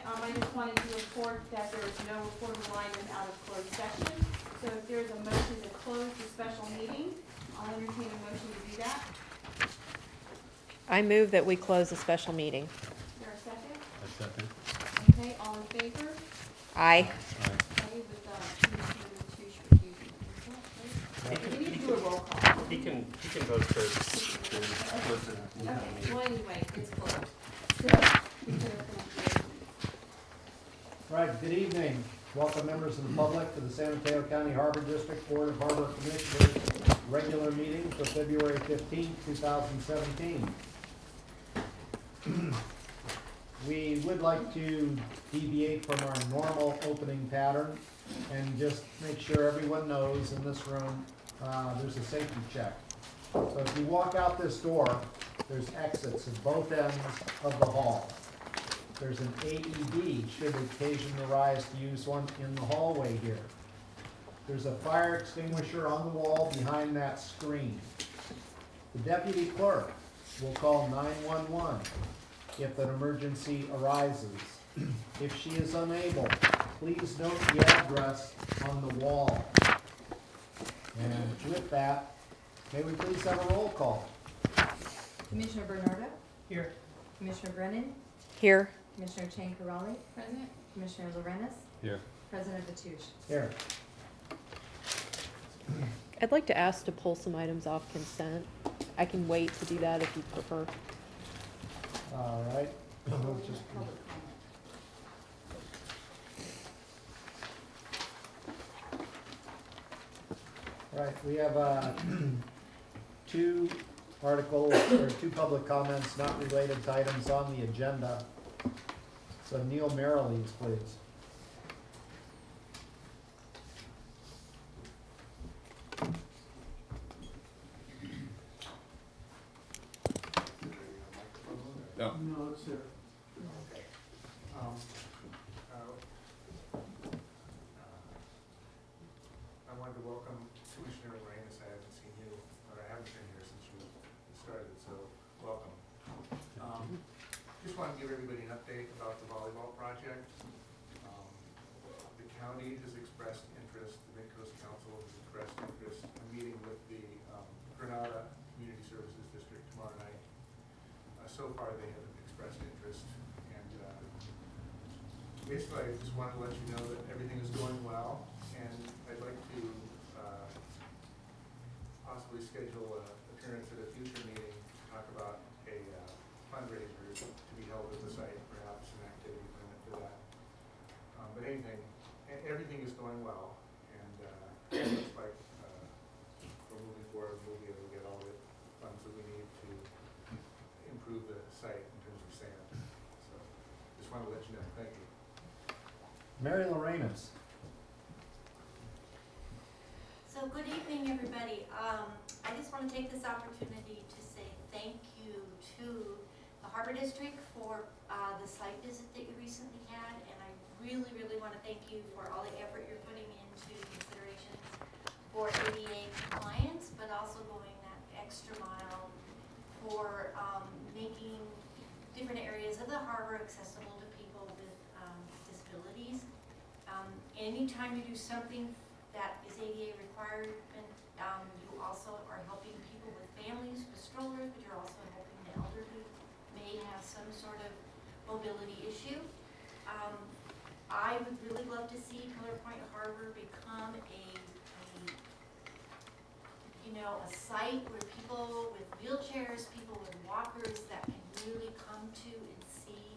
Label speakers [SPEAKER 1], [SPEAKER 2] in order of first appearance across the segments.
[SPEAKER 1] I just wanted to report that there is no reportable item out of closed session. So if there's a motion to close the special meeting, I'll entertain a motion to do that.
[SPEAKER 2] I move that we close the special meeting.
[SPEAKER 1] Is there a second?
[SPEAKER 3] A second.
[SPEAKER 1] Okay, all in favor?
[SPEAKER 2] Aye.
[SPEAKER 1] Okay, with Commissioner Mateusz recusing himself, right? We need to do a roll call.
[SPEAKER 3] He can vote for listen.
[SPEAKER 1] Okay, well, anyway, it's closed. So, we could open up the-
[SPEAKER 4] Right, good evening. Welcome members of the public to the San Mateo County Harbor District Board of Harbor Commissioners regular meeting for February 15th, 2017. We would like to deviate from our normal opening pattern and just make sure everyone knows in this room there's a safety check. So if you walk out this door, there's exits at both ends of the hall. There's an AED should occasion arise to use one in the hallway here. There's a fire extinguisher on the wall behind that screen. The deputy clerk will call 911 if an emergency arises. If she is unable, please note the address on the wall. And with that, may we please have a roll call?
[SPEAKER 5] Commissioner Bernardo?
[SPEAKER 4] Here.
[SPEAKER 5] Commissioner Brennan?
[SPEAKER 2] Here.
[SPEAKER 5] Commissioner Chancarelli?
[SPEAKER 1] President?
[SPEAKER 5] Commissioner Lorenz?
[SPEAKER 3] Here.
[SPEAKER 5] President Mateusz?
[SPEAKER 4] Here.
[SPEAKER 2] I'd like to ask to pull some items off consent. I can wait to do that if you prefer.
[SPEAKER 4] All right. We'll just- Right, we have two articles, or two public comments not related to items on the agenda. So Neil Merrilees, please.
[SPEAKER 3] No.
[SPEAKER 6] No, it's here. I wanted to welcome Commissioner Lorenz. I haven't seen you, or I haven't been here since you started, so welcome. Just want to give everybody an update about the volleyball project. The county has expressed interest, the Mid-Coast Council has expressed interest in meeting with the Granada Community Services District tomorrow night. So far, they haven't expressed interest, and basically, I just wanted to let you know that everything is going well, and I'd like to possibly schedule an appearance at a future meeting to talk about a fundraiser to be held at the site, perhaps an activity permit for that. But everything is going well, and it looks like we're moving forward. We'll be able to get all the funds that we need to improve the site in terms of sand. So just want to let you know. Thank you.
[SPEAKER 4] Mary Lorenz.
[SPEAKER 7] So good evening, everybody. I just want to take this opportunity to say thank you to the Harbor District for the site visit that you recently had, and I really, really want to thank you for all the effort you're putting into considerations for ADA compliance, but also going that extra mile for making different areas of the harbor accessible to people with disabilities. Anytime you do something that is ADA required, you also are helping people with families with strollers, but you're also helping the elderly who may have some sort of mobility issue. I would really love to see Pillar Point Harbor become a site where people with wheelchairs, people with walkers that can really come to and see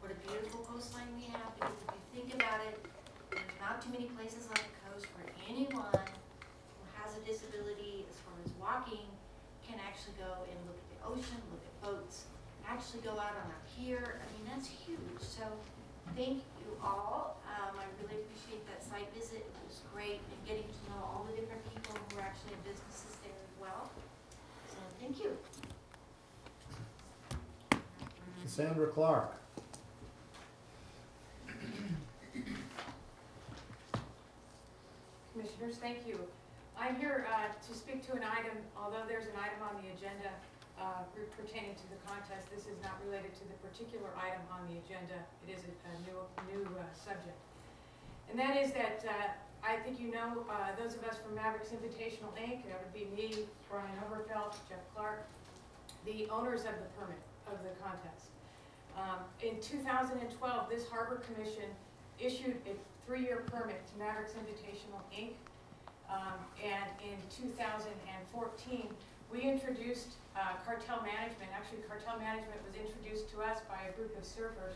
[SPEAKER 7] what a beautiful coastline we have. Because if you think about it, there's not too many places on the coast where anyone who has a disability as far as walking can actually go and look at the ocean, look at boats, actually go out on a pier. I mean, that's huge. So thank you all. I really appreciate that site visit. It was great, and getting to know all the different people who are actually in businesses there as well. So thank you.
[SPEAKER 4] Cassandra Clark.
[SPEAKER 8] Commissioners, thank you. I'm here to speak to an item, although there's an item on the agenda pertaining to the contest. This is not related to the particular item on the agenda. It is a new subject. And that is that I think you know, those of us from Mavericks Invitational Inc., that would be me, Brian Overfeld, Jeff Clark, the owners of the permit of the contest. In 2012, this Harbor Commission issued a 3-year permit to Mavericks Invitational Inc. And in 2014, we introduced cartel management. Actually, cartel management was introduced to us by a group of surfers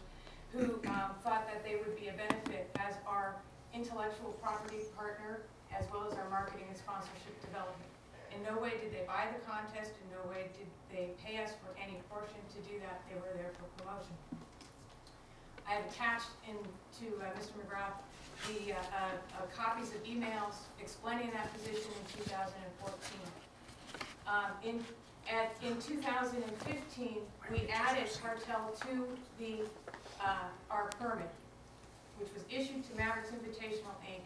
[SPEAKER 8] who thought that they would be a benefit as our intellectual property partner, as well as our marketing and sponsorship development. In no way did they buy the contest, in no way did they pay us for any portion to do that. They were there for promotion. I have attached to Mr. McGrath the copies of emails explaining that position in 2014. In 2015, we added cartel to our permit, which was issued to Mavericks Invitational Inc.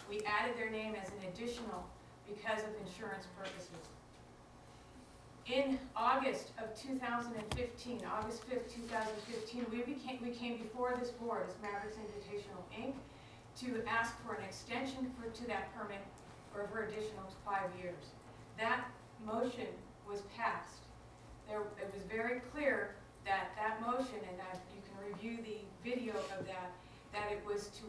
[SPEAKER 8] We added their name as an additional because of insurance purposes. In August of 2015, August 5th, 2015, we came before this board as Mavericks Invitational Inc. to ask for an extension to that permit for additional 5 years. That motion was passed. It was very clear that motion, and that you can review the video of that it was to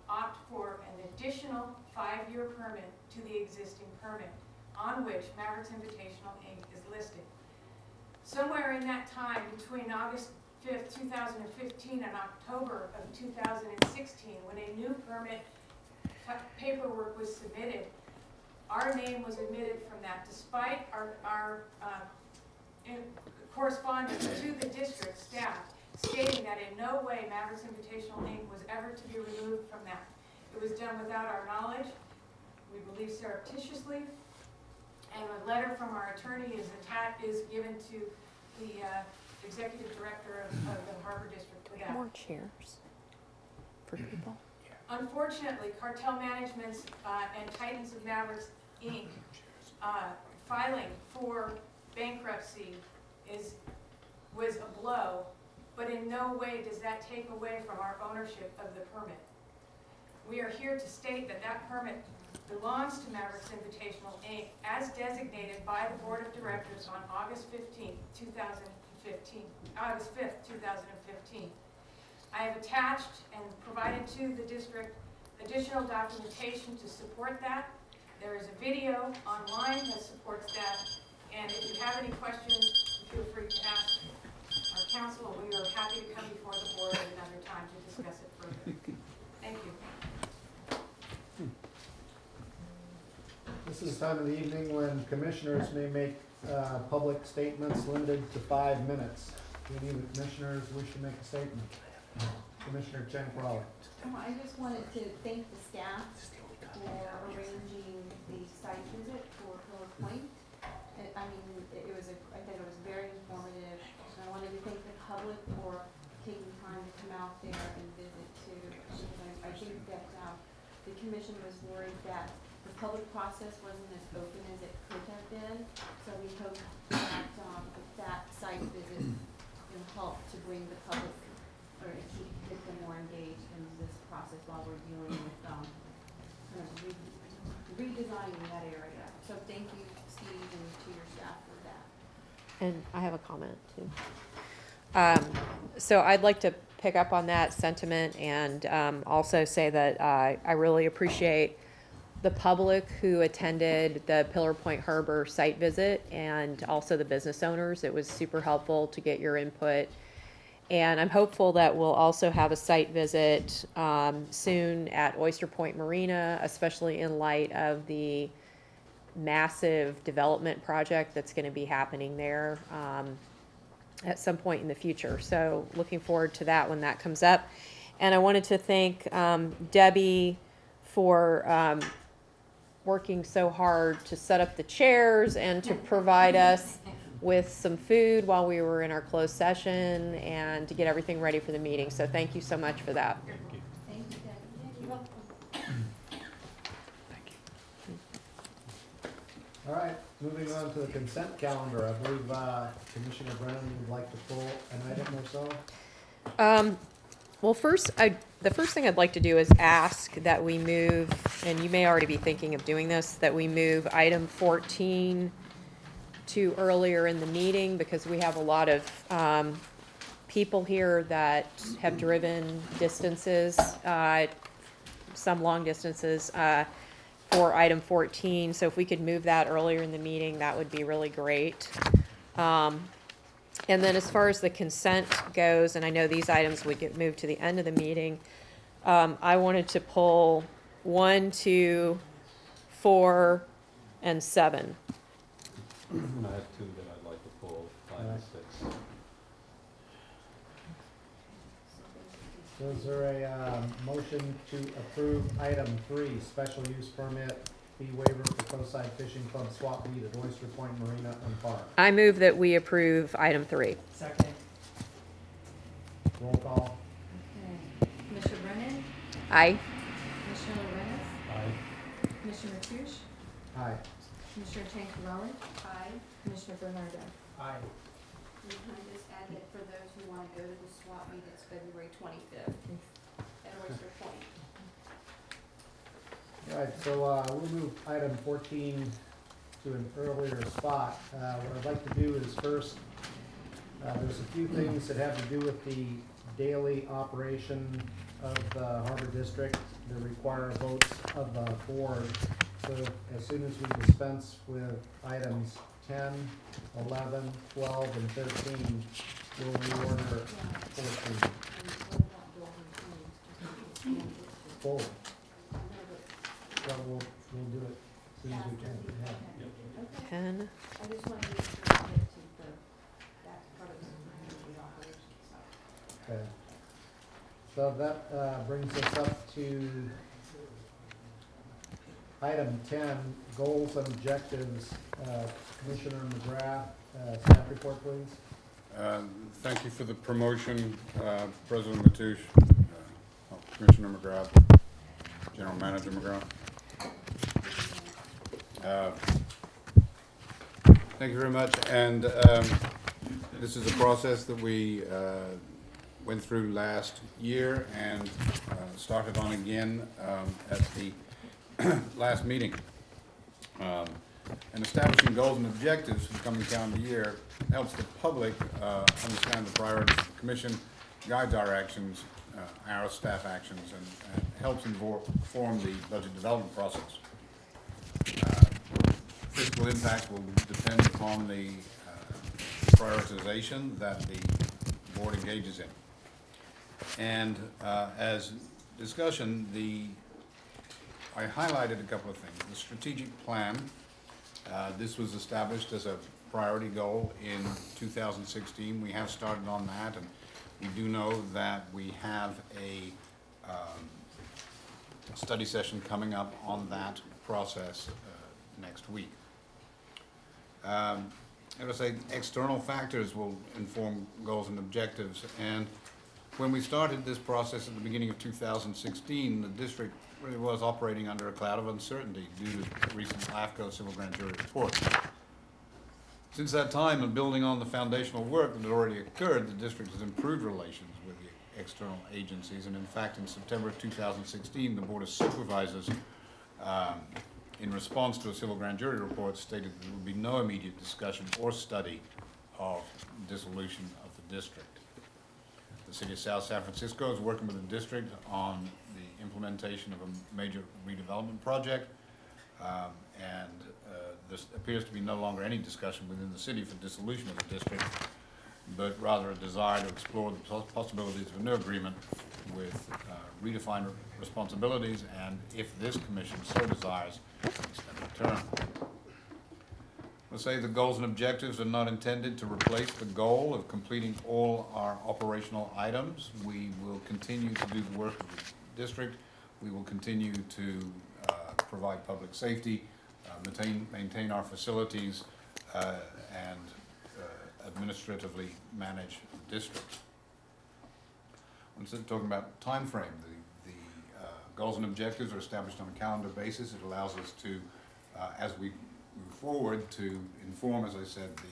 [SPEAKER 8] opt for an additional 5-year permit to the existing permit on which Mavericks Invitational Inc. is listed. Somewhere in that time, between August 5th, 2015 and October of 2016, when a new permit paperwork was submitted, our name was omitted from that, despite our correspondence to the district staff stating that in no way Mavericks Invitational Inc. was ever to be removed from that. It was done without our knowledge, we believe surreptitiously, and a letter from our attorney is given to the executive director of the Harbor District for that.
[SPEAKER 2] More chairs for people.
[SPEAKER 8] Unfortunately, Cartel Management's and Titans of Mavericks Inc. Filing for bankruptcy was a blow, but in no way does that take away from our ownership of the permit. We are here to state that that permit belongs to Mavericks Invitational Inc. as designated by the Board of Directors on August 5th, 2015. I have attached and provided to the district additional documentation to support that. There is a video online that supports that, and if you have any questions, feel free to ask our counsel, and we are happy to come before the board at another time to discuss it further. Thank you.
[SPEAKER 4] This is the time of the evening when commissioners may make public statements limited to 5 minutes. Do any of the commissioners wish to make a statement? Commissioner Chen Crowley.
[SPEAKER 1] I just wanted to thank the staff for arranging the site visit for Pillar Point. I think it was very informative. And I wanted to thank the public for taking time to come out there and visit too. Because I think that the commission was worried that the public process wasn't as open as it could have been. So we hope that that site visit will help to bring the public, or to get them more engaged in this process while we're dealing with kind of redesigning that area. So thank you, Steve, and to your staff for that.
[SPEAKER 2] And I have a comment too. So I'd like to pick up on that sentiment and also say that I really appreciate the public who attended the Pillar Point Harbor site visit and also the business owners. It was super helpful to get your input. And I'm hopeful that we'll also have a site visit soon at Oyster Point Marina, especially in light of the massive development project that's going to be happening there at some point in the future. So looking forward to that when that comes up. And I wanted to thank Debbie for working so hard to set up the chairs and to provide us with some food while we were in our closed session and to get everything ready for the meeting. So thank you so much for that.
[SPEAKER 1] Thank you, Debbie. You're welcome.
[SPEAKER 4] All right, moving on to the consent calendar. I believe Commissioner Brennan would like to pull an item or so.
[SPEAKER 2] Well, the first thing I'd like to do is ask that we move, and you may already be thinking of doing this, that we move item 14 to earlier in the meeting, because we have a lot of people here that have driven distances, some long distances, for item 14. So if we could move that earlier in the meeting, that would be really great. And then as far as the consent goes, and I know these items would get moved to the end of the meeting, I wanted to pull 1, 2, 4, and 7.
[SPEAKER 3] I have two that I'd like to pull, 5 and 6.
[SPEAKER 4] So is there a motion to approve item 3, special use permit fee waiver for Coastside Fishing Club swap meet at Oyster Point Marina and Park?
[SPEAKER 2] I move that we approve item 3.
[SPEAKER 9] Second.
[SPEAKER 4] Roll call.
[SPEAKER 5] Okay. Commissioner Brennan?
[SPEAKER 2] Aye.
[SPEAKER 5] Commissioner Lorenz?
[SPEAKER 3] Aye.
[SPEAKER 5] Commissioner Mathush?
[SPEAKER 4] Aye.
[SPEAKER 5] Commissioner Chancarelli?
[SPEAKER 1] Aye.
[SPEAKER 5] Commissioner Bernardo?
[SPEAKER 9] Aye.
[SPEAKER 1] And can I just add that for those who want to go to the swap meet, it's February 25th at Oyster Point.
[SPEAKER 4] All right, so we'll move item 14 to an earlier spot. What I'd like to do is first, there's a few things that have to do with the daily operation of the Harbor District that require votes of the board. So as soon as we dispense with items 10, 11, 12, and 13, we'll reorder 14. Forward. Well, we'll do it as soon as we can. Yeah.
[SPEAKER 2] 10.
[SPEAKER 1] I just wanted to get to that part of the operation, so.
[SPEAKER 4] Okay. So that brings us up to item 10, goals and objectives. Commissioner McGrath, staff report, please.
[SPEAKER 10] Thank you for the promotion, President Mathush, Commissioner McGrath, General Manager McGrath. Thank you very much. And this is a process that we went through last year and started on again at the last meeting. And establishing goals and objectives for the coming calendar year helps the public understand the priorities of the Commission, guides our actions, our staff actions, and helps inform the budget development process. Fiscal impacts will depend upon the prioritization that the board engages in. And as discussion, I highlighted a couple of things. The strategic plan, this was established as a priority goal in 2016. We have started on that, and we do know that we have a study session coming up on that process next week. I would say external factors will inform goals and objectives, and when we started this process at the beginning of 2016, the district really was operating under a cloud of uncertainty due to the recent LAFCO civil grand jury report. Since that time, and building on the foundational work that had already occurred, the district has improved relations with the external agencies, and in fact, in September of 2016, the Board of Supervisors, in response to a civil grand jury report, stated there would be no immediate discussion or study of dissolution of the district. The City of South San Francisco is working with the district on the implementation of a major redevelopment project, and there appears to be no longer any discussion within the city for dissolution of the district, but rather a desire to explore the possibilities of a new agreement with redefined responsibilities, and if this commission so desires, extend the term. Let's say the goals and objectives are not intended to replace the goal of completing all our operational items. We will continue to do the work of the district. We will continue to provide public safety, maintain our facilities, and administratively manage the district. When talking about time frame, the goals and objectives are established on a calendar basis. It allows us to, as we move forward, to inform, as I said, the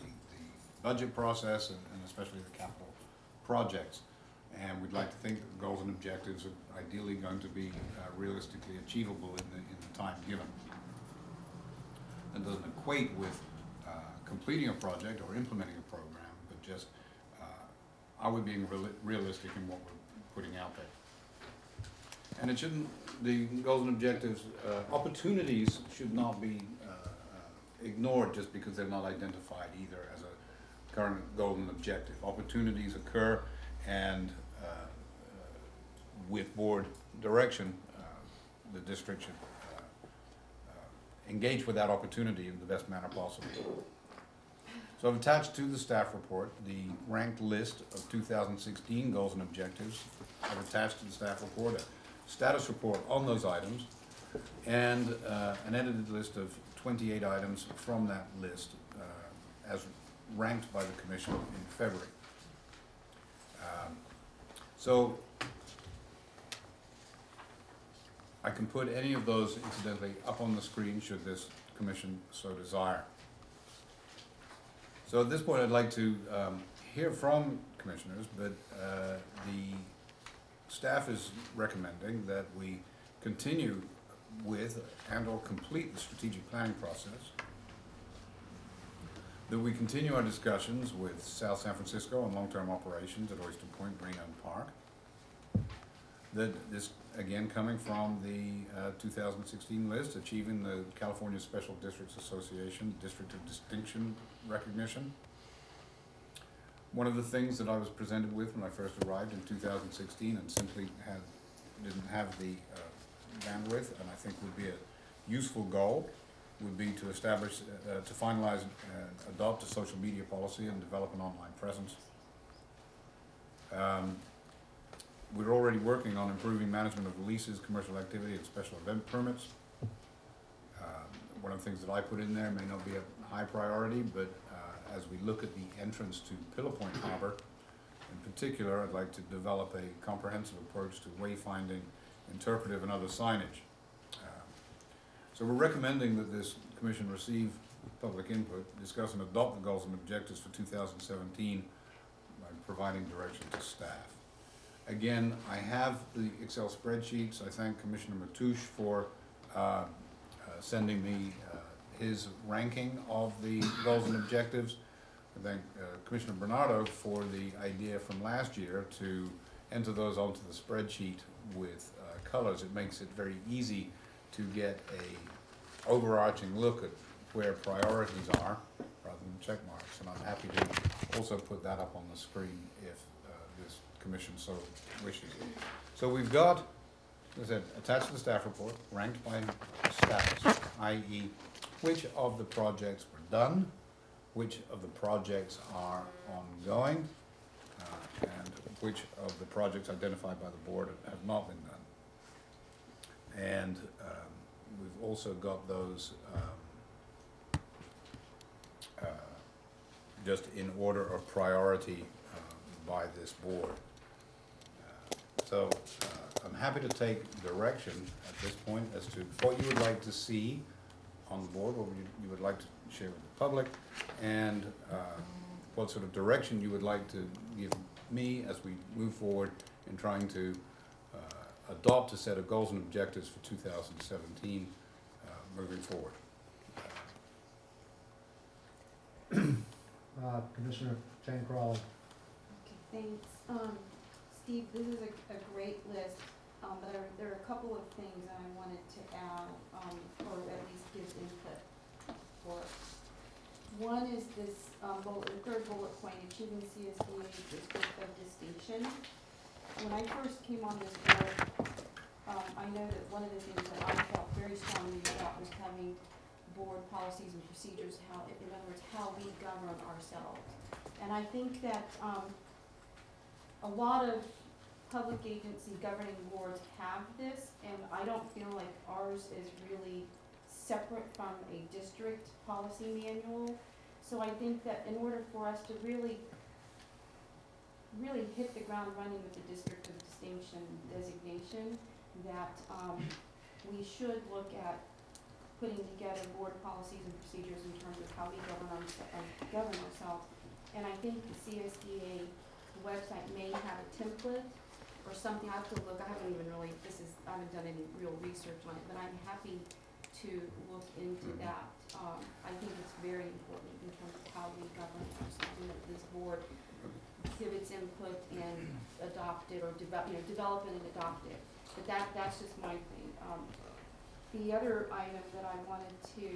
[SPEAKER 10] budget process and especially the capital projects. And we'd like to think that the goals and objectives are ideally going to be realistically achievable in the time given. That doesn't equate with completing a project or implementing a program, but just are we being realistic in what we're putting out there. And it shouldn't, the goals and objectives, opportunities should not be ignored just because they're not identified either as a current goal and objective. Opportunities occur, and with board direction, the district should engage with that opportunity in the best manner possible. So I've attached to the staff report the ranked list of 2016 goals and objectives. I've attached to the staff report a status report on those items and an edited list of 28 items from that list as ranked by the Commission in February. So I can put any of those incidentally up on the screen should this Commission so desire. So at this point I'd like to hear from Commissioners, but the staff is recommending that we continue with and or complete the strategic planning process, that we continue our discussions with South San Francisco on long-term operations at Oyster Point, Greenland Park, that this, again, coming from the 2016 list, achieving the California Special Districts Association District of Distinction recognition. One of the things that I was presented with when I first arrived in 2016 and simply didn't have the bandwidth, and I think would be a useful goal, would be to establish, to finalize and adopt a social media policy and develop an online presence. We're already working on improving management of leases, commercial activity, and special event permits. One of the things that I put in there may not be a high priority, but as we look at the entrance to Pillar Point Harbor, in particular, I'd like to develop a comprehensive approach to wayfinding, interpretive, and other signage. So we're recommending that this Commission receive public input, discuss and adopt the goals and objectives for 2017 by providing direction to staff. Again, I have the Excel spreadsheets. I thank Commissioner Mateusz for sending me his ranking of the goals and objectives. I thank Commissioner Bernardo for the idea from last year to enter those onto the spreadsheet with colors. It makes it very easy to get a overarching look at where priorities are rather than check marks. And I'm happy to also put that up on the screen if this Commission so wishes. So we've got, as I said, attached to the staff report, ranked by status, i.e. which of the projects were done, which of the projects are ongoing, and which of the projects identified by the board have not been done. And we've also got those just in order of priority by this board. So I'm happy to take direction at this point as to what you would like to see on the board, what you would like to share with the public, and what sort of direction you would like to give me as we move forward in trying to adopt a set of goals and objectives for 2017 moving forward.
[SPEAKER 4] Commissioner Jane Crawley.
[SPEAKER 1] Okay, thanks. Steve, this is a great list, but there are a couple of things that I wanted to add, or at least give input for. One is this the third bullet point, achieving CSDA District of Distinction. When I first came on this board, I know that one of the things that I felt very strongly about was having board policies and procedures, in other words, how we govern ourselves. And I think that a lot of public agency governing boards have this, and I don't feel like ours is really separate from a district policy manual. So I think that in order for us to really hit the ground running with the District of Distinction designation, that we should look at putting together board policies and procedures in terms of how we govern ourselves. And I think the CSDA website may have a template or something. I have to look, I haven't even really, I haven't done any real research on it, but I'm happy to look into that. I think it's very important in terms of how we govern ourselves, and that this board give its input and adopt it, or develop it and adopt it. But that's just my thing. The other item that I wanted to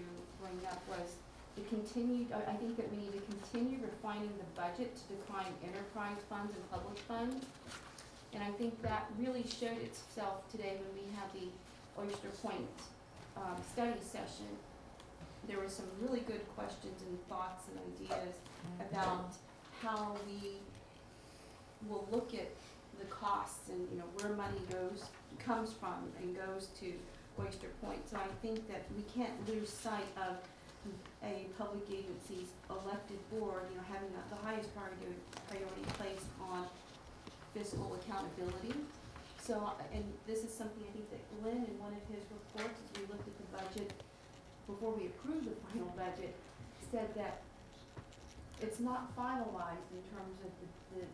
[SPEAKER 1] bring up was the continued, I think that we need to continue refining the budget to decline enterprise funds and public funds. And I think that really showed itself today when we had the Oyster Point study session. There were some really good questions and thoughts and ideas about how we will look at the costs and, where money comes from and goes to Oyster Point. So I think that we can't lose sight of a public agency's elected board, having the highest priority placed on fiscal accountability. So, and this is something I think that Glenn, in one of his reports, as we looked at the budget, before we approved the final budget, said that it's not finalized in terms of the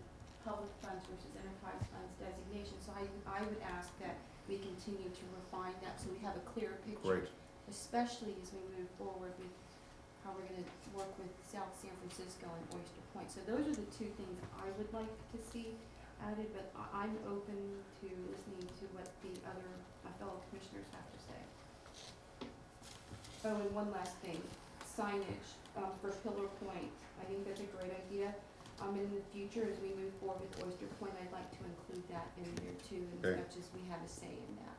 [SPEAKER 1] public funds versus enterprise funds designation. So I would ask that we continue to refine that so we have a clear picture.
[SPEAKER 10] Great.
[SPEAKER 1] Especially as we move forward with how we're gonna work with South San Francisco and Oyster Point. So those are the two things I would like to see added, but I'm open to listening to what my fellow commissioners have to say. Oh, and one last thing, signage, for Pillar Point. I think that's a great idea. And in the future, as we move forward with Oyster Point, I'd like to include that in there too, as much as we have a say in that.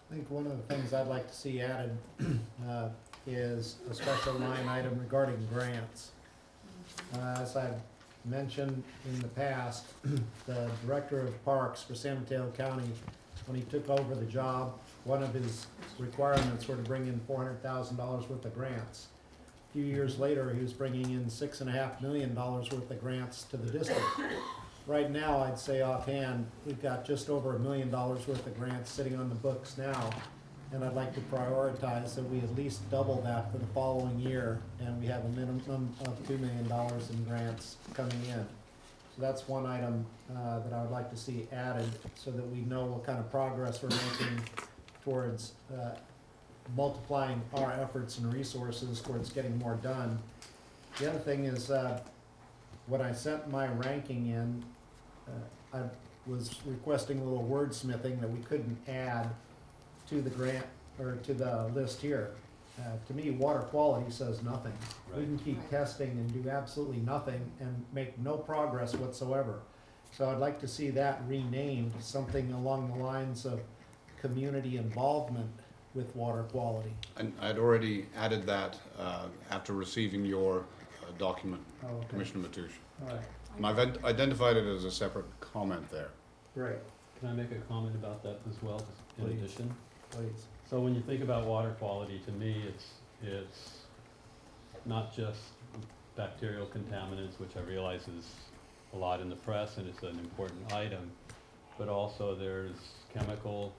[SPEAKER 4] I think one of the things I'd like to see added is a special line item regarding grants. As I've mentioned in the past, the Director of Parks for San Mateo County, when he took over the job, one of his requirements were to bring in $400,000 worth of grants. A few years later, he was bringing in $6.5 million worth of grants to the district. Right now, I'd say offhand, we've got just over $1 million worth of grants sitting on the books now, and I'd like to prioritize that we at least double that for the following year, and we have a minimum of $2 million in grants coming in. So that's one item that I would like to see added, so that we know what kind of progress we're making towards multiplying our efforts and resources towards getting more done. The other thing is, when I sent my ranking in, I was requesting a little wordsmithing that we couldn't add to the grant, or to the list here. To me, water quality says nothing. We can keep testing and do absolutely nothing and make no progress whatsoever. So I'd like to see that renamed, something along the lines of community involvement with water quality.
[SPEAKER 10] And I'd already added that after receiving your document,
[SPEAKER 4] Oh, okay.
[SPEAKER 10] Commissioner Matoush.
[SPEAKER 4] All right,
[SPEAKER 10] And I've identified it as a separate comment there.
[SPEAKER 4] great,
[SPEAKER 3] Can I make a comment about that as well, in
[SPEAKER 4] Please.
[SPEAKER 3] addition?
[SPEAKER 4] please.
[SPEAKER 3] So when you think about water quality, to me, it's not just bacterial contaminants, which I realize is a lot in the press and it's an important item, but also there's chemical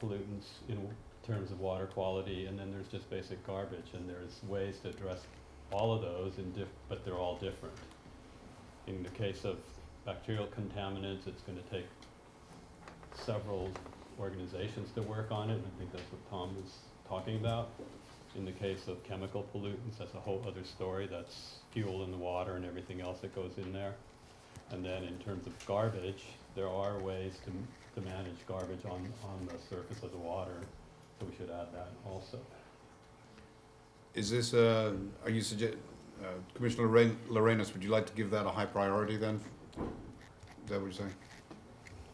[SPEAKER 3] pollutants in terms of water quality, and then there's just basic garbage, and there's ways to address all of those, but they're all different. In the case of bacterial contaminants, it's going to take several organizations to work on it, and I think that's what Tom was talking about. In the case of chemical pollutants, that's a whole other story. That's fuel in the water and everything else that goes in there. And then in terms of garbage, there are ways to manage garbage on the surface of the water, so we should add that also.
[SPEAKER 10] Is this, are you Commissioner Lorenas, would you like to give that a high priority then? Is that what you're saying?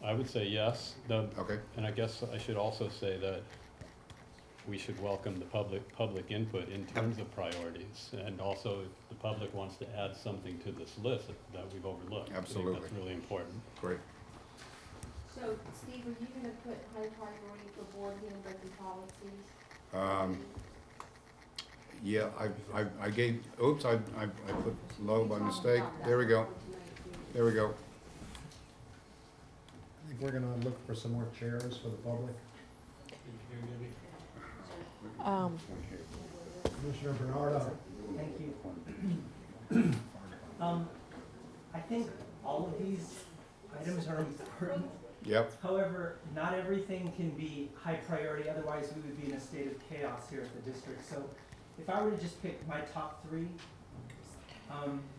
[SPEAKER 3] I would say yes,
[SPEAKER 10] Okay.
[SPEAKER 3] and I guess I should also say that we should welcome the public input in terms of priorities. And also, if the public wants to add something to this list that we've overlooked.
[SPEAKER 10] Absolutely.
[SPEAKER 3] I think that's really important.
[SPEAKER 10] Great.
[SPEAKER 1] So, Steve, are you gonna put high priority for board handbook policies?
[SPEAKER 10] Yeah, I gave, oops, I put low by mistake. There we go. There we go.
[SPEAKER 4] I think we're gonna look for some more chairs for the public. Commissioner Bernardo.
[SPEAKER 9] Thank you. I think all of these items are important.
[SPEAKER 10] Yep.
[SPEAKER 9] However, not everything can be high priority, otherwise we would be in a state of chaos here at the district. So if I were to just pick my top three,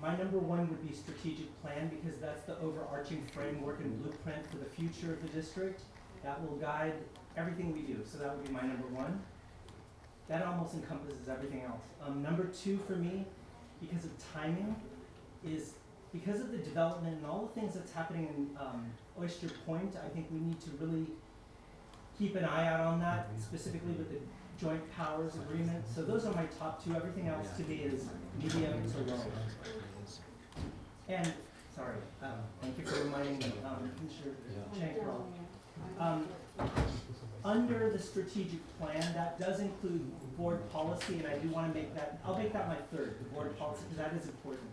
[SPEAKER 9] my number one would be strategic plan, because that's the overarching framework and blueprint for the future of the district. That will guide everything we do, so that would be my number one. That almost encompasses everything else. Number two for me, because of timing, is because of the development and all the things that's happening in Oyster Point. I think we need to really keep an eye out on that, specifically with the joint powers agreement. So those are my top two. Everything else to me is medium to low. And, sorry, thank you for reminding me, Commissioner Shankrell. Under the strategic plan, that does include board policy, and I do want to make that, I'll make that my third, the board policy, because that is important.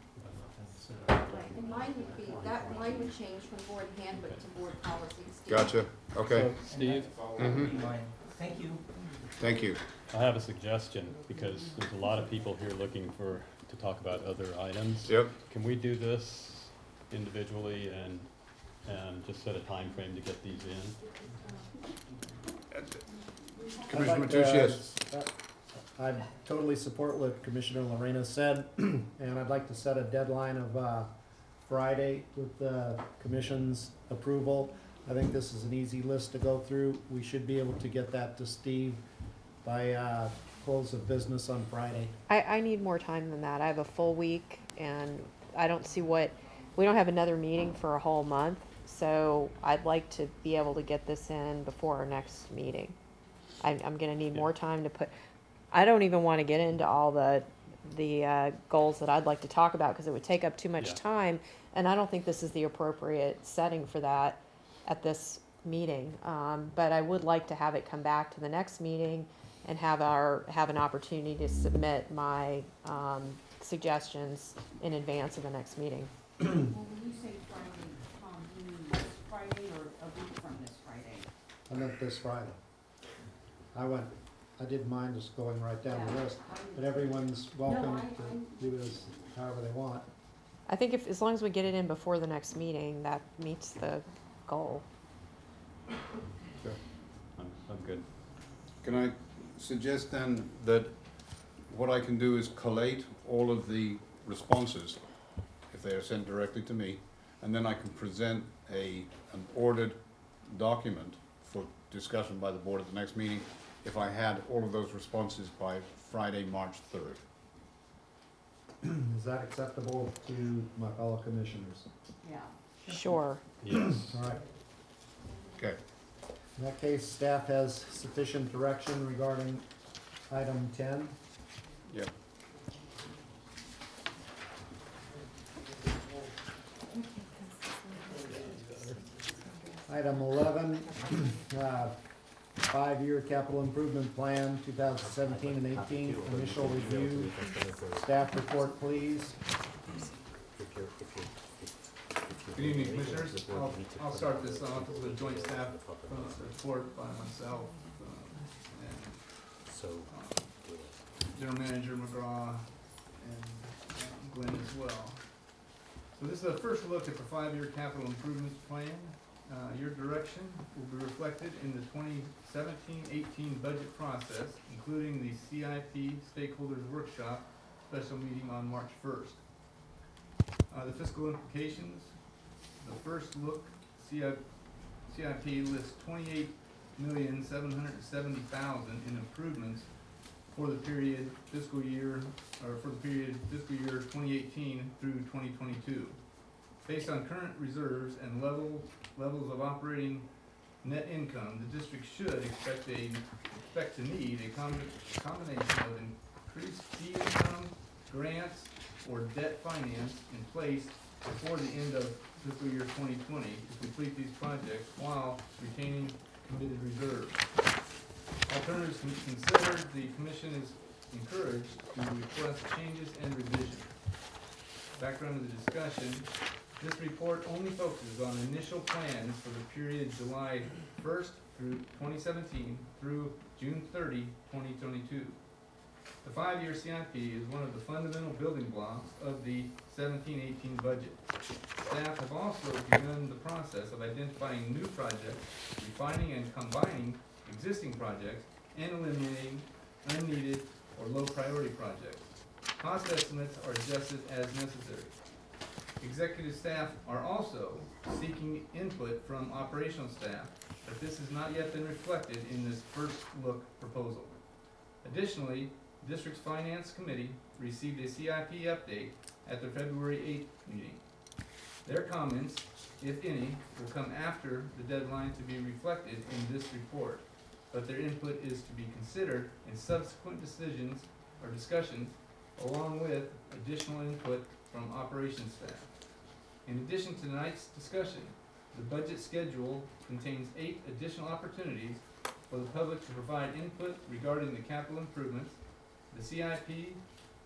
[SPEAKER 1] Right, and mine would be, mine would change from board handbook to board policy. Steve.
[SPEAKER 10] Gotcha. Okay.
[SPEAKER 3] Steve,
[SPEAKER 9] That would be mine. Thank you.
[SPEAKER 10] Thank you.
[SPEAKER 3] I have a suggestion, because there's a lot of people here looking to talk about other items.
[SPEAKER 10] Yep.
[SPEAKER 3] Can we do this individually and just set a time frame to get these in?
[SPEAKER 10] Commissioner
[SPEAKER 4] I'd like
[SPEAKER 10] Mateusz,
[SPEAKER 4] to-
[SPEAKER 10] yes.
[SPEAKER 4] I totally support what Commissioner Lorena said, and I'd like to set a deadline of Friday with the commission's approval. I think this is an easy list to go through. We should be able to get that to Steve by close of business on Friday.
[SPEAKER 2] I need more time than that. I have a full week, and I don't see we don't have another meeting for a whole month, so I'd like to be able to get this in before our next meeting. I'm gonna need more time to put, I don't even wanna get into all the goals that I'd like to talk about, because it would take up too much
[SPEAKER 3] Yeah.
[SPEAKER 2] time, and I don't think this is the appropriate setting for that at this meeting. But I would like to have it come back to the next meeting and have an opportunity to submit my suggestions in advance of the next meeting.
[SPEAKER 11] Well, when you say Friday, Tom, you mean this Friday or a week from this Friday?
[SPEAKER 4] I meant this Friday. I didn't mind just going right down the list, but everyone's welcome to do this however they want.
[SPEAKER 2] I think as long as we get it in before the next meeting, that meets the goal.
[SPEAKER 3] I'm good.
[SPEAKER 10] Can I suggest then that what I can do is collate all of the responses, if they are sent directly to me, and then I can present an ordered document for discussion by the board at the next meeting, if I had all of those responses by Friday, March 3rd.
[SPEAKER 4] Is that acceptable to my fellow commissioners?
[SPEAKER 11] Yeah.
[SPEAKER 2] Sure.
[SPEAKER 3] Yes.
[SPEAKER 4] All right.
[SPEAKER 10] Okay.
[SPEAKER 4] In that case, staff has sufficient direction regarding item 10.
[SPEAKER 10] Yep.
[SPEAKER 4] Item 11, 5-year capital improvement plan, 2017 and 18, initial review. Staff report, please.
[SPEAKER 6] Good evening, Commissioners. I'll start this off with a joint staff report by myself and General Manager McGraw and Glenn as well. So this is a first look at the 5-year capital improvements plan. Your direction will be reflected in the 2017-18 budget process, including the CIP Stakeholders Workshop special meeting on March 1st. The fiscal implications, the first look, CIP lists $28,770,000 in improvements for the period fiscal year 2018 through 2022. Based on current reserves and levels of operating net income, the district should expect to need a combination of increased fee income, grants, or debt finance in place before the end of fiscal year 2020 to complete these projects while retaining committed reserves. Alternatives considered, the commission is encouraged to request changes and revisions. Background of the discussion. This report only focuses on initial plans for the period July 1st through 2017 through June 30, 2022.
[SPEAKER 12] The 5-year CIP is one of the fundamental building blocks of the 17-18 budget. Staff have also begun the process of identifying new projects, refining and combining existing projects, and eliminating unneeded or low-priority projects. Cost estimates are adjusted as necessary. Executive staff are also seeking input from operational staff, but this has not yet been reflected in this first look proposal. Additionally, the district's finance committee received a CIP update at their February 8th meeting. Their comments, if any, will come after the deadline to be reflected in this report, but their input is to be considered in subsequent decisions or discussions, along with additional input from operations staff. In addition to tonight's discussion, the budget schedule contains 8 additional opportunities for the public to provide input regarding the capital improvements. The CIP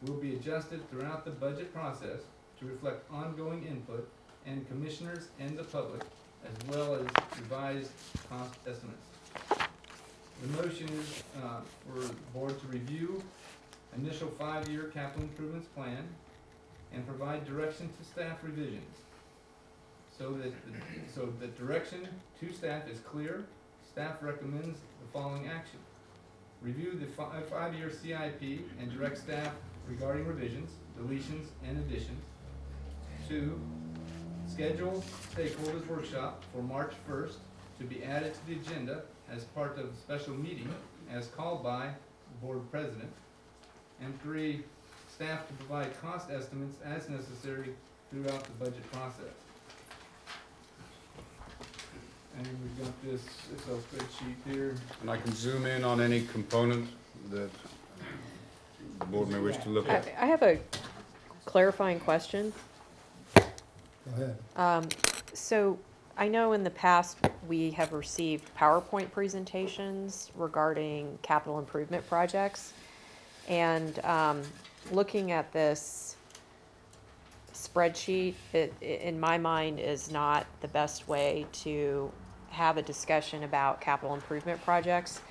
[SPEAKER 12] will be adjusted throughout the budget process to reflect ongoing input and commissioners and the public, as well as revised cost estimates. The motion is for the board to review initial 5-year capital improvements plan and provide direction to staff revisions. So that direction to staff is clear. Staff recommends the following action. Review the 5-year CIP and direct staff regarding revisions, deletions, and additions. 2, schedule stakeholders workshop for March 1st to be added to the agenda as part of a special meeting as called by the board president. And 3, staff to provide cost estimates as necessary throughout the budget process. And we've got this Excel spreadsheet here.
[SPEAKER 10] And I can zoom in on any component that the board may wish to look at.
[SPEAKER 2] I have a clarifying question.
[SPEAKER 4] Go ahead.
[SPEAKER 2] So I know in the past we have received PowerPoint presentations regarding capital improvement projects. And looking at this spreadsheet, it, in my mind, is not the best way to have a discussion about capital improvement projects.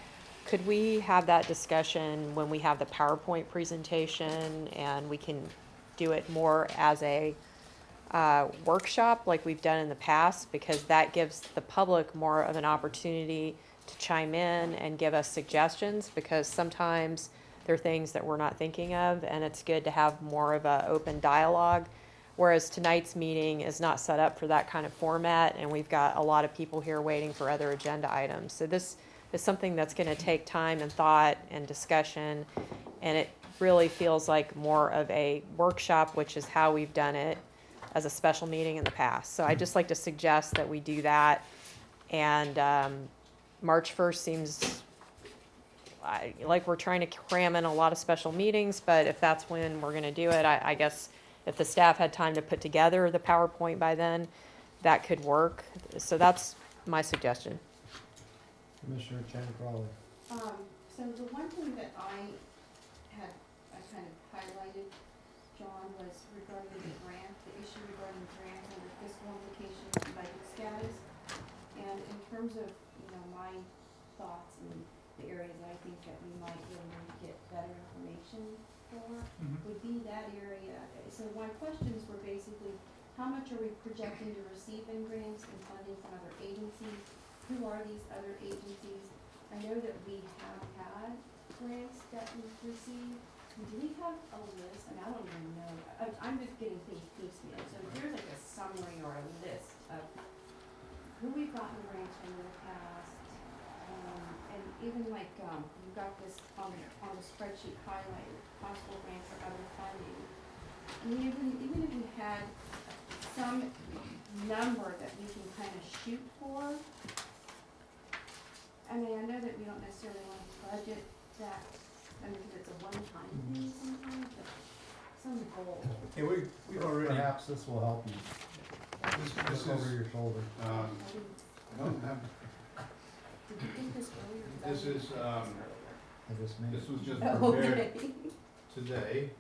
[SPEAKER 2] Could we have that discussion when we have the PowerPoint presentation, and we can do it more as a workshop like we've done in the past, because that gives the public more of an opportunity to chime in and give us suggestions, because sometimes there are things that we're not thinking of, and it's good to have more of an open dialogue. Whereas tonight's meeting is not set up for that kind of format, and we've got a lot of people here waiting for other agenda items. So this is something that's going to take time and thought and discussion, and it really feels like more of a workshop, which is how we've done it as a special meeting in the past. So I'd just like to suggest that we do that, and March 1st seems like we're trying to cram in a lot of special meetings, but if that's when we're going to do it, I guess if the staff had time to put together the PowerPoint by then, that could work. So that's my suggestion.
[SPEAKER 4] Commissioner Chen Crawley.
[SPEAKER 1] So the one thing that I kind of highlighted, John, was regarding the grant, the issue regarding grants and the fiscal implications and budget status. And in terms of, my thoughts and the areas I think that we might really need to get better information for, would be that area. So my questions were basically, how much are we projecting to receive in grants and funding from other agencies? Who are these other agencies? I know that we have had grants that we've received. Do we have a list? I don't even know. I'm just getting things piecemeal. So here's like a summary or a list of who we've gotten grants from in the past. And even like, you've got this on the spreadsheet highlighted, possible grants or other funding. I mean, even if you had some number that we can kind of shoot for, I mean, I know that we don't necessarily want to budget that, because it's a one-time thing sometimes, but some goal.
[SPEAKER 12] Hey, we've already,
[SPEAKER 4] Perhaps this will help you.
[SPEAKER 10] This
[SPEAKER 4] Look over
[SPEAKER 10] is,
[SPEAKER 4] your shoulder.
[SPEAKER 10] I don't have,
[SPEAKER 1] Did you think this earlier?
[SPEAKER 10] this is,
[SPEAKER 4] I just made
[SPEAKER 10] this
[SPEAKER 4] it.
[SPEAKER 10] was just
[SPEAKER 1] Oh,
[SPEAKER 10] prepared
[SPEAKER 1] okay.
[SPEAKER 10] today,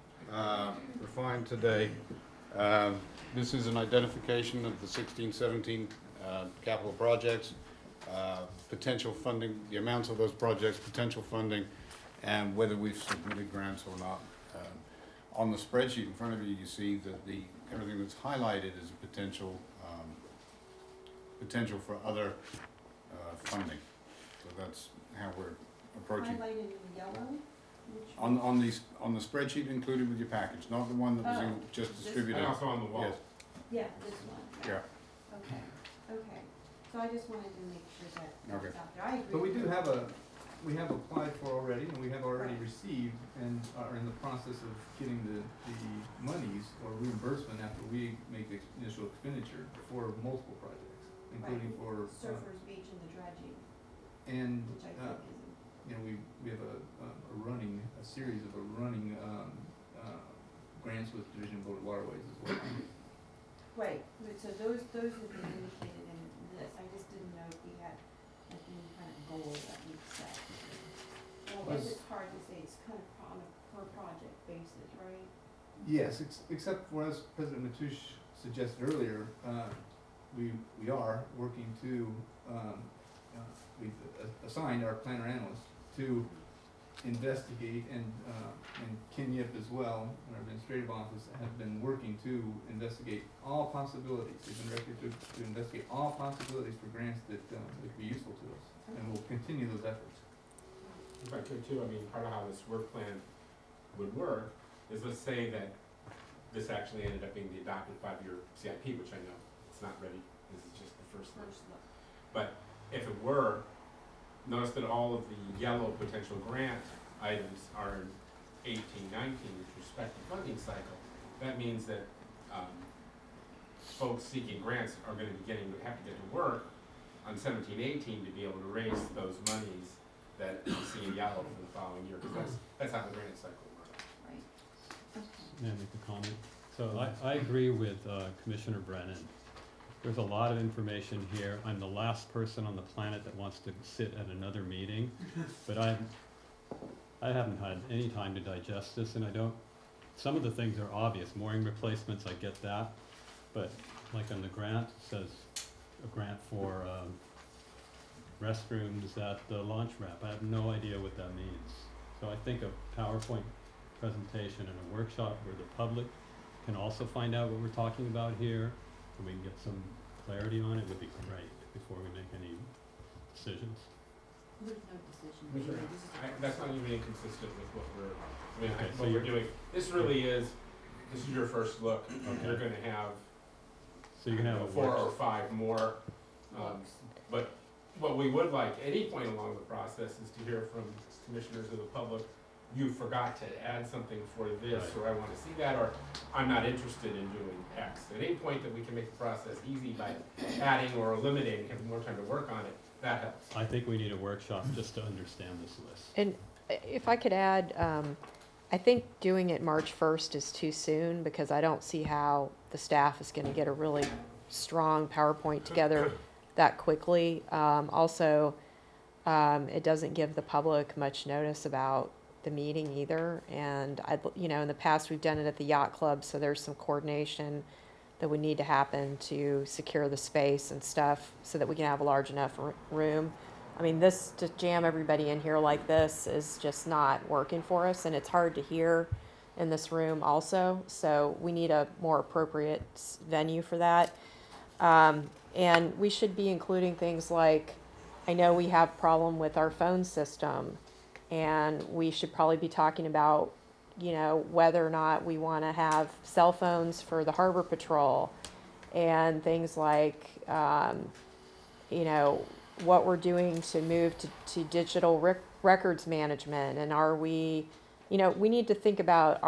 [SPEAKER 10] refined today. This is an identification of the 16-17 capital projects, potential funding, the amounts of those projects, potential funding, and whether we've submitted grants or not. On the spreadsheet in front of you, you see that everything that's highlighted is a potential for other funding. So that's how we're approaching.
[SPEAKER 1] Highlighted in yellow, which.
[SPEAKER 10] On the spreadsheet included with your package, not the one that was just
[SPEAKER 1] This
[SPEAKER 10] distributed.
[SPEAKER 13] And also on the wall.
[SPEAKER 10] Yes,
[SPEAKER 1] Yeah, this one.
[SPEAKER 10] yeah.
[SPEAKER 1] Okay, okay. So I just wanted to make sure that
[SPEAKER 10] Okay.
[SPEAKER 1] that's out there. I agree.
[SPEAKER 12] But we
[SPEAKER 1] with
[SPEAKER 12] do
[SPEAKER 1] you.
[SPEAKER 12] we have applied for already, and we have already
[SPEAKER 1] Right.
[SPEAKER 12] received, and are in the process of getting the monies or reimbursement after we make the initial expenditure for multiple projects, including for,
[SPEAKER 1] Surfers Beach and the dredging,
[SPEAKER 12] and,
[SPEAKER 1] which I think is,
[SPEAKER 12] you know, we have a series of grants with Division of Board Waterways as well.
[SPEAKER 1] right, but so those have been indicated in this. I just didn't know if we had like any kind of goal that we set. Well, I guess it's hard to say. It's kind of on a per project basis, right?
[SPEAKER 12] Yes, except for, as President Matoush suggested earlier, we are working to, we've assigned our planner analyst to investigate, and Ken Yip as well, in our administrative office, have been working to investigate all possibilities. They've been directed to investigate all possibilities for grants that could be useful to us, and we'll continue those efforts.
[SPEAKER 13] If I could too, I mean, part of how this work plan would work is, let's say that this actually ended up being the adopted 5-year CIP, which I know it's not ready, this is just the first look. But if it were, notice that all of the yellow potential grant items are in 18-19 with respect to funding cycle. That means that folks seeking grants are gonna be have to get to work on 17-18 to be able to raise those monies that you see in yellow for the following year, because that's how the grant cycle works.
[SPEAKER 1] Right. Okay.
[SPEAKER 3] May I make a comment? So I agree with Commissioner Brennan. There's a lot of information here. I'm the last person on the planet that wants to sit at another meeting, but I haven't had any time to digest this, and some of the things are obvious. Mooring replacements, I get that, but like on the grant, it says a grant for restrooms at the launch ramp. I have no idea what that means. So I think a PowerPoint presentation and a workshop where the public can also find out what we're talking about here, and we can get some clarity on it, would be great before we make any decisions.
[SPEAKER 1] There's no decision.
[SPEAKER 13] Sure. That's not even inconsistent with what
[SPEAKER 3] Okay, so
[SPEAKER 13] we're
[SPEAKER 3] you're-
[SPEAKER 13] doing. This really is, this is your first look.
[SPEAKER 3] Okay.
[SPEAKER 13] You're gonna have
[SPEAKER 3] So you're gonna have a
[SPEAKER 13] 4 or
[SPEAKER 3] work,
[SPEAKER 13] 5 more. But what we would like, any point along the process, is to hear from commissioners of the public, you forgot to add something for this,
[SPEAKER 3] Right.
[SPEAKER 13] or I wanna see that, or I'm not interested in doing X. At any point that we can make the process easy by adding or eliminating, having more time to work on it, that helps.
[SPEAKER 3] I think we need a workshop just to understand this list.
[SPEAKER 2] And if I could add, I think doing it March 1st is too soon, because I don't see how the staff is gonna get a really strong PowerPoint together that quickly. Also, it doesn't give the public much notice about the meeting either. And in the past, we've done it at the yacht club, so there's some coordination that would need to happen to secure the space and stuff so that we can have a large enough room. I mean, to jam everybody in here like this is just not working for us, and it's hard to hear in this room also. So we need a more appropriate venue for that. And we should be including things like, I know we have problem with our phone system, and we should probably be talking about, whether or not we want to have cell phones for the harbor patrol, and things like, what we're doing to move to digital records management. And are we need to think about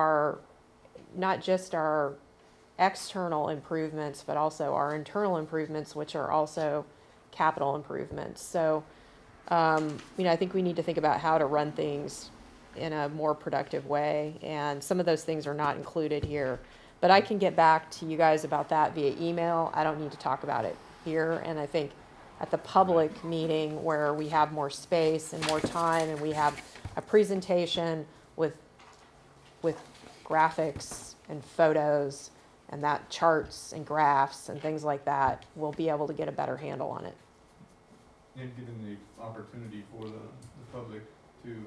[SPEAKER 2] not just our external improvements, but also our internal improvements, which are also capital improvements. So, I think we need to think about how to run things in a more productive way, and some of those things are not included here. But I can get back to you guys about that via email. I don't need to talk about it here, and I think at the public meeting where we have more space and more time, and we have a presentation with graphics and photos and that charts and graphs and things like that, we'll be able to get a better handle on it.
[SPEAKER 12] And given the opportunity for the public to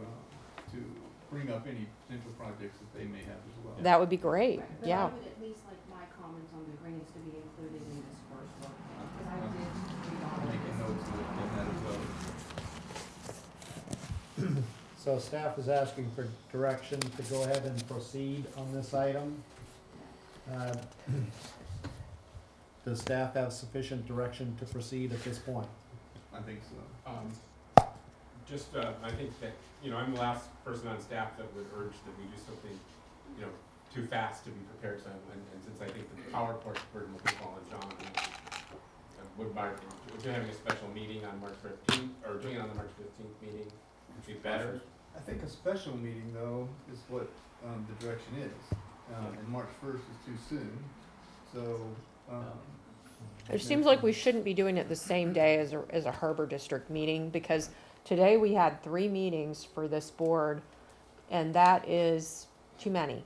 [SPEAKER 12] to bring up any potential projects that they may have as well.
[SPEAKER 2] That would be great,
[SPEAKER 11] Right, but I
[SPEAKER 2] yeah.
[SPEAKER 11] would at least like my comments on the grants to be included in this first work, because I did read all of
[SPEAKER 12] Making
[SPEAKER 11] this.
[SPEAKER 12] notes of that as well.
[SPEAKER 4] So staff is asking for direction to go ahead and proceed on this item. Does staff have sufficient direction to proceed at this point?
[SPEAKER 12] I think so.
[SPEAKER 13] I think that, I'm the last person on staff that would urge that we do something, too fast to be prepared, so, and since I think the PowerPoint burden will fall on John, we're having a special meeting on March 15th, or doing it on the March 15th meeting, would be better.
[SPEAKER 12] I think a special meeting though is what, the direction is, and March 1st is too soon, so,
[SPEAKER 2] It seems like we shouldn't be doing it the same day as a Harbor District meeting, because today we had 3 meetings for this board, and that is too many.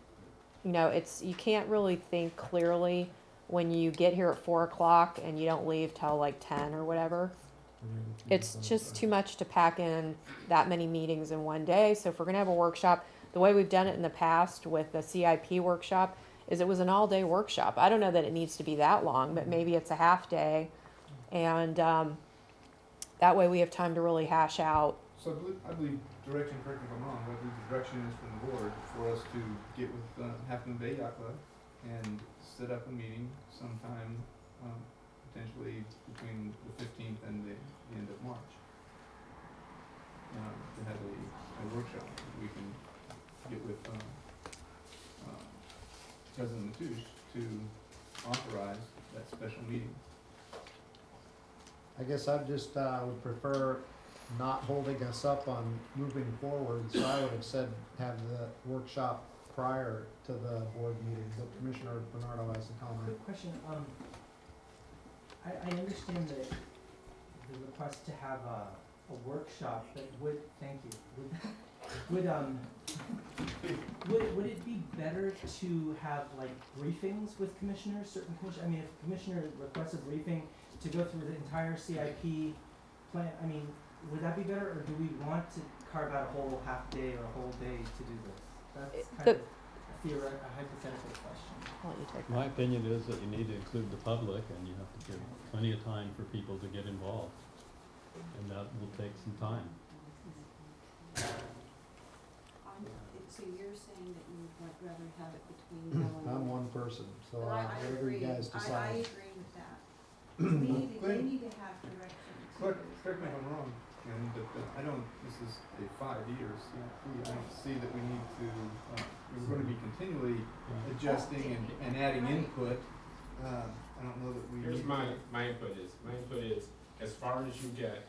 [SPEAKER 2] You can't really think clearly when you get here at 4 o'clock and you don't leave till like 10 or whatever. It's just too much to pack in that many meetings in one day. So if we're gonna have a workshop, the way we've done it in the past with the CIP workshop is it was an all-day workshop. I don't know that it needs to be that long, but maybe it's a half day. And that way we have time to really hash out.
[SPEAKER 12] So I believe direction, correct me if I'm wrong, but I believe the direction is from the board for us to get with Half Moon Bay Yacht Club and set up a meeting sometime, potentially between the 15th and the end of March. To have a workshop that we can get with President Mateusz to authorize that special meeting.
[SPEAKER 4] I guess I just would prefer not holding us up on moving forward, so I would have said have the workshop prior to the board meeting, but Commissioner Bernardo has a comment.
[SPEAKER 9] Quick question, I understand the request to have a workshop, but thank you, would it be better to have like briefings with commissioners, certain commissioners? I mean, if a commissioner requests a briefing to go through the entire CIP plan, I mean, would that be better, or do we want to carve out a whole half day or a whole day to do this? That's kind of a hypothetical question.
[SPEAKER 2] I'll let you take
[SPEAKER 3] My opinion is that you need to include the public, and you have to give plenty of time for people to get involved. And that will take some time.
[SPEAKER 11] So you're saying that you would rather have it between now and.
[SPEAKER 4] I'm one person, so
[SPEAKER 1] But I
[SPEAKER 4] whatever you
[SPEAKER 1] agree.
[SPEAKER 4] guys
[SPEAKER 1] I
[SPEAKER 4] decide.
[SPEAKER 1] agree with that. They need to have direction too.
[SPEAKER 12] Correct me if I'm wrong, Ken, but I don't, this is a 5-year CIP, I don't see that we need to, we're gonna be continually adjusting and adding input. I don't know that we need
[SPEAKER 13] Here's
[SPEAKER 12] to.
[SPEAKER 13] my input is, as far as you get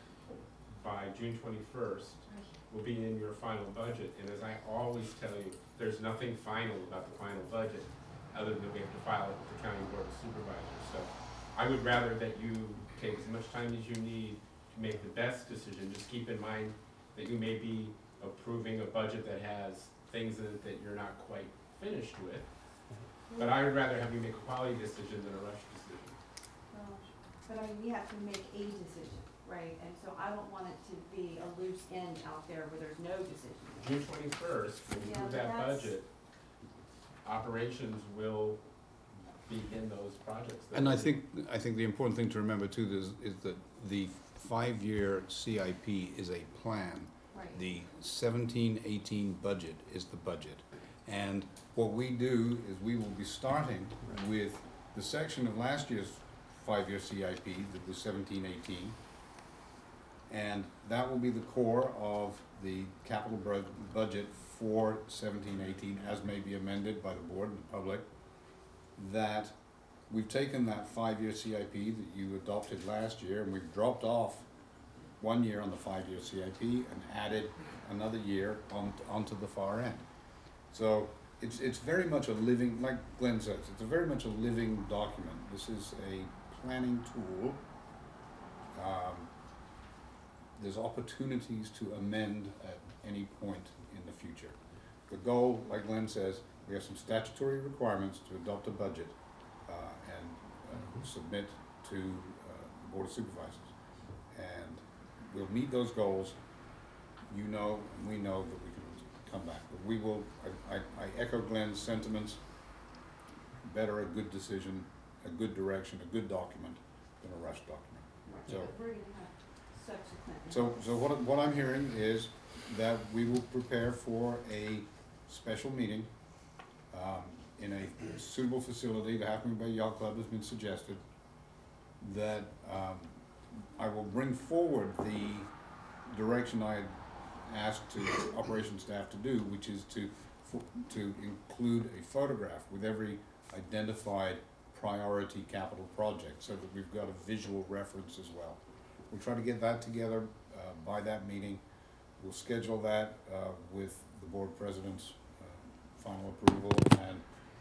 [SPEAKER 13] by June 21st, will be in your final budget, and as I always tell you, there's nothing final about the final budget, other than we have to file it with the County Board of Supervisors. So I would rather that you take as much time as you need to make the best decision. Just keep in mind that you may be approving a budget that has things in it that you're not quite finished with. But I would rather have you make a quality decision than a rush decision.
[SPEAKER 1] Well, but I mean, we have to make a decision, right? And so I don't want it to be a loose end out there where there's no decision.
[SPEAKER 13] June 21st, when you
[SPEAKER 1] Yeah,
[SPEAKER 13] approve
[SPEAKER 1] but
[SPEAKER 13] that
[SPEAKER 1] that's-
[SPEAKER 13] budget, operations will be in those projects.
[SPEAKER 10] And I think the important thing to remember too is that the 5-year CIP is a plan.
[SPEAKER 1] Right.
[SPEAKER 10] The 17-18 budget is the budget. And what we do is we will be starting with the section of last year's 5-year CIP, the 17-18. And that will be the core of the capital budget for 17-18, as may be amended by the board and the public. That we've taken that 5-year CIP that you adopted last year, and we've dropped off 1 year on the 5-year CIP and added another year onto the far end. So it's very much a living, like Glenn says, it's very much a living document. This is a planning tool. There's opportunities to amend at any point in the future. The goal, like Glenn says, we have some statutory requirements to adopt a budget and submit to the Board of Supervisors. And we'll meet those goals. You know, and we know that we can come back. But we will, I echo Glenn's sentiments, better a good decision, a good direction, a good document than a rushed document. So,
[SPEAKER 11] We're gonna have subsequent.
[SPEAKER 10] so what I'm hearing is that we will prepare for a special meeting, in a suitable facility. The Half Moon Bay Yacht Club has been suggested, that, I will bring forward the direction I had asked to operations staff to do, which is to include a photograph with every identified priority capital project, so that we've got a visual reference as well. We'll try to get that together by that meeting. We'll schedule that with the board president's final approval, and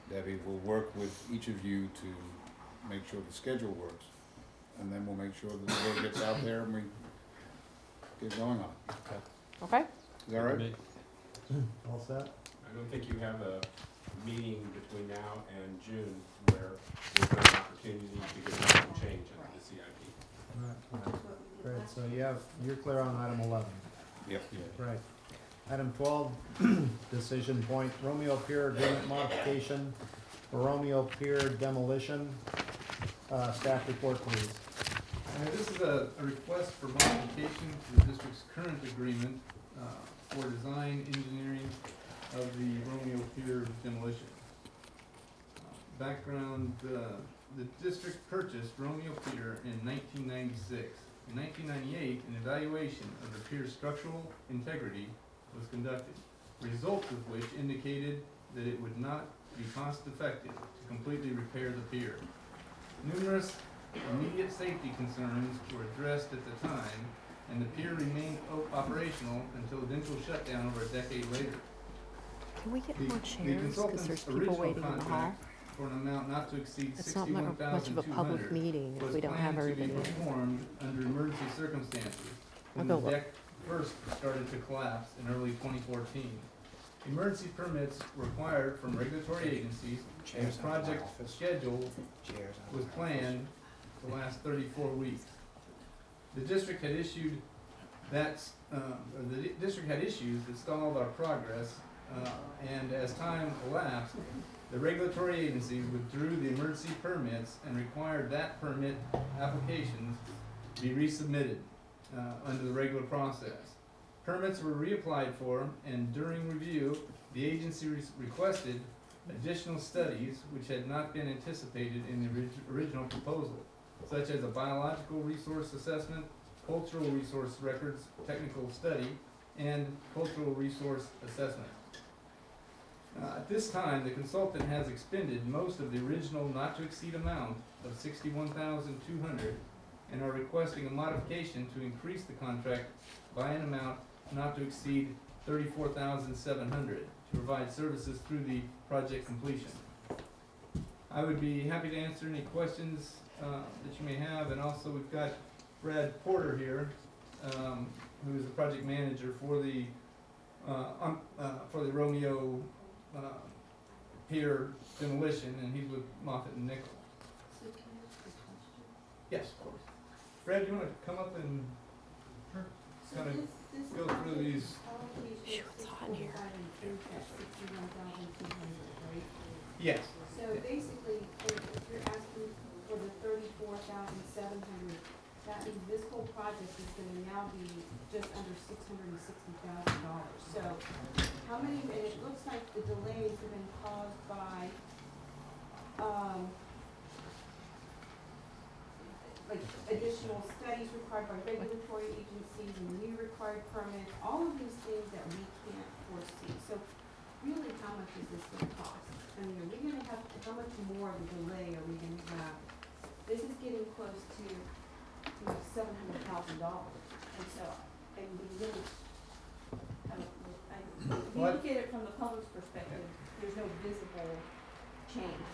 [SPEAKER 10] Debbie will work with each of you to make sure the schedule works. And then we'll make sure that the word gets out there and we get going on it.
[SPEAKER 2] Okay?
[SPEAKER 10] Is that right?
[SPEAKER 3] Me.
[SPEAKER 4] All set?
[SPEAKER 13] I don't think you have a meeting between now and June where there's an opportunity to get some change under the CIP.
[SPEAKER 4] Great, so you're clear on item 11.
[SPEAKER 10] Yep.
[SPEAKER 4] Right. Item 12, decision point, Romeo Pier agreement modification for Romeo Pier demolition. Staff report, please.
[SPEAKER 12] This is a request for modification to the district's current agreement for design engineering of the Romeo Pier demolition. Background, the district purchased Romeo Pier in 1996. In 1998, an evaluation of the pier's structural integrity was conducted, results of which indicated that it would not be cost effective to completely repair the pier. Numerous immediate safety concerns were addressed at the time, and the pier remained operational until eventual shutdown over a decade later.
[SPEAKER 2] Can we get
[SPEAKER 12] The-
[SPEAKER 2] more
[SPEAKER 12] the
[SPEAKER 2] chairs, because
[SPEAKER 12] consultant's
[SPEAKER 2] there's people
[SPEAKER 12] original
[SPEAKER 2] waiting in the hall?
[SPEAKER 12] contract for an amount not to exceed
[SPEAKER 2] It's not much of a public
[SPEAKER 12] $61,200
[SPEAKER 2] meeting if
[SPEAKER 12] was
[SPEAKER 2] we don't have
[SPEAKER 12] planned to be
[SPEAKER 2] everybody.
[SPEAKER 12] performed under emergency circumstances when
[SPEAKER 2] I'll
[SPEAKER 12] the
[SPEAKER 2] go look.
[SPEAKER 12] deck first started to collapse in early 2014. Emergency permits were required from regulatory agencies, and the project schedule was planned to last 34 weeks. The district had issued the district had issues that stalled our progress, and as time elapsed, the regulatory agencies withdrew the emergency permits and required that permit applications be resubmitted under the regular process. Permits were reapplied for, and during review, the agency requested additional studies which had not been anticipated in the original proposal, such as a biological resource assessment, cultural resource records technical study, and cultural resource assessment. At this time, the consultant has expended most of the original not-to-exceed amount of $61,200 and are requesting a modification to increase the contract by an amount not to exceed $34,700 to provide services through the project completion. I would be happy to answer any questions that you may have, and also we've got Brad Porter here, who is the project manager for the Romeo Pier demolition, and he's with Moffett and Nickel.
[SPEAKER 1] So can I ask a question?
[SPEAKER 12] Yes, of course. Brad, you want to come up and
[SPEAKER 1] So
[SPEAKER 12] kind of
[SPEAKER 1] this
[SPEAKER 12] go through these?
[SPEAKER 2] Phew, it's hot in here.
[SPEAKER 1] Right?
[SPEAKER 12] Yes.
[SPEAKER 1] So basically, if you're asking for the $34,700, that means this whole project is gonna now be just under $660,000. So how many, and it looks like the delays have been caused by, like additional studies required by regulatory agencies and new required permits, all of these things that we can't foresee. So really, how much is this gonna cost? I mean, are we gonna have, how much more of a delay are we gonna have? This is getting close to, $700,000. And so, and we really, if you look at it from the public's perspective, there's no visible change.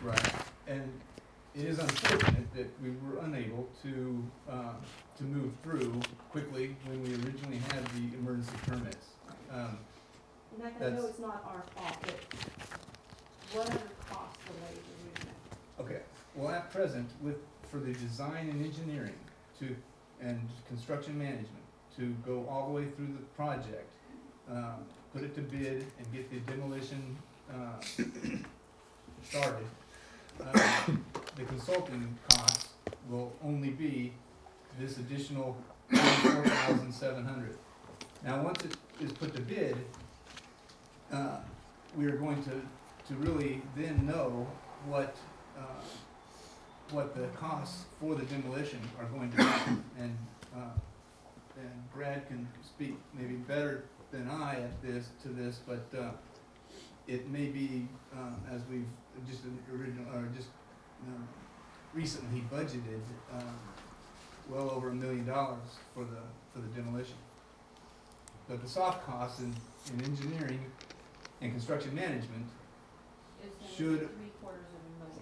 [SPEAKER 12] Right, and it is unfortunate that we were unable to move through quickly when we originally had the emergency permits.
[SPEAKER 1] And like, I know it's not our fault, but what other cost delays are we gonna?
[SPEAKER 12] Okay, well, at present, for the design and engineering and construction management to go all the way through the project, put it to bid and get the demolition, started, the consulting costs will only be this additional $4,700. Now, once it is put to bid, we are going to really then know what the costs for the demolition are going to be. And Brad can speak maybe better than I at this, but it may be, as we've just recently budgeted, well over $1 million for the demolition. But the soft costs in engineering and construction management
[SPEAKER 11] Is
[SPEAKER 12] should,
[SPEAKER 11] $750,000 close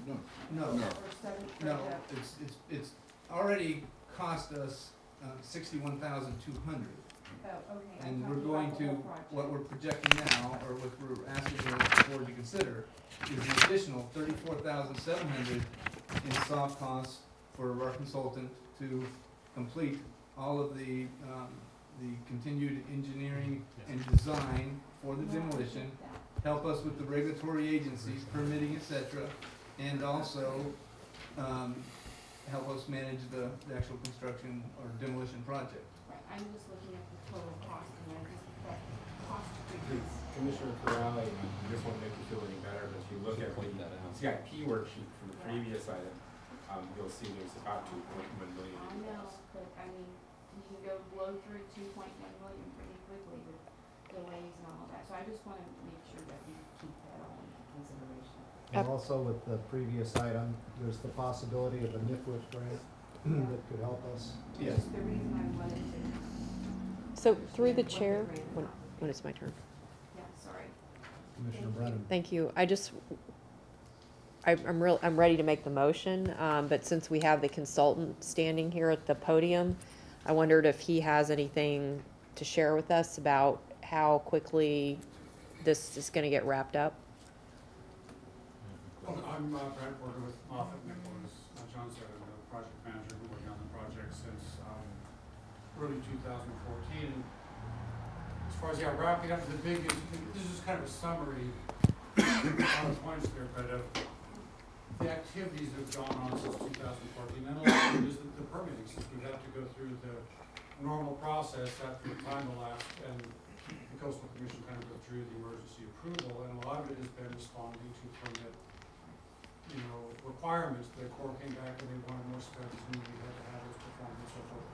[SPEAKER 11] to?
[SPEAKER 12] no,
[SPEAKER 11] Or seven,
[SPEAKER 12] no, it's already cost us $61,200.
[SPEAKER 11] Oh, okay. I'm
[SPEAKER 12] And we're
[SPEAKER 11] talking
[SPEAKER 12] going
[SPEAKER 11] about the
[SPEAKER 12] to,
[SPEAKER 11] whole project.
[SPEAKER 12] what we're projecting now, or what we're asking the board to consider, is an additional $34,700 in soft costs for our consultant to complete all of the continued engineering and design for the
[SPEAKER 11] No, I
[SPEAKER 12] demolition,
[SPEAKER 11] get that.
[SPEAKER 12] help us with the regulatory agencies, permitting, et cetera, and also, help us manage the actual construction or demolition project.
[SPEAKER 11] Right, I'm just looking at the total cost and I just, that cost increase.
[SPEAKER 13] Commissioner Corrali, I just won't make you feel any better, but if you look at the CIP worksheet from the previous item, you'll see there's about $2.1 million.
[SPEAKER 11] I know, but I mean, you can go blow through 2.1 million pretty quickly with delays and all of that. So I just wanna make sure that we keep that all into consideration.
[SPEAKER 4] And also with the previous item, there's the possibility of a NIFLIT grant that could help us.
[SPEAKER 12] Yes.
[SPEAKER 11] That's the reason I wanted to,
[SPEAKER 2] So through the chair, when it's my turn.
[SPEAKER 11] yeah, sorry.
[SPEAKER 4] Commissioner Brennan.
[SPEAKER 2] Thank you. I'm ready to make the motion, but since we have the consultant standing here at the podium, I wondered if he has anything to share with us about how quickly this is gonna get wrapped up.
[SPEAKER 14] Well, I'm Brad Porter with Moffett Nichols. John said I'm the project manager, been working on the project since early 2014. And as far as wrapping up the big, this is kind of a summary on the points there, but the activities that have gone on since 2014, and a lot of it is the permitting, since we've had to go through the normal process after the time elapsed, and the Coastal Commission kind of withdrew the emergency approval, and a lot of it has been responding to permit requirements. The Corps came back and they wanted more studies and we had to have those performed and so forth.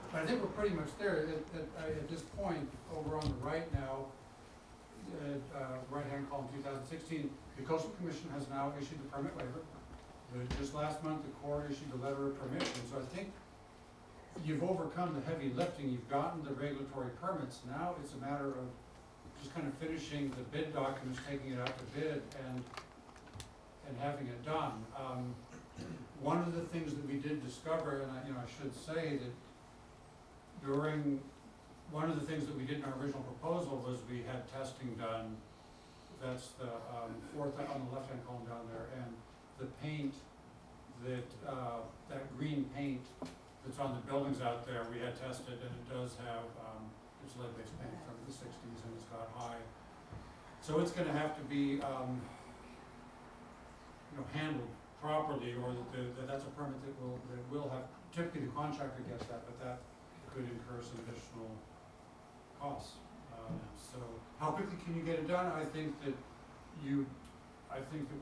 [SPEAKER 14] But I think we're pretty much there. At this point, over on the right now, right-hand column 2016, the Coastal Commission has now issued the permit waiver. Just last month, the Corps issued the letter of permission. So I think you've overcome the heavy lifting. You've gotten the regulatory permits. Now it's a matter of just kind of finishing the bid documents, taking it out to bid, and having it done. One of the things that we did discover, and I should say that one of the things that we did in our original proposal was we had testing done. That's the fourth on the left-hand column down there, and the paint that green paint that's on the buildings out there, we had tested, and it does have it's lead-based paint from the 60s, and it's got high. So it's going to have to be handled properly, or that's a permit that will have, typically the contractor gets that, but that could incur some additional costs. So how quickly can you get it done? I think that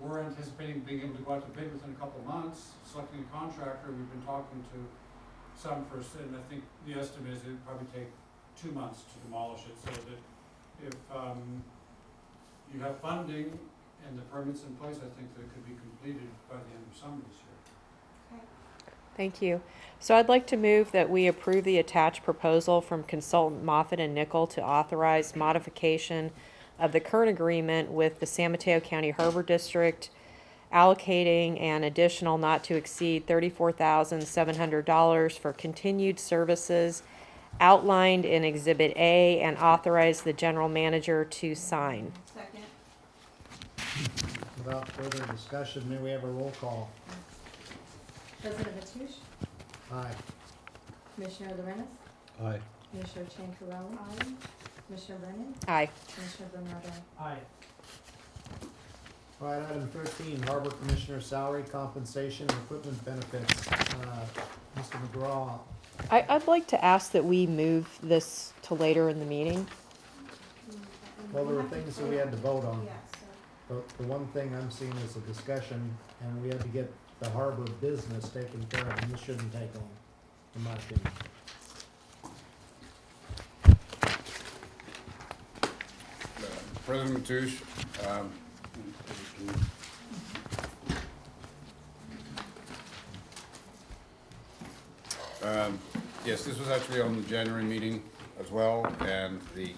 [SPEAKER 14] we're anticipating being able to go out to bid within a couple of months, selecting a contractor. We've been talking to some first, and I think the estimate is it'd probably take 2 months to demolish it, so that if you have funding and the permits in place, I think that it could be completed by the end of summer this year.
[SPEAKER 2] Thank you. So I'd like to move that we approve the attached proposal from consultant Moffett and Nickel to authorize modification of the current agreement with the San Mateo County Harbor District, allocating an additional not to exceed $34,700 for continued services outlined in Exhibit A, and authorize the general manager to sign.
[SPEAKER 11] Second.
[SPEAKER 4] Without further discussion, may we have a roll call?
[SPEAKER 5] President Mateusz,
[SPEAKER 4] Aye.
[SPEAKER 5] Commissioner Lorenz,
[SPEAKER 3] Aye.
[SPEAKER 5] Commissioner Chancarelli, Commissioner Brennan?
[SPEAKER 2] Aye.
[SPEAKER 5] Commissioner Bernardo?
[SPEAKER 9] Aye.
[SPEAKER 4] All right, item 13, Harbor Commissioner salary, compensation, and equipment benefits. Mr. McGraw,
[SPEAKER 2] I'd like to ask that we move this to later in the meeting.
[SPEAKER 4] well, there were things that we had to vote on.
[SPEAKER 1] Yes, so
[SPEAKER 4] The one thing I'm seeing is a discussion, and we had to get the harbor business taken care of, and this shouldn't take long, in my opinion.
[SPEAKER 10] President Matoush, yes, this was actually on the January meeting as well, and the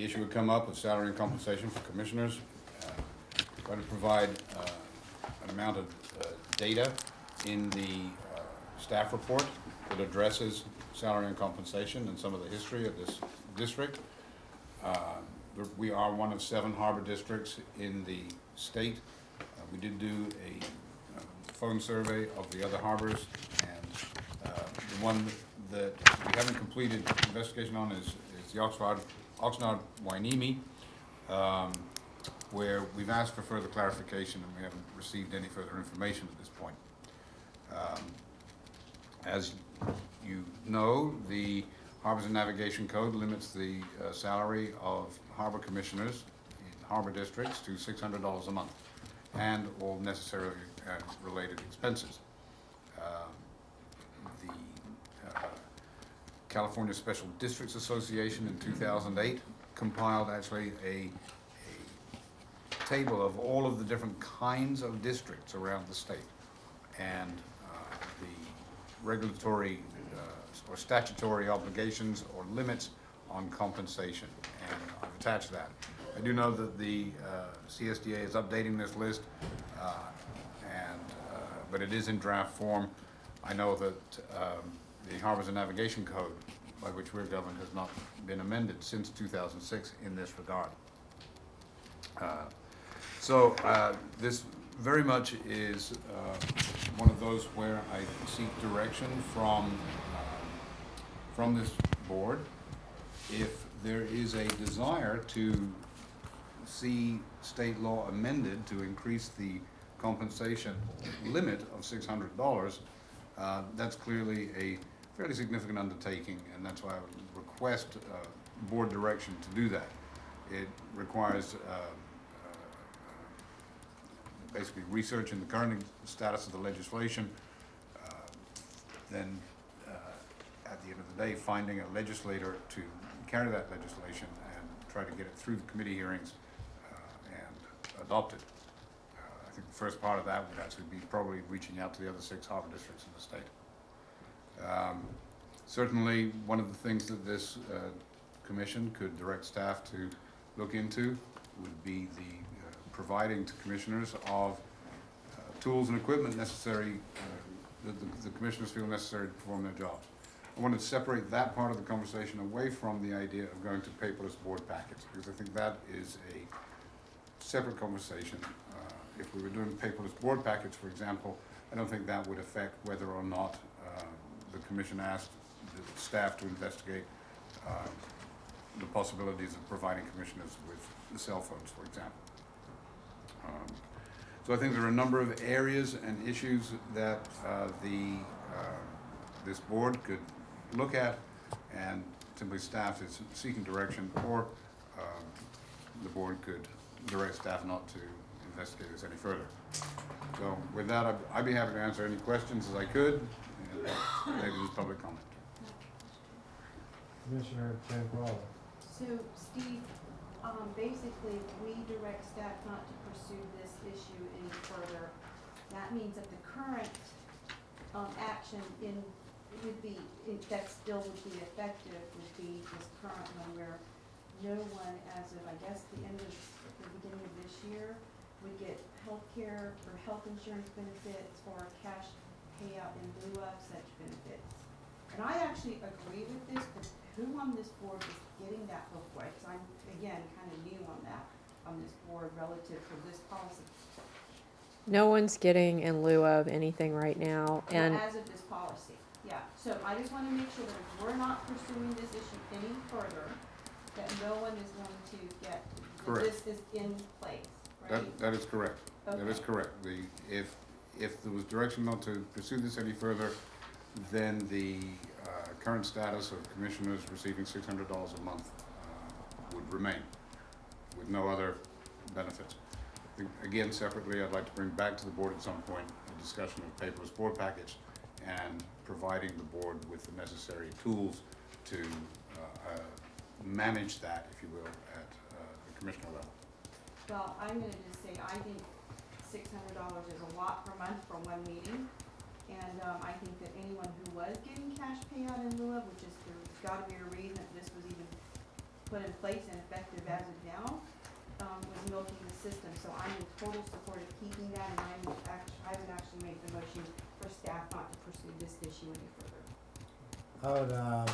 [SPEAKER 10] issue would come up of salary and compensation for commissioners. Try to provide an amount of data in the staff report that addresses salary and compensation and some of the history of this district. We are one of 7 harbor districts in the state. We did do a phone survey of the other harbors, and the one that we haven't completed investigation on is the Oxnard Wainimi, where we've asked for further clarification and we haven't received any further information at this point. As you know, the Harbors and Navigation Code limits the salary of harbor commissioners in harbor districts to $600 a month and all necessary related expenses. The California Special Districts Association in 2008 compiled actually a table of all of the different kinds of districts around the state, and the regulatory or statutory obligations or limits on compensation, and I've attached that. I do know that the CSDA is updating this list, but it is in draft form. I know that the Harbors and Navigation Code, by which we're governed, has not been amended since 2006 in this regard. So this very much is one of those where I seek direction from this board. If there is a desire to see state law amended to increase the compensation limit of $600, that's clearly a fairly significant undertaking, and that's why I would request board direction to do that. It requires basically researching the current status of the legislation, then at the end of the day, finding a legislator to carry that legislation and try to get it through the committee hearings and adopt it. I think the first part of that would actually be probably reaching out to the other 6 harbor districts in the state. Certainly, one of the things that this commission could direct staff to look into would be the providing to commissioners of tools and equipment necessary, that the commissioners feel necessary to perform their jobs. I want to separate that part of the conversation away from the idea of going to paperless board packets, because I think that is a separate conversation. If we were doing paperless board packets, for example, I don't think that would affect whether or not the commission asked the staff to investigate the possibilities of providing commissioners with the cell phones, for example. So I think there are a number of areas and issues that this board could look at, and simply staff is seeking direction, or the board could direct staff not to investigate this any further. So with that, I'd be happy to answer any questions as I could, and maybe this public comment.
[SPEAKER 4] Commissioner Chanquala.
[SPEAKER 1] So, Steve, basically, we direct staff not to pursue this issue any further. That means that the current, action that still would be effective would be this current one where no one, as of, I guess, the beginning of this year, would get health care or health insurance benefits or cash payout in lieu of such benefits. And I actually agree with this, but who on this board is getting that before? Because I'm, again, kind of new on this board relative to this policy.
[SPEAKER 2] No one's getting in lieu of anything right now, and
[SPEAKER 1] As of this policy. Yeah, so I just wanna make sure that if we're not pursuing this issue any further, that no one is going to get, that
[SPEAKER 10] Correct.
[SPEAKER 1] this is in place, right?
[SPEAKER 10] That is correct. That is
[SPEAKER 1] Okay.
[SPEAKER 10] correct. If there was direction not to pursue this any further, then the current status of commissioners receiving $600 a month would remain, with no other benefits. Again, separately, I'd like to bring back to the board at some point a discussion of paperless board package and providing the board with the necessary tools to manage that, if you will, at the commissioner level.
[SPEAKER 1] Well, I'm gonna just say, I think $600 is a lot per month for one meeting. And, I think that anyone who was getting cash payout in lieu of, which is, there's gotta be a reason that this was even put in place and effective as of now, was milking the system. So I'm in total support of keeping that, and I would actually make the motion for staff not to pursue this issue any further.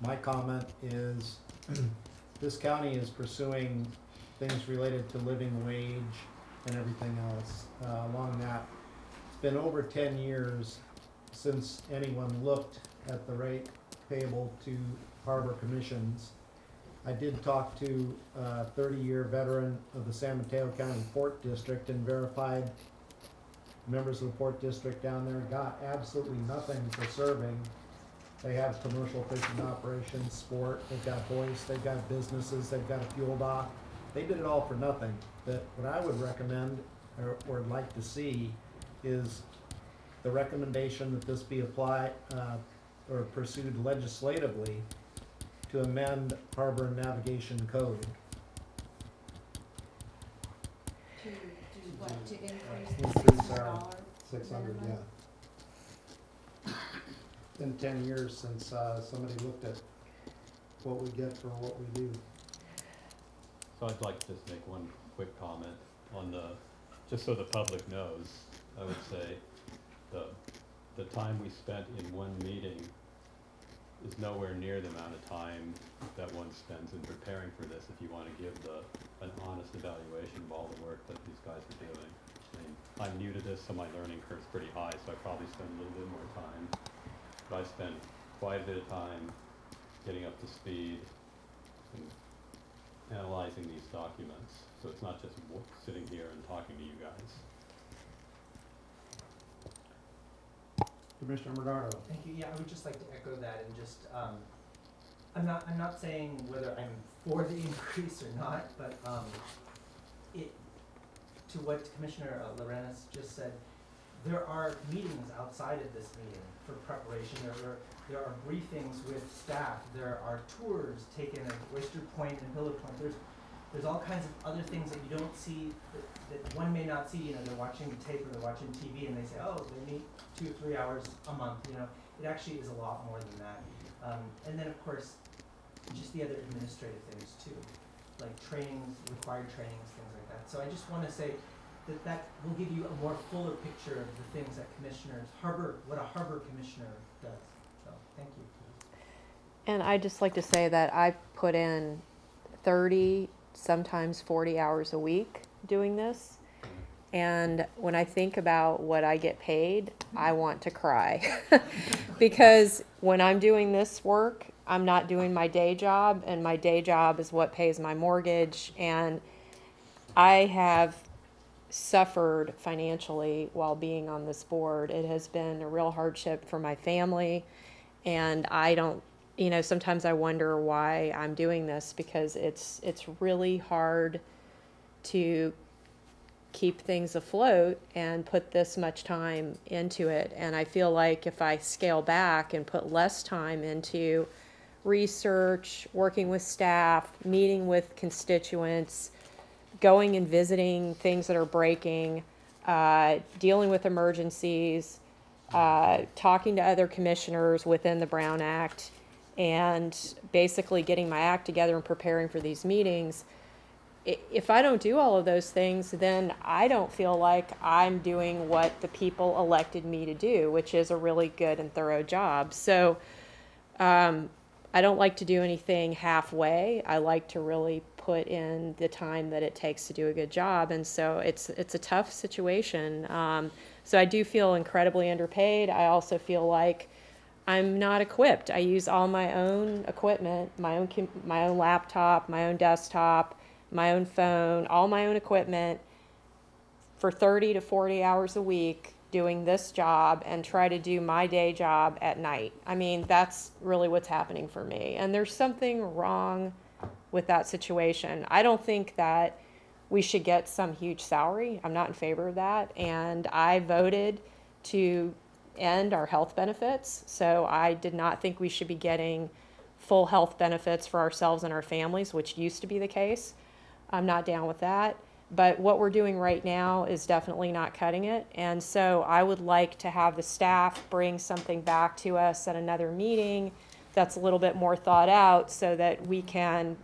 [SPEAKER 4] My comment is, this county is pursuing things related to living wage and everything else along that. It's been over 10 years since anyone looked at the rate payable to harbor commissions. I did talk to a 30-year veteran of the San Mateo County Port District and verified members of the Port District down there got absolutely nothing for serving. They have commercial fishing operations, sport, they've got hoists, they've got businesses, they've got a fuel dock. They did it all for nothing. But what I would recommend or like to see is the recommendation that this be applied or pursued legislatively to amend Harbor and Navigation Code.
[SPEAKER 1] To do what, to increase
[SPEAKER 4] Increase
[SPEAKER 1] the
[SPEAKER 4] our
[SPEAKER 1] $600?
[SPEAKER 4] 600,
[SPEAKER 1] minimum?
[SPEAKER 4] yeah. Been 10 years since somebody looked at what we get for what we do.
[SPEAKER 3] So I'd like to just make one quick comment on just so the public knows, I would say, the time we spent in one meeting is nowhere near the amount of time that one spends in preparing for this if you want to give an honest evaluation of all the work that these guys are doing. I mean, I'm new to this, so my learning curve's pretty high, so I probably spend a little bit more time. But I spent quite a bit of time getting up to speed and analyzing these documents. So it's not just sitting here and talking to you guys.
[SPEAKER 4] Commissioner Bernardo.
[SPEAKER 9] Thank you. Yeah, I would just like to echo that and just, I'm not saying whether I'm for the increase or not, but, to what Commissioner Lorenas just said, there are meetings outside of this meeting for preparation. There are briefings with staff. There are tours taken at Oyster Point and Pillow Point. There's all kinds of other things that you don't see, that one may not see. You know, they're watching tape or they're watching TV and they say, oh, they meet 2 or 3 hours a month. You know, it actually is a lot more than that. And then of course, just the other administrative things too, like trainings, required trainings, things like that. So I just want to say that will give you a more fuller picture of the things that what a harbor commissioner does. So thank you.
[SPEAKER 2] And I'd just like to say that I put in 30, sometimes 40 hours a week doing this. And when I think about what I get paid, I want to cry. Because when I'm doing this work, I'm not doing my day job, and my day job is what pays my mortgage. And I have suffered financially while being on this board. It has been a real hardship for my family, and I don't, sometimes I wonder why I'm doing this, because it's really hard to keep things afloat and put this much time into it. And I feel like if I scale back and put less time into research, working with staff, meeting with constituents, going and visiting things that are breaking, dealing with emergencies, talking to other commissioners within the Brown Act, and basically getting my act together and preparing for these meetings. If I don't do all of those things, then I don't feel like I'm doing what the people elected me to do, which is a really good and thorough job. So I don't like to do anything halfway. I like to really put in the time that it takes to do a good job. And so it's a tough situation. So I do feel incredibly underpaid. I also feel like I'm not equipped. I use all my own equipment, my own laptop, my own desktop, my own phone, all my own equipment for 30 to 40 hours a week doing this job and try to do my day job at night. I mean, that's really what's happening for me. And there's something wrong with that situation. I don't think that we should get some huge salary. I'm not in favor of that. And I voted to end our health benefits. So I did not think we should be getting full health benefits for ourselves and our families, which used to be the case. I'm not down with that. But what we're doing right now is definitely not cutting it. And so I would like to have the staff bring something back to us at another meeting that's a little bit more thought out so that we can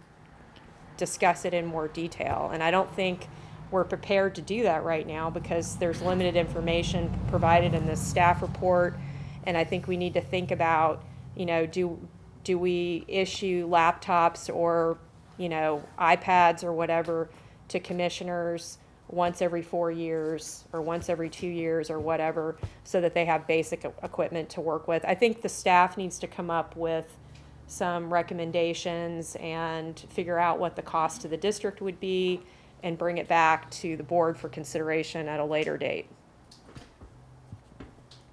[SPEAKER 2] discuss it in more detail. And I don't think we're prepared to do that right now because there's limited information provided in this staff report. And I think we need to think about, you know, do we issue laptops or, you know, iPads or whatever to commissioners once every 4 years or once every 2 years or whatever, so that they have basic equipment to work with. I think the staff needs to come up with some recommendations and figure out what the cost to the district would be and bring it back to the board for consideration at a later date.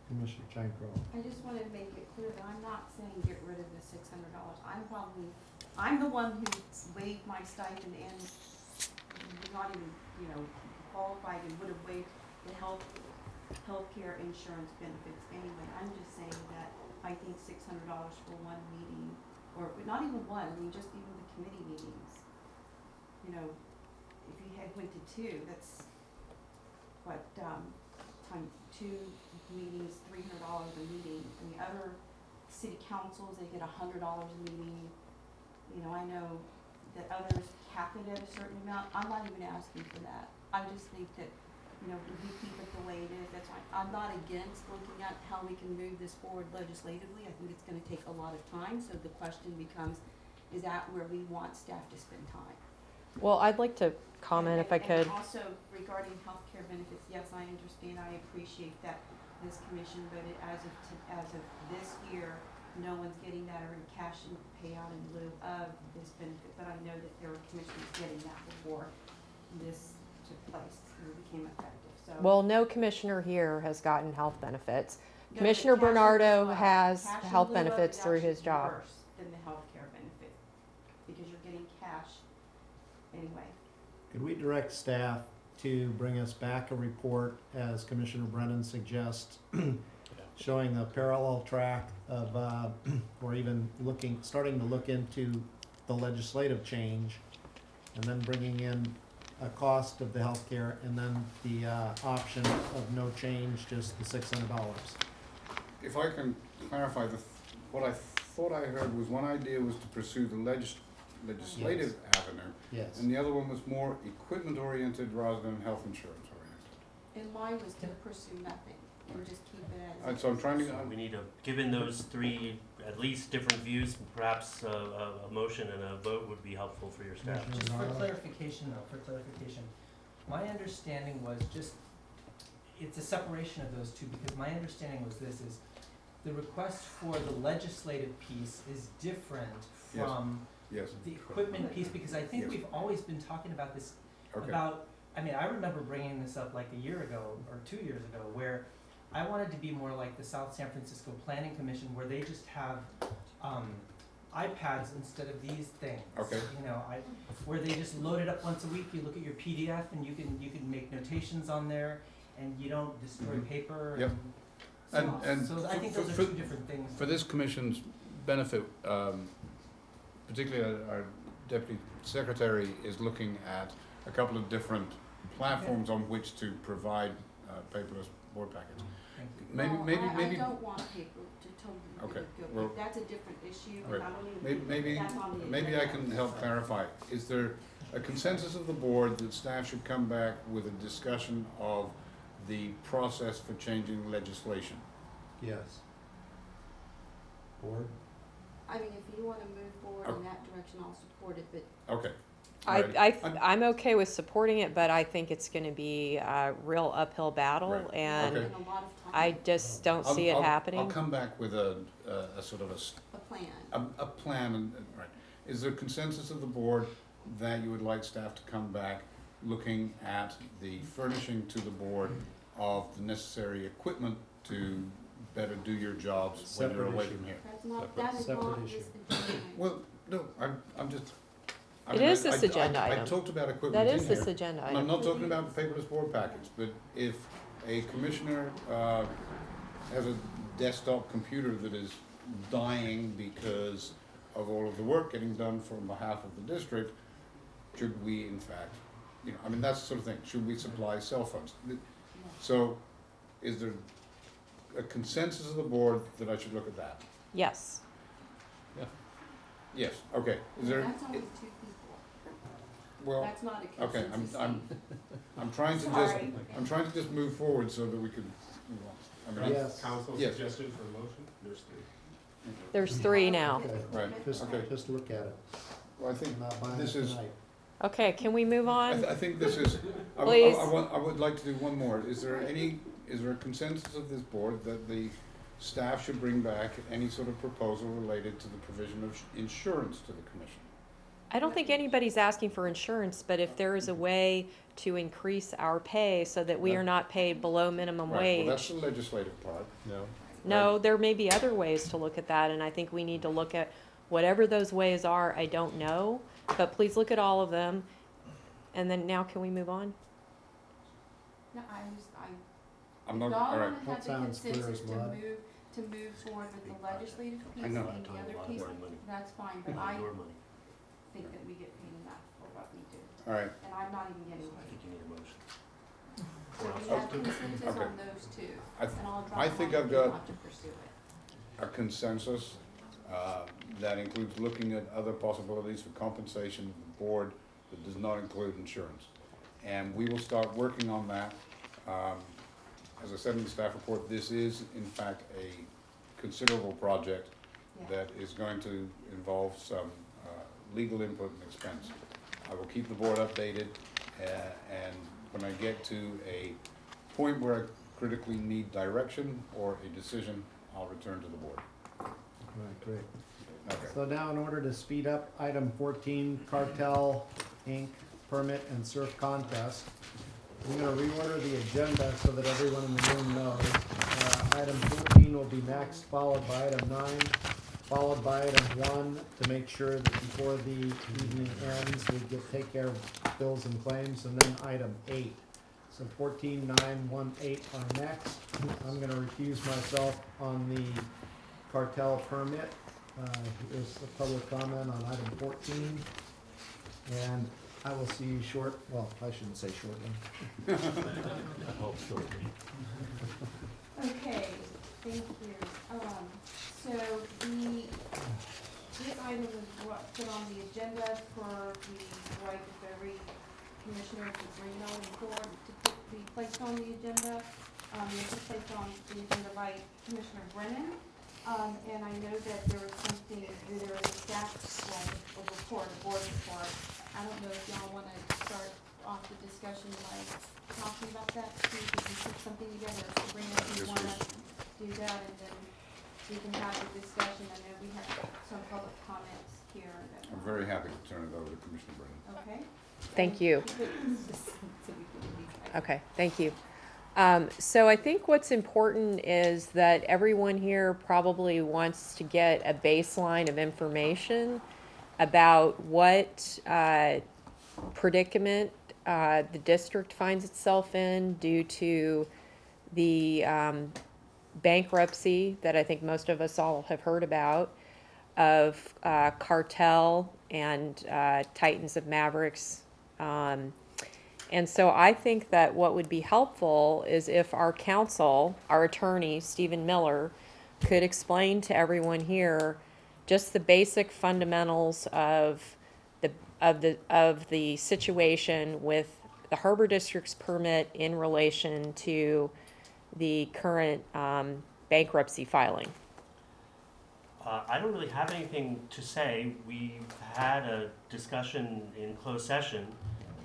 [SPEAKER 4] Commissioner Chanko.
[SPEAKER 11] I just want to make it clear that I'm not saying get rid of the $600. I'm the one who waived my stipend and not even, you know, qualified and would have waived the healthcare insurance benefits anyway. I'm just saying that I think $600 for one meeting, or not even one, I mean, just even the committee meetings. You know, if you had went to two, that's what, times 2 meetings, $300 a meeting. And the other city councils, they get $100 a meeting. You know, I know that others cap it at a certain amount. I'm not even asking for that. I just think that, you know, if we keep it the way it is, that's fine. I'm not against looking at how we can move this forward legislatively. I think it's gonna take a lot of time, so the question becomes, is that where we want staff to spend time?
[SPEAKER 2] Well, I'd like to comment if I could.
[SPEAKER 11] And also regarding healthcare benefits, yes, I understand, I appreciate that this commission, but as of this year, no one's getting that or in cash and payout in lieu of this benefit, but I know that there were commissioners getting that before this took place or became effective, so.
[SPEAKER 2] Well, no commissioner here has gotten health benefits.
[SPEAKER 11] No,
[SPEAKER 2] Commissioner
[SPEAKER 11] but cash in
[SPEAKER 2] Bernardo
[SPEAKER 11] lieu of-
[SPEAKER 2] has
[SPEAKER 11] cash in
[SPEAKER 2] health
[SPEAKER 11] lieu of
[SPEAKER 2] benefits
[SPEAKER 11] is
[SPEAKER 2] through his
[SPEAKER 11] actually
[SPEAKER 2] job.
[SPEAKER 11] worse than the healthcare benefit, because you're getting cash anyway.
[SPEAKER 4] Could we direct staff to bring us back a report, as Commissioner Brennan suggests, showing a parallel track of, or even starting to look into the legislative change, and then bringing in a cost of the healthcare, and then the option of no change, just the $600.
[SPEAKER 10] If I can clarify, what I thought I heard was one idea was to pursue the legislative avenue,
[SPEAKER 4] Yes.
[SPEAKER 10] and the other one was more equipment-oriented rather than health insurance-oriented.
[SPEAKER 11] And mine was to pursue nothing and just keep it as.
[SPEAKER 10] And so I'm trying to,
[SPEAKER 15] So we need to, given those three, at least different views, perhaps a motion and a vote would be helpful for your staff.
[SPEAKER 9] Just for clarification though, my understanding was it's a separation of those two, because my understanding was this is, the request for the legislative piece is different
[SPEAKER 10] Yes.
[SPEAKER 9] from
[SPEAKER 10] yes,
[SPEAKER 9] the equipment piece, because I think
[SPEAKER 10] Yes.
[SPEAKER 9] we've always been talking about this,
[SPEAKER 10] okay.
[SPEAKER 9] I mean, I remember bringing this up like a year ago or 2 years ago, where I wanted to be more like the South San Francisco Planning Commission, where they just have iPads instead of these things.
[SPEAKER 10] Okay.
[SPEAKER 9] You know, where they just load it up once a week. You look at your PDF and you can make notations on there, and you don't destroy
[SPEAKER 10] Mhm.
[SPEAKER 9] paper.
[SPEAKER 10] Yep. And
[SPEAKER 9] So I think those are
[SPEAKER 10] for-
[SPEAKER 9] two different things.
[SPEAKER 10] For this commission's benefit, particularly our deputy secretary is looking at a couple of different platforms on which to provide paperless board packets.
[SPEAKER 9] Thank you.
[SPEAKER 10] Maybe,
[SPEAKER 11] I don't want paper to totally
[SPEAKER 10] Okay,
[SPEAKER 11] go,
[SPEAKER 10] well,
[SPEAKER 11] that's a different issue,
[SPEAKER 10] right.
[SPEAKER 11] and I don't even think
[SPEAKER 10] maybe,
[SPEAKER 11] that's on the
[SPEAKER 10] maybe I
[SPEAKER 11] agenda.
[SPEAKER 10] can help clarify. Is there a consensus of the board that staff should come back with a discussion of the process for changing legislation?
[SPEAKER 4] Yes. Board?
[SPEAKER 11] I mean, if you wanna move forward
[SPEAKER 10] Okay.
[SPEAKER 11] in that direction, I'll support it, but
[SPEAKER 10] Okay, Right.
[SPEAKER 2] I'm okay with supporting it, but I think it's gonna be a real uphill battle,
[SPEAKER 10] Right.
[SPEAKER 2] and
[SPEAKER 10] Okay.
[SPEAKER 11] And a lot of time.
[SPEAKER 2] I just don't see it
[SPEAKER 10] I'll
[SPEAKER 2] happening.
[SPEAKER 10] come back with a sort of
[SPEAKER 11] A plan.
[SPEAKER 10] a plan, right. Is there consensus of the board that you would like staff to come back looking at the furnishing to the board of the necessary equipment to better do your jobs when you're
[SPEAKER 4] Separate
[SPEAKER 10] away
[SPEAKER 4] issue.
[SPEAKER 10] from here?
[SPEAKER 1] That's not, that is
[SPEAKER 4] Separate
[SPEAKER 1] not
[SPEAKER 4] issue.
[SPEAKER 1] this agenda item.
[SPEAKER 10] Well, no, I'm just. I
[SPEAKER 2] It
[SPEAKER 10] mean,
[SPEAKER 2] is this agenda
[SPEAKER 10] I
[SPEAKER 2] item.
[SPEAKER 10] talked about equipment
[SPEAKER 2] That
[SPEAKER 10] in
[SPEAKER 2] is this
[SPEAKER 10] here.
[SPEAKER 2] agenda
[SPEAKER 10] And I'm
[SPEAKER 2] item.
[SPEAKER 10] not talking about the paperless board package, but if a commissioner, has a desktop computer that is dying because of all of the work getting done from behalf of the district, should we in fact, I mean, that's the sort of thing, should we supply cell phones? So, is there a consensus of the board that I should look at that?
[SPEAKER 2] Yes.
[SPEAKER 10] Yes, okay, is there,
[SPEAKER 1] That's only 2 people.
[SPEAKER 10] well,
[SPEAKER 1] That's not a
[SPEAKER 10] okay,
[SPEAKER 1] consensus.
[SPEAKER 10] I'm trying to just,
[SPEAKER 1] Sorry.
[SPEAKER 10] I'm trying to just move forward so that we can move on. I mean,
[SPEAKER 4] Yes.
[SPEAKER 13] Council
[SPEAKER 10] Yes.
[SPEAKER 13] suggestion for a motion, there's 3.
[SPEAKER 2] There's 3 now.
[SPEAKER 4] Okay,
[SPEAKER 10] Right,
[SPEAKER 4] just,
[SPEAKER 10] okay.
[SPEAKER 4] just look at it.
[SPEAKER 10] Well, I think
[SPEAKER 4] I'm not buying it
[SPEAKER 10] this is,
[SPEAKER 4] tonight.
[SPEAKER 2] Okay, can we move on?
[SPEAKER 10] I think this is,
[SPEAKER 2] Please.
[SPEAKER 10] I would like to do one more. Is there a consensus of this board that the staff should bring back any sort of proposal related to the provision of insurance to the commission?
[SPEAKER 2] I don't think anybody's asking for insurance, but if there is a way to increase our pay so that we are not paid below minimum
[SPEAKER 10] Right, well, that's
[SPEAKER 2] wage.
[SPEAKER 10] the legislative part.
[SPEAKER 3] No,
[SPEAKER 2] No, there may be other ways to look at that, and I think we need to look at whatever those ways are. I don't know, but please look at all of them. And then now can we move on?
[SPEAKER 1] No,
[SPEAKER 10] I'm not,
[SPEAKER 1] y'all
[SPEAKER 10] all right.
[SPEAKER 1] wanna
[SPEAKER 4] That
[SPEAKER 1] have the
[SPEAKER 4] sounds clear
[SPEAKER 1] consensus
[SPEAKER 4] as
[SPEAKER 1] to
[SPEAKER 4] mud.
[SPEAKER 1] move forward with the legislative piece
[SPEAKER 10] I
[SPEAKER 1] and
[SPEAKER 10] know.
[SPEAKER 1] the other piece, that's fine, but I
[SPEAKER 15] Your money.
[SPEAKER 1] think that we get paid enough for what we do.
[SPEAKER 10] All right,
[SPEAKER 1] And I'm not even getting
[SPEAKER 15] I
[SPEAKER 1] paid.
[SPEAKER 15] think you need a motion.
[SPEAKER 1] So we have consensus
[SPEAKER 10] Okay.
[SPEAKER 1] on those 2,
[SPEAKER 10] I th-
[SPEAKER 1] and I'll drop
[SPEAKER 10] I think
[SPEAKER 1] mine
[SPEAKER 10] I've
[SPEAKER 1] if you
[SPEAKER 10] got-
[SPEAKER 1] want to pursue it.
[SPEAKER 10] a consensus, that includes looking at other possibilities for compensation of the board that does not include insurance. And we will start working on that. As I said in the staff report, this is in fact a considerable project
[SPEAKER 1] Yeah.
[SPEAKER 10] that is going to involve some legal input and expense. I will keep the board updated, and when I get to a point where I critically need direction or a decision, I'll return to the board.
[SPEAKER 4] Right, great.
[SPEAKER 10] Okay.
[SPEAKER 4] So now, in order to speed up, item 14, Cartel Inc. permit and surf contest. I'm gonna reorder the agenda so that everyone in the room knows. Item 14 will be next, followed by item 9, followed by item 1, to make sure that before the evening ends, we take care of bills and claims, and then item 8. So 14, 9, 1, 8 are next. I'm gonna recuse myself on the cartel permit. Here's the public comment on item 14. And I will see you I shouldn't say shortly.
[SPEAKER 3] I hope so.
[SPEAKER 1] Okay, thank you. So this item was put on the agenda for the right of every commissioner to bring on board to be placed on the agenda. This was placed on the agenda by Commissioner Brennan. And I know that there was a staff, a report, a board report. I don't know if y'all wanna start off the discussion by talking about that, see if we can put something together, Sabrina, if you wanna do that, and then we can have the discussion. I know we have some public comments here that,
[SPEAKER 10] I'm very happy to turn it over to Commissioner Brennan.
[SPEAKER 1] okay?
[SPEAKER 2] Thank you.
[SPEAKER 1] So we can at least-
[SPEAKER 2] Okay, thank you. So I think what's important is that everyone here probably wants to get a baseline of information about what predicament the district finds itself in due to the bankruptcy that I think most of us all have heard about of Cartel and Titans of Mavericks. And so I think that what would be helpful is if our counsel, our attorney, Stephen Miller, could explain to everyone here just the basic fundamentals of the situation with the Harbor District's permit in relation to the current bankruptcy filing.
[SPEAKER 15] I don't really have anything to say. We've had a discussion in closed session.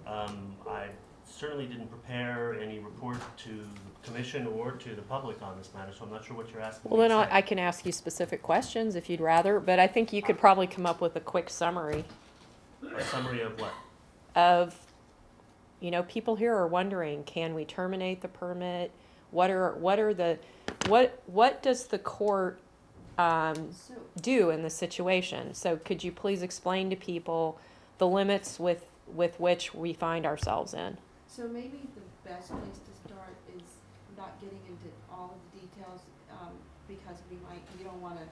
[SPEAKER 15] I certainly didn't prepare any report to the commission or to the public on this matter, so I'm not sure what you're asking me
[SPEAKER 2] Well,
[SPEAKER 15] to
[SPEAKER 2] then
[SPEAKER 15] say.
[SPEAKER 2] I can ask you specific questions if you'd rather, but I think you could probably come up with a quick summary
[SPEAKER 15] A summary of what?
[SPEAKER 2] of, people here are wondering, can we terminate the permit? What does the court
[SPEAKER 11] So,
[SPEAKER 2] do in this situation? So could you please explain to people the limits with which we find ourselves in?
[SPEAKER 11] so maybe the best place to start is not getting into all of the details, because we don't wanna,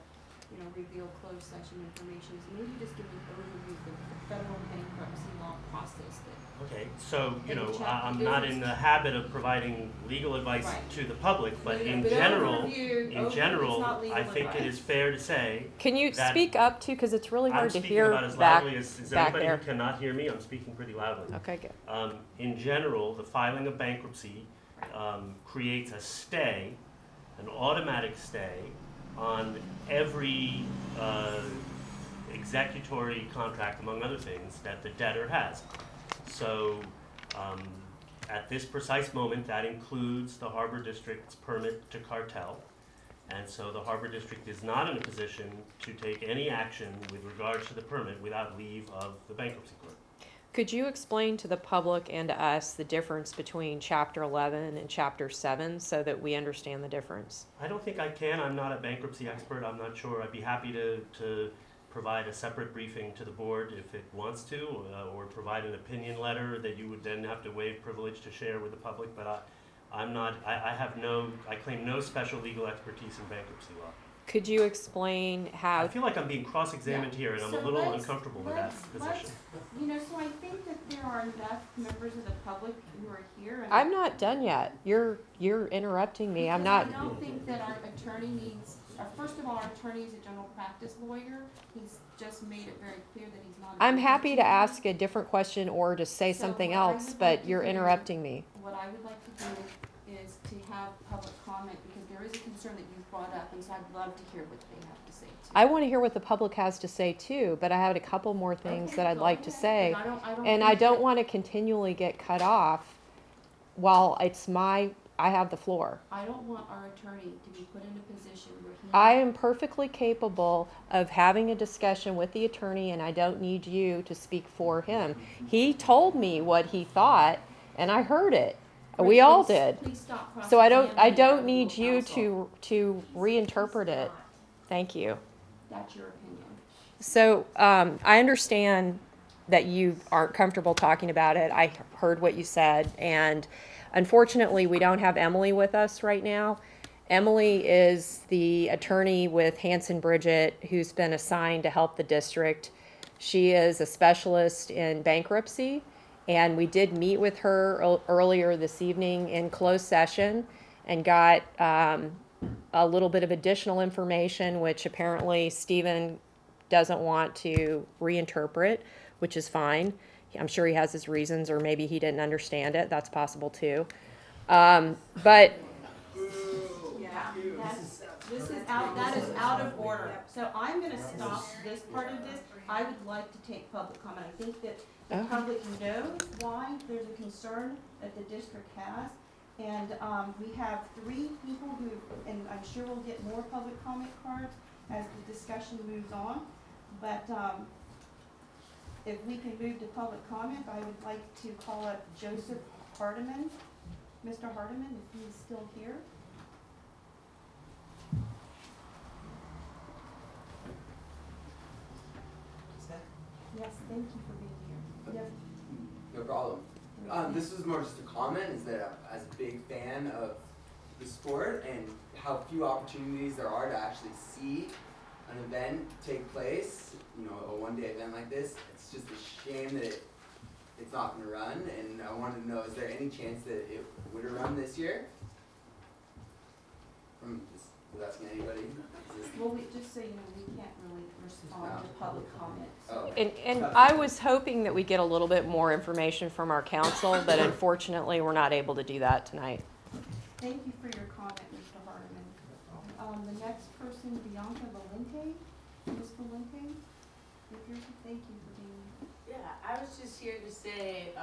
[SPEAKER 11] reveal closed session information, is maybe just give an overview of the federal bankruptcy law process that.
[SPEAKER 15] Okay, so,
[SPEAKER 11] And the chapter
[SPEAKER 15] I'm not in
[SPEAKER 11] business.
[SPEAKER 15] the habit of providing legal advice
[SPEAKER 11] Right.
[SPEAKER 15] to the public, but in
[SPEAKER 11] But
[SPEAKER 15] general,
[SPEAKER 11] overview, it's
[SPEAKER 15] general,
[SPEAKER 11] not legal
[SPEAKER 15] I think it
[SPEAKER 11] advice.
[SPEAKER 15] is fair to say,
[SPEAKER 2] Can you
[SPEAKER 15] That-
[SPEAKER 2] speak up too, because it's really
[SPEAKER 15] I'm
[SPEAKER 2] hard to
[SPEAKER 15] speaking
[SPEAKER 2] hear
[SPEAKER 15] about as
[SPEAKER 2] back
[SPEAKER 15] loudly as
[SPEAKER 2] back
[SPEAKER 15] anybody
[SPEAKER 2] there.
[SPEAKER 15] who cannot hear me, I'm speaking pretty loudly.
[SPEAKER 2] Okay, good.
[SPEAKER 15] In general, the filing of bankruptcy creates a stay, an automatic stay, on every executory contract, among other things, that the debtor has. So, at this precise moment, that includes the Harbor District's permit to cartel. And so the Harbor District is not in a position to take any action with regards to the permit without leave of the bankruptcy court.
[SPEAKER 2] Could you explain to the public and to us the difference between Chapter 11 and Chapter 7 so that we understand the difference?
[SPEAKER 15] I don't think I can. I'm not a bankruptcy expert. I'm not sure. I'd be happy to provide a separate briefing to the board if it wants to, or provide an opinion letter that you would then have to waive privilege to share with the public. But I claim no special legal expertise in bankruptcy law.
[SPEAKER 2] Could you explain
[SPEAKER 15] I
[SPEAKER 2] how,
[SPEAKER 15] feel like I'm being cross-examined here, and I'm a
[SPEAKER 11] So
[SPEAKER 15] little
[SPEAKER 11] let's-
[SPEAKER 15] uncomfortable with that position.
[SPEAKER 11] So I think that there are enough members of the public who are here. And
[SPEAKER 2] I'm not done yet. You're interrupting me. I'm not.
[SPEAKER 11] I don't think that our attorney needs, first of all, our attorney is a general practice lawyer. He's just made it very clear that he's not.
[SPEAKER 2] I'm happy to ask a different question or to say
[SPEAKER 11] So
[SPEAKER 2] something
[SPEAKER 11] what I
[SPEAKER 2] else,
[SPEAKER 11] would like
[SPEAKER 2] but
[SPEAKER 11] to
[SPEAKER 2] you're
[SPEAKER 11] do-
[SPEAKER 2] interrupting me.
[SPEAKER 11] What I would like to do is to have public comment, because there is a concern that you've brought up, and so I'd love to hear what they have to say too.
[SPEAKER 2] I want to hear what the public has to say too, but I have a couple more things
[SPEAKER 11] Okay,
[SPEAKER 2] that I'd
[SPEAKER 11] go
[SPEAKER 2] like to
[SPEAKER 11] ahead.
[SPEAKER 2] say.
[SPEAKER 11] And
[SPEAKER 2] I don't want to continually get cut off while I have the floor.
[SPEAKER 11] I don't want our attorney to be put in a position where he.
[SPEAKER 2] I am perfectly capable of having a discussion with the attorney, and I don't need you to speak for him. He told me what he thought, and I heard it. We all did.
[SPEAKER 11] Please stop
[SPEAKER 2] So I don't
[SPEAKER 11] cross-examining our
[SPEAKER 2] need
[SPEAKER 11] legal
[SPEAKER 2] you
[SPEAKER 11] counsel.
[SPEAKER 2] to reinterpret it. Thank you.
[SPEAKER 11] That's your opinion.
[SPEAKER 2] So I understand that you aren't comfortable talking about it. I heard what you said, and unfortunately, we don't have Emily with us right now. Emily is the attorney with Hanson Bridget, who's been assigned to help the district. She is a specialist in bankruptcy, and we did meet with her earlier this evening in closed session and got a little bit of additional information, which apparently Stephen doesn't want to reinterpret, which is fine. I'm sure he has his reasons, or maybe he didn't understand it. That's possible too. But
[SPEAKER 11] Yeah, that is out of order. So I'm gonna stop this part of this. I would like to take public comment. I think that the
[SPEAKER 2] Okay.
[SPEAKER 11] public knows why there's a concern that the district has. And, we have 3 people who, and I'm sure we'll get more public comment cards as the discussion moves on. But, if we can move to public comment, I would like to call up Joseph Hardiman. Mr. Hardiman, if he's still here. Yes, thank you for being here. Yes.
[SPEAKER 16] No problem. This was more just a comment, is that as a big fan of the sport and how few opportunities there are to actually see an event take place, a one-day event like this, it's just a shame that it's not going to run, and I wanted to know, is there any chance that it would run this year? From just asking anybody.
[SPEAKER 11] Well, just so you know, we can't really respond to public comments.
[SPEAKER 16] Oh.
[SPEAKER 2] And I was hoping that we get a little bit more information from our counsel, but unfortunately, we're not able to do that tonight.
[SPEAKER 11] Thank you for your comment, Mr. Hardiman. The next person, Bianca Valente. Ms. Valente, if you're, thank you for being here.
[SPEAKER 17] Yeah, I was just here to say,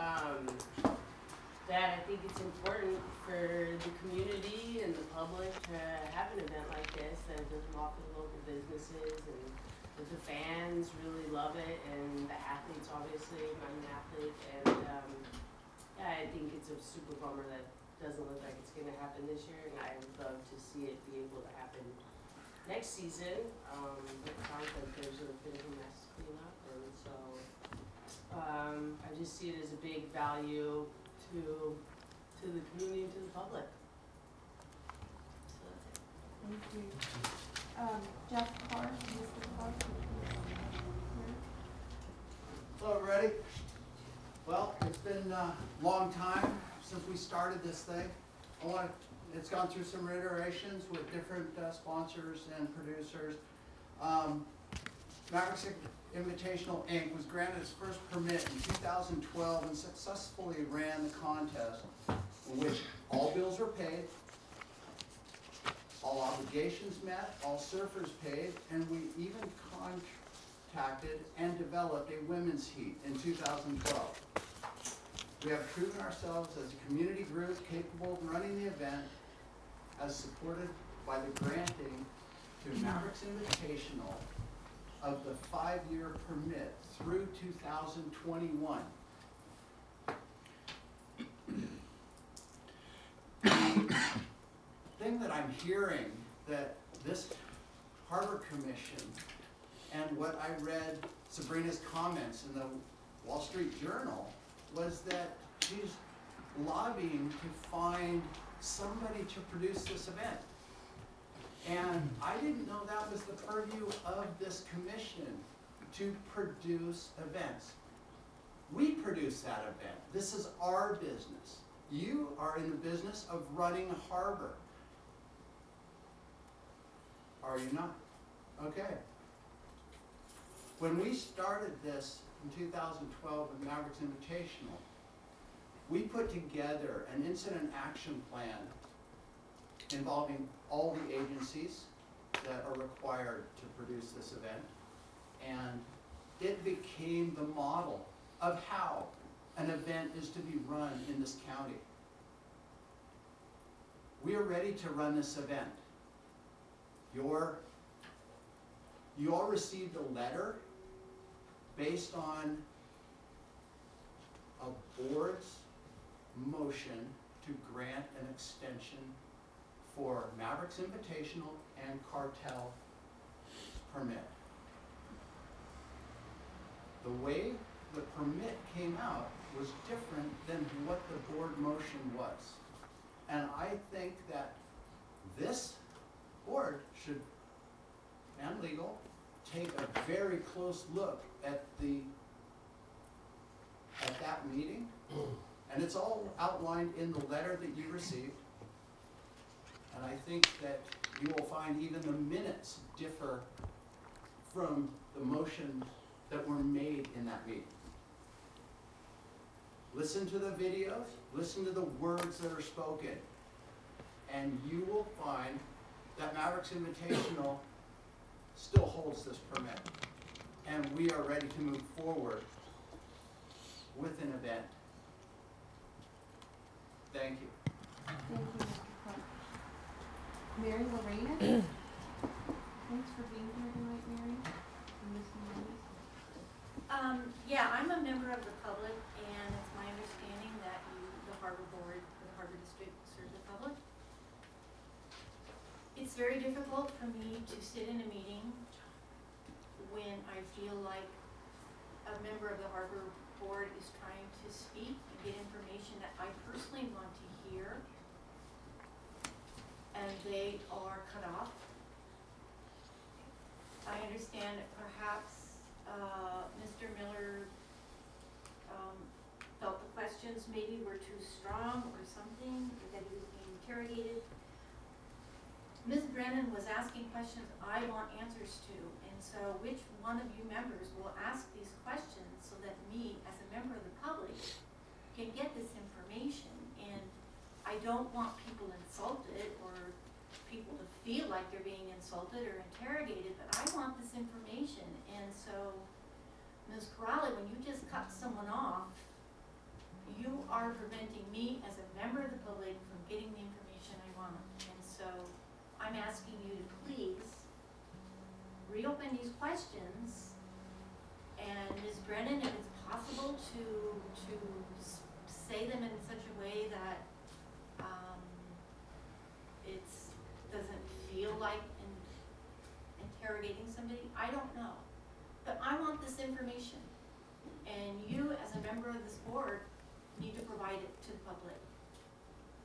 [SPEAKER 17] that I think it's important for the community and the public to have an event like this, that it doesn't offer the local businesses, and that the fans really love it, and the athletes, obviously, I'm an athlete, and, yeah, I think it's a super bummer that doesn't look like it's gonna happen this year, and I would love to see it be able to happen next season. But it sounds like there's a bit of a mess to clean up, and so, I just see it as a big value to the community and to the public. So that's it.
[SPEAKER 11] Thank you. Jeff Clark, Mr. Clark, here.
[SPEAKER 18] Hello, everybody. Well, it's been a long time since we started this thing. It's gone through some iterations with different sponsors and producers. Mavericks Invitational Inc. was granted its first permit in 2012 and successfully ran the contest in which all bills were paid, all obligations met, all surfers paid, and we even contacted and developed a women's heat in 2012. We have proven ourselves as a community group capable of running the event as supported by the granting to Mavericks Invitational of the 5-year permit through 2021. The thing that I'm hearing that this Harbor Commission and what I read Sabrina's comments in the Wall Street Journal was that she's lobbying to find somebody to produce this event. And I didn't know that was the purview of this commission, to produce events. We produce that event. This is our business. You are in the business of running a harbor. Are you not? Okay. When we started this in 2012 with Mavericks Invitational, we put together an incident action plan involving all the agencies that are required to produce this event, and it became the model of how an event is to be run in this county. We are ready to run this event. You all received a letter based on a board's motion to grant an extension for Mavericks Invitational and Cartel permit. The way the permit came out was different than what the board motion was. And I think that this board should, and legal, take a very close look at that meeting. And it's all outlined in the letter that you received. And I think that you will find even the minutes differ from the motions that were made in that meeting. Listen to the videos, listen to the words that are spoken, and you will find that Mavericks Invitational still holds this permit. And we are ready to move forward with an event. Thank you.
[SPEAKER 11] Thank you, Mr. Clark. Mary Lorena, thanks for being here tonight, Mary. And Ms. Louise.
[SPEAKER 7] Yeah, I'm a member of the public, and it's my understanding that the Harbor Board, the Harbor District, serve the public. It's very difficult for me to sit in a meeting when I feel like a member of the Harbor Board is trying to speak and get information that I personally want to hear, and they are cut off. I understand that perhaps Mr. Miller felt the questions maybe were too strong or something, or that he was being interrogated. Ms. Brennan was asking questions I want answers to, and so which one of you members will ask these questions so that me, as a member of the public, can get this information? And I don't want people insulted or people to feel like they're being insulted or interrogated, but I want this information. And so, Ms. Corrali, when you just cut someone off, you are preventing me as a member of the public from getting the information I want. And so, I'm asking you to please reopen these questions. And Ms. Brennan, if it's possible to say them in such a way that it doesn't feel like interrogating somebody, I don't know. But I want this information. And you, as a member of this board, need to provide it to the public.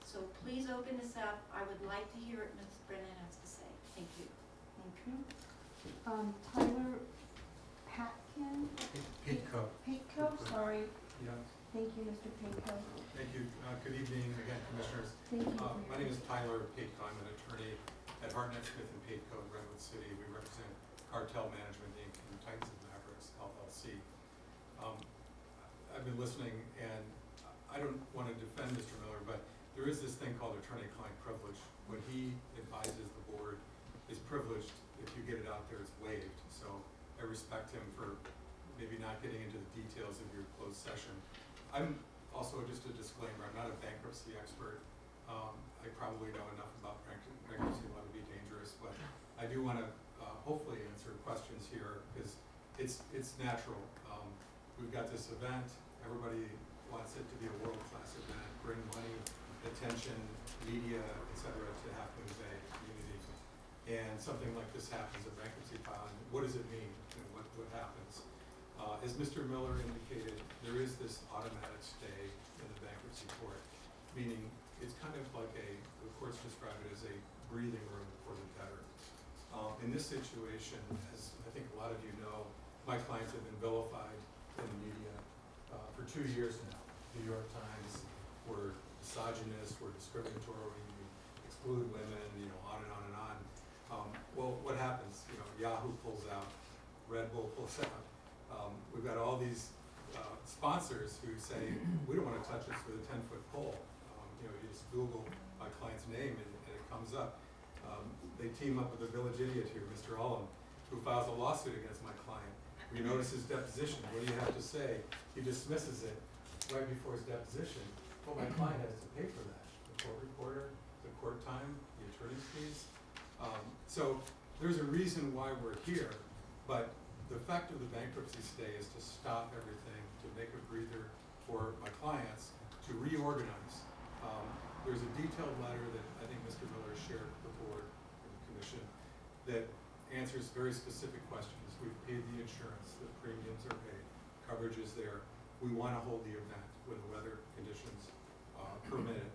[SPEAKER 7] So please open this up. I would like to hear what Ms. Brennan has to say. Thank you.
[SPEAKER 11] Thank you. Tyler Patkin? Pitko, sorry.
[SPEAKER 19] Yeah.
[SPEAKER 11] Thank you, Mr. Pitko.
[SPEAKER 19] Thank you. Good evening again, Commissioners.
[SPEAKER 11] Thank you.
[SPEAKER 19] My name is Tyler Pitko. I'm an attorney at Hartnett, Smith & Pitko in Redwood City. We represent Cartel Management, Inc. and Titans of Mavericks, LLC. I've been listening, and I don't want to defend Mr. Miller, but there is this thing called attorney-client privilege. When he advises the board, is privileged. If you get it out there, it's waived. So I respect him for maybe not getting into the details of your closed session. I'm also, just a disclaimer, I'm not a bankruptcy expert. I probably know enough about bankruptcy law to be dangerous, but I do want to hopefully answer questions here, because it's natural. We've got this event, everybody wants it to be a world-class event, bring money, attention, media, etc. to Half Moon Bay community. And something like this happens, a bankruptcy filing, what does it mean, and what happens? As Mr. Miller indicated, there is this automatic stay in the bankruptcy court, meaning it's kind of like the courts describe it as a breathing room for the debtor. In this situation, as I think a lot of you know, my clients have been vilified in the media for 2 years now. New York Times, we're misogynist, we're discriminatory, we exclude women, on and on and on. Well, what happens? Yahoo pulls out, Red Bull pulls out. We've got all these sponsors who say, we don't want to touch this with a 10-foot pole. You just Google my client's name and it comes up. They team up with a village idiot here, Mr. Ullum, who files a lawsuit against my client. We notice his deposition. What do you have to say? He dismisses it right before his deposition. Well, my client has to pay for that. The court reporter, the court time, the attorney's fees. So there's a reason why we're here, but the effect of the bankruptcy stay is to stop everything, to make a breather for my clients, to reorganize. There's a detailed letter that I think Mr. Miller shared with the board and the commission that answers very specific questions. We've paid the insurance, the premiums are paid, coverage is there. We want to hold the event when the weather conditions permit it.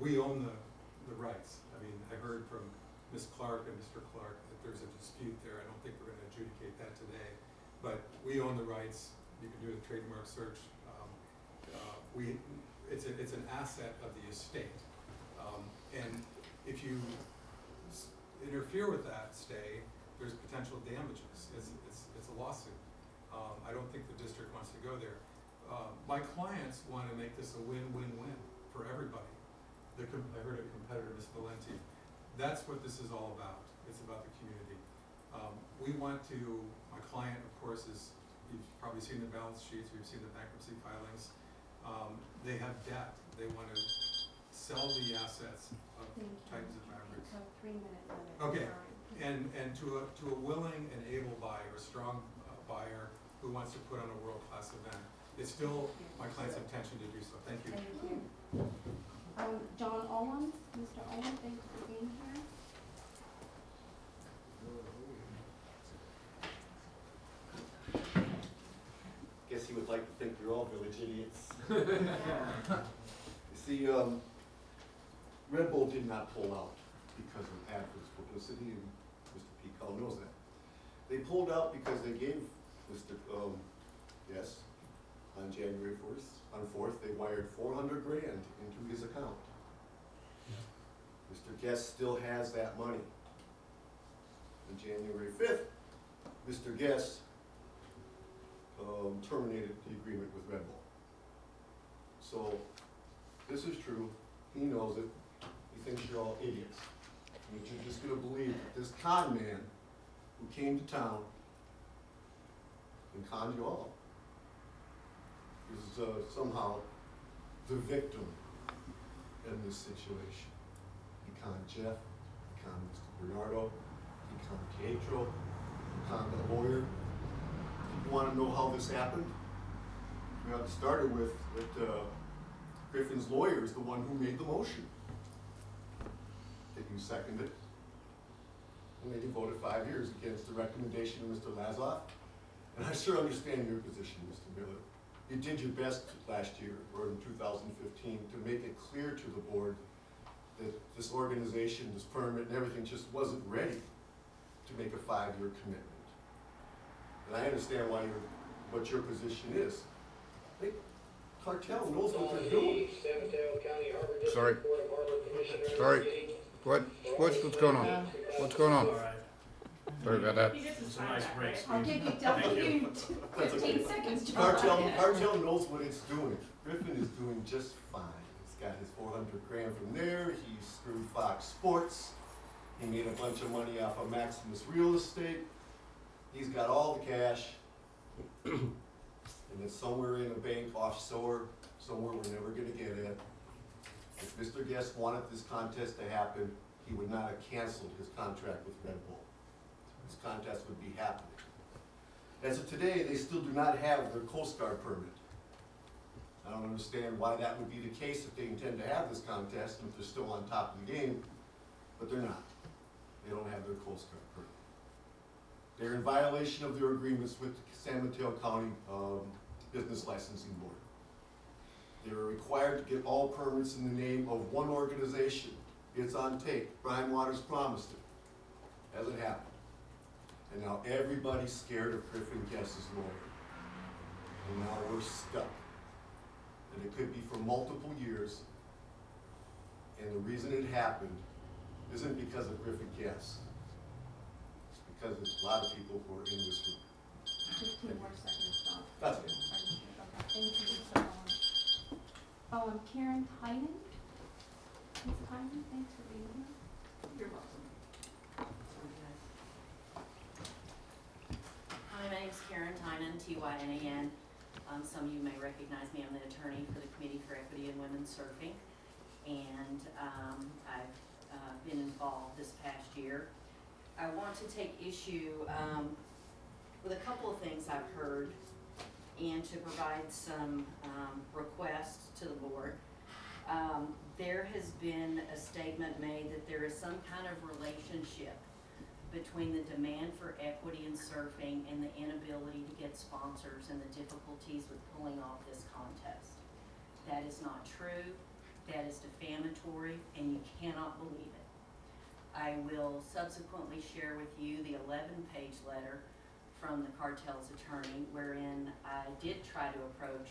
[SPEAKER 19] We own the rights. I mean, I heard from Ms. Clark and Mr. Clark that there's a dispute there. I don't think we're going to adjudicate that today, but we own the rights. You can do a trademark search. It's an asset of the estate, and if you interfere with that stay, there's potential damages. It's a lawsuit. I don't think the district wants to go there. My clients want to make this a win-win-win for everybody. I heard a competitor, Ms. Valenti. That's what this is all about. It's about the community. We want to, my client, of course, you've probably seen the balance sheets, you've seen the bankruptcy filings. They have debt. They want to sell the assets of Titans of Mavericks.
[SPEAKER 11] 3 minute limit.
[SPEAKER 19] Okay.
[SPEAKER 11] Sorry.
[SPEAKER 19] And to a willing and able buyer, a strong buyer who wants to put on a world-class event, it's still my client's intention to do so. Thank you.
[SPEAKER 11] Thank you. John Ullum, Mr. Ullum, thank you for being here.
[SPEAKER 20] Guess he would like to think you're all village idiots. You see, Red Bull did not pull out because of adverse publicity, and Mr. Pitko knows that. They pulled out because they gave Mr. Yes, on January 4th, they wired $400 grand into his account. Mr. Guest still has that money. On January 5th, Mr. Guest terminated the agreement with Red Bull. So, this is true. He knows it. He thinks you're all idiots. that you're just gonna believe that this con man who came to town and conned you all is somehow the victim in this situation. He conned Jeff, he conned Mr. Bernardo, he conned Pietro, he conned the lawyer. If you wanna know how this happened, we have to start it with that Griffin's lawyer is the one who made the motion. That you seconded. And then you voted 5 years against the recommendation of Mr. Lazoff. And I sure understand your position, Mr. Miller. You did your best last year, or in 2015, to make it clear to the board that this organization, this permit, and everything just wasn't ready to make a 5-year commitment. And I understand what your position is. The cartel knows what they're doing.
[SPEAKER 10] Sorry. What's going on? What's going on? Sorry about that.
[SPEAKER 1] It's a nice break. I'll give you 15 seconds.
[SPEAKER 20] Cartel knows what it's doing. Griffin is doing just fine. He's got his 400 grand from there. He screwed Fox Sports. He made a bunch of money off of Maximus Real Estate. He's got all the cash. And it's somewhere in a bank offshore, somewhere we're never gonna get at. If Mr. Guest wanted this contest to happen, he would not have canceled his contract with Red Bull. This contest would be happening. As of today, they still do not have their Coast Guard permit. I don't understand why that would be the case if they intend to have this contest and if they're still on top of the game, but they're not. They don't have their Coast Guard permit. They're in violation of their agreements with the San Mateo County Business Licensing Board. They were required to get all permits in the name of one organization. It's on tape. Brian Waters promised it. Hasn't happened. And now everybody's scared of Griffin Guest's lawyer. And now we're stuck. And it could be for multiple years. And the reason it happened isn't because of Griffin Guest. It's because there's a lot of people who are in this room.
[SPEAKER 1] 15 more seconds, John.
[SPEAKER 20] That's it.
[SPEAKER 1] Okay, thank you so much. Karen Tynan? Ms. Tynan, thanks for being here. You're welcome.
[SPEAKER 21] Hi, my name's Karen Tynan, Tynan. Some of you may recognize me. I'm the attorney for the Committee for Equity in Women's Surfing. And I've been involved this past year. I want to take issue with a couple of things I've heard and to provide some requests to the board. There has been a statement made that there is some kind of relationship between the demand for equity in surfing and the inability to get sponsors and the difficulties with pulling off this contest. That is not true. That is defamatory, and you cannot believe it. I will subsequently share with you the 11-page letter from the cartel's attorney, wherein I did try to approach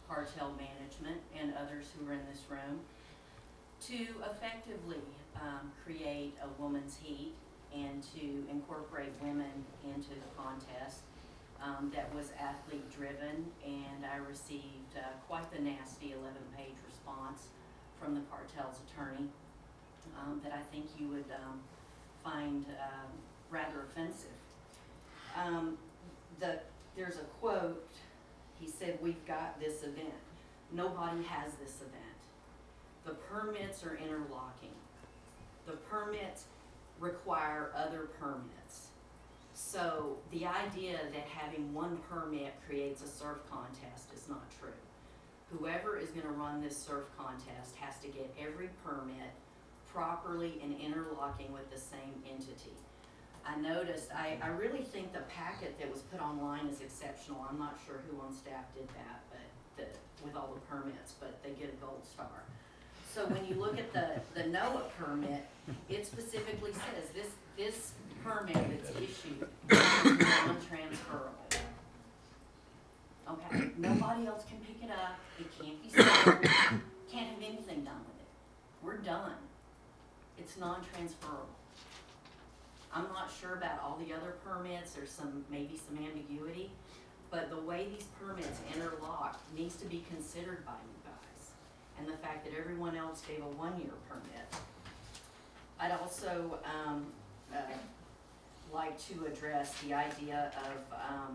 [SPEAKER 21] cartel management and others who are in this room to effectively create a woman's heat and to incorporate women into the contest that was athlete driven, and I received quite the nasty 11-page response from the cartel's attorney that I think you would find rather offensive. There's a quote, he said, "We've got this event." Nobody has this event. The permits are interlocking. The permits require other permits. So the idea that having one permit creates a surf contest is not true. Whoever is going to run this surf contest has to get every permit properly and interlocking with the same entity. I noticed, I really think the packet that was put online is exceptional. I'm not sure who on staff did that, but with all the permits, but they get a gold star. So when you look at the NOAA permit, it specifically says this permit that's issued is non-transferable. Okay, nobody else can pick it up, it can't be sold, can't have anything done with it. We're done. It's non-transferable. I'm not sure about all the other permits, there's maybe some ambiguity, but the way these permits interlock needs to be considered by you guys. And the fact that everyone else gave a 1-year permit. I'd also like to address the idea of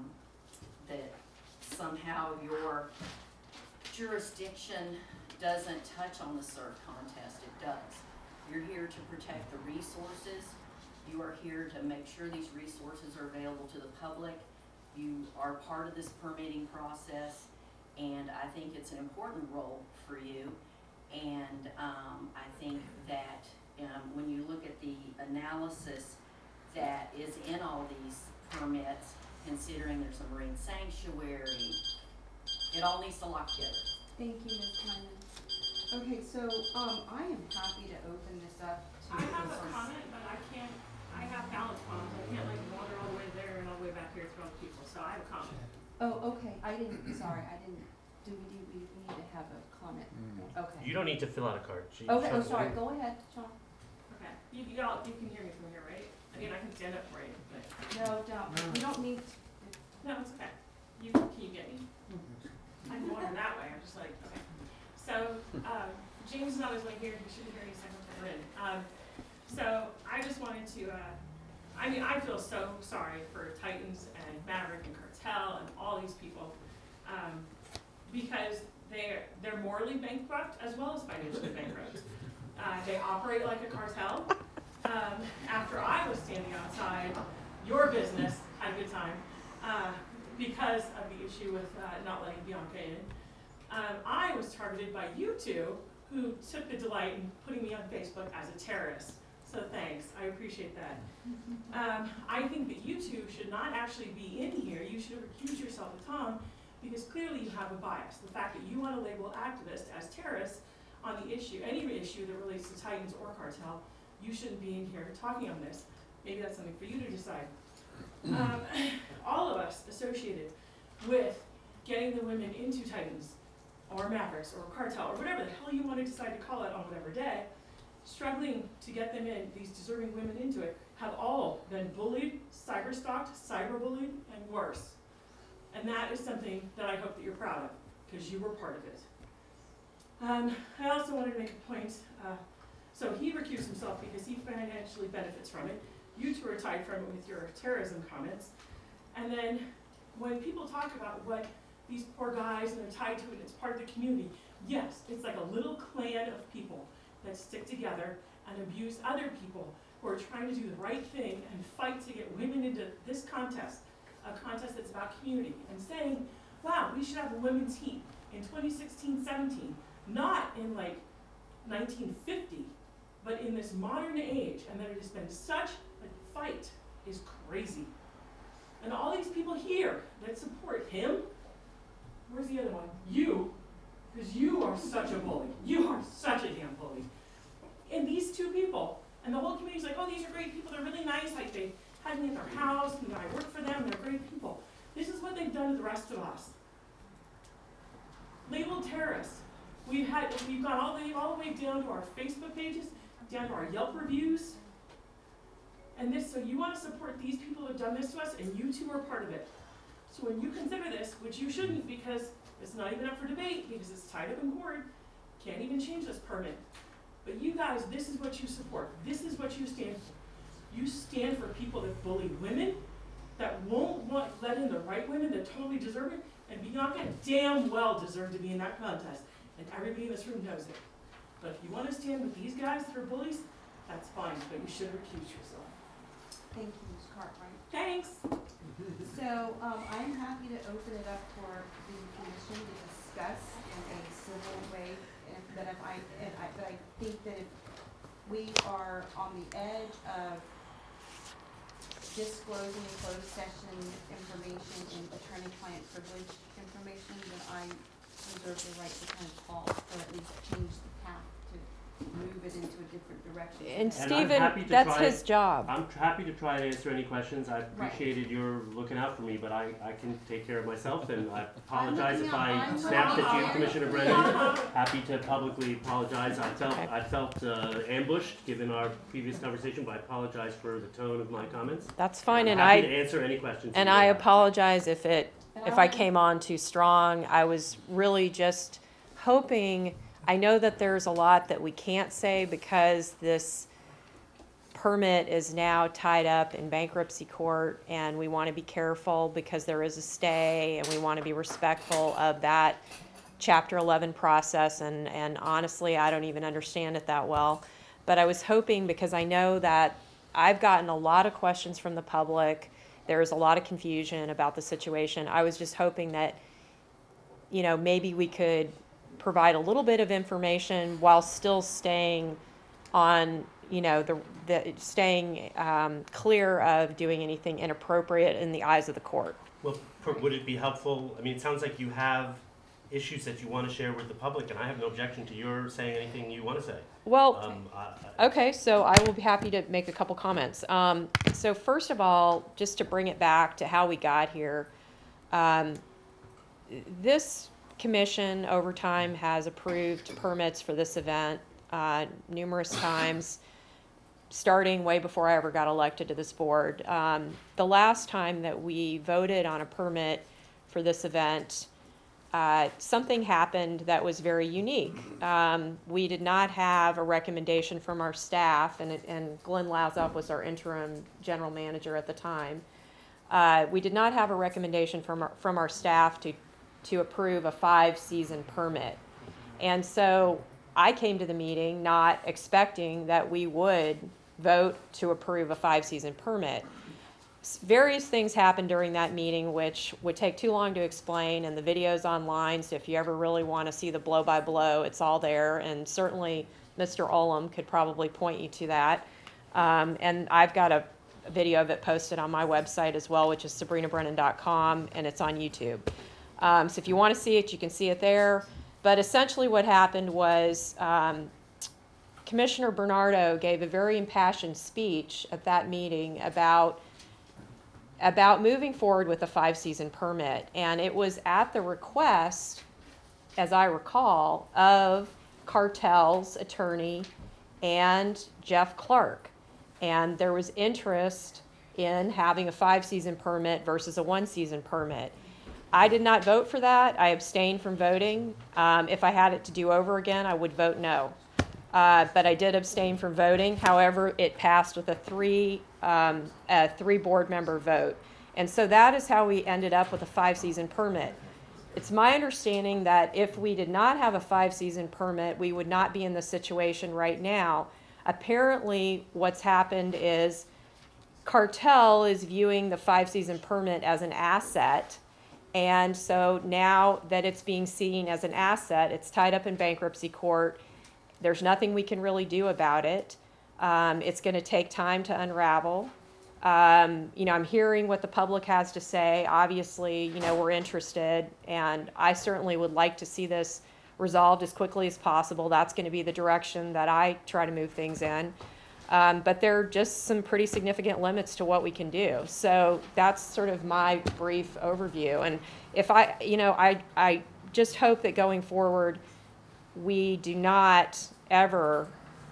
[SPEAKER 21] that somehow your jurisdiction doesn't touch on the surf contest. It does. You're here to protect the resources. You are here to make sure these resources are available to the public. You are part of this permitting process, and I think it's an important role for you. And I think that when you look at the analysis that is in all these permits, considering there's a marine sanctuary, it all needs to lock together.
[SPEAKER 11] Thank you, Ms. Hyman. Okay, so, I am happy to open this up to.
[SPEAKER 5] I have a comment, but I have balance problems. I can't like wander all the way there and all the way back here through all the people, so I have a comment.
[SPEAKER 11] Oh, okay, do we need to have a comment? Okay.
[SPEAKER 15] You don't need to fill out a card.
[SPEAKER 11] Okay, oh, sorry, go ahead, Sean.
[SPEAKER 5] Okay, you can hear me from here, right? I mean, I can stand up for you, but.
[SPEAKER 11] No, don't, we don't need to.
[SPEAKER 5] No, it's okay. Can you get me? I can wander that way, I'm just like, okay. So, James is always like here, he shouldn't hear any second time we're in. So, I just wanted to, I feel so sorry for Titans and Maverick and Cartel and all these people, because they're morally bankrupt as well as financially bankrupt. They operate like a cartel. After I was standing outside your business, had a good time, because of the issue with not letting Bianca in, I was targeted by you two, who took the delight in putting me on Facebook as a terrorist. So thanks, I appreciate that. I think that you two should not actually be in here. You should recuse yourself of Tom, because clearly you have a bias. The fact that you want to label activists as terrorists on the issue, any issue that relates to Titans or Cartel, you shouldn't be in here talking on this. Maybe that's something for you to decide. All of us associated with getting the women into Titans or Mavericks or Cartel or whatever the hell you want to decide to call it on whatever day, struggling to get them in, these deserving women into it, have all been bullied, cyberstalked, cyberbullied, and worse. And that is something that I hope that you're proud of, because you were part of it. I also wanted to make a point. So he recused himself because he financially benefits from it. You two are tied from it with your terrorism comments. And then when people talk about what these poor guys and they're tied to it, it's part of the community. Yes, it's like a little clan of people that stick together and abuse other people who are trying to do the right thing and fight to get women into this contest, a contest that's about community, and saying, wow, we should have a women's heat in 2016-17, not in like 1950, but in this modern age, and that it has been such a fight is crazy. And all these people here that support him, where's the other one? You, because you are such a bully. You are such a damn bully. And these two people, and the whole community's like, oh, these are great people, they're really nice, like they had me at their house, and I work for them, they're great people. This is what they've done to the rest of us. Labeled terrorists. We've gone all the way down to our Facebook pages, down to our Yelp reviews. And this, so you want to support these people who have done this to us, and you two are part of it. So when you consider this, which you shouldn't, because it's not even up for debate, because it's tied up in court, can't even change this permit. But you guys, this is what you support. This is what you stand for. You stand for people that bully women, that won't let in the right women that totally deserve it, and Bianca damn well deserved to be in that contest. And everybody in this room knows it. But if you want to stand with these guys that are bullies, that's fine, but you should recuse yourself.
[SPEAKER 11] Thank you, Ms. Cartwright.
[SPEAKER 5] Thanks.
[SPEAKER 11] So, I'm happy to open it up for the commission to discuss in a civil way, but I think that if we are on the edge of disclosing closed session information and attorney-client privilege information, then I reserve the right to kind of call, or at least change the path to move it into a different direction.
[SPEAKER 2] And
[SPEAKER 15] I'm
[SPEAKER 2] Stephen,
[SPEAKER 15] happy to
[SPEAKER 2] that's
[SPEAKER 15] try-
[SPEAKER 2] his job.
[SPEAKER 15] I'm happy to try to answer any questions. I appreciated your looking out for me, but I can take care of myself, and I apologize if I snapped at you, Commissioner Brennan. Happy to publicly apologize. I felt ambushed given our previous conversation, but I apologize for the tone of my comments.
[SPEAKER 2] That's fine,
[SPEAKER 15] I'm
[SPEAKER 2] and
[SPEAKER 15] happy to answer any questions.
[SPEAKER 2] And
[SPEAKER 15] you may
[SPEAKER 2] I
[SPEAKER 15] have.
[SPEAKER 2] apologize if I came on too strong. I was really just hoping. I know that there's a lot that we can't say because this permit is now tied up in bankruptcy court, and we want to be careful because there is a stay, and we want to be respectful of that Chapter 11 process, and honestly, I don't even understand it that well. But I was hoping, because I know that I've gotten a lot of questions from the public, there's a lot of confusion about the situation. I was just hoping that, you know, maybe we could provide a little bit of information while still staying on, you know, staying clear of doing anything inappropriate in the eyes of the court.
[SPEAKER 15] Well, would it be helpful, I mean, it sounds like you have issues that you want to share with the public, and I have no objection to your saying anything you want to say.
[SPEAKER 2] Well, okay, so I will be happy to make a couple comments. So first of all, just to bring it back to how we got here, this commission over time has approved permits for this event numerous times, starting way before I ever got elected to this board. The last time that we voted on a permit for this event, something happened that was very unique. We did not have a recommendation from our staff, and Glenn Lazoff was our interim general manager at the time. We did not have a recommendation from our staff to approve a 5-season permit. And so I came to the meeting not expecting that we would vote to approve a 5-season permit. Various things happened during that meeting which would take too long to explain, and the video's online, so if you ever really want to see the blow-by-blow, it's all there, and certainly Mr. Olam could probably point you to that. And I've got a video of it posted on my website as well, which is sabrinabrennan.com, and it's on YouTube. So if you want to see it, you can see it there. But essentially what happened was Commissioner Bernardo gave a very impassioned speech at that meeting about moving forward with a 5-season permit. And it was at the request, as I recall, of Cartel's attorney and Jeff Clark. And there was interest in having a 5-season permit versus a 1-season permit. I did not vote for that. I abstained from voting. If I had it to do over again, I would vote no. But I did abstain from voting. However, it passed with a three board member vote. And so that is how we ended up with a 5-season permit. It's my understanding that if we did not have a 5-season permit, we would not be in this situation right now. Apparently, what's happened is Cartel is viewing the 5-season permit as an asset. And so now that it's being seen as an asset, it's tied up in bankruptcy court. There's nothing we can really do about it. It's going to take time to unravel. You know, I'm hearing what the public has to say. Obviously, you know, we're interested, and I certainly would like to see this resolved as quickly as possible. That's going to be the direction that I try to move things in. But there are just some pretty significant limits to what we can do. So that's sort of my brief overview. And if I just hope that going forward, we do not ever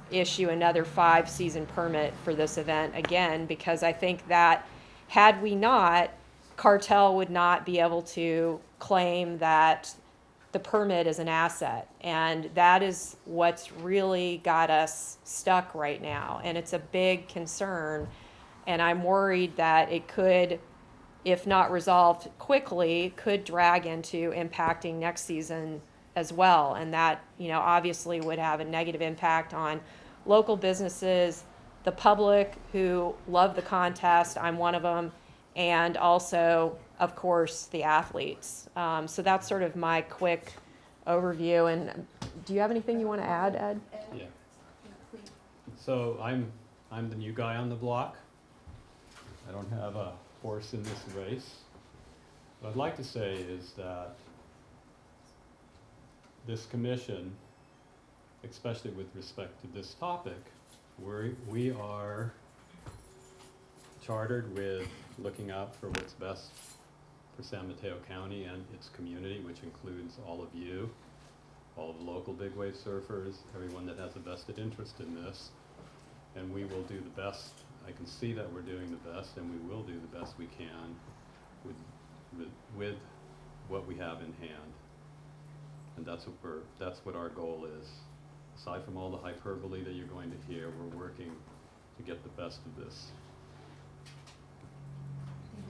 [SPEAKER 2] issue another 5-season permit for this event again, because I think that had we not, Cartel would not be able to claim that the permit is an asset. And that is what's really got us stuck right now. And it's a big concern. And I'm worried that it could, if not resolved quickly, could drag into impacting next season as well. And that, you know, obviously would have a negative impact on local businesses, the public who love the contest, I'm one of them, and also, of course, the athletes. So that's sort of my quick overview. And do you have anything you want to add, Ed?
[SPEAKER 3] Yeah. So I'm the new guy on the block. I don't have a horse in this race. What I'd like to say is that this commission, especially with respect to this topic, we are chartered with looking out for what's best for San Mateo County and its community, which includes all of you, all of the local big wave surfers, everyone that has a vested interest in this. And we will do the best. I can see that we're doing the best, and we will do the best we can with what we have in hand. And that's what our goal is. Aside from all the hyperbole that you're going to hear, we're working to get the best of this.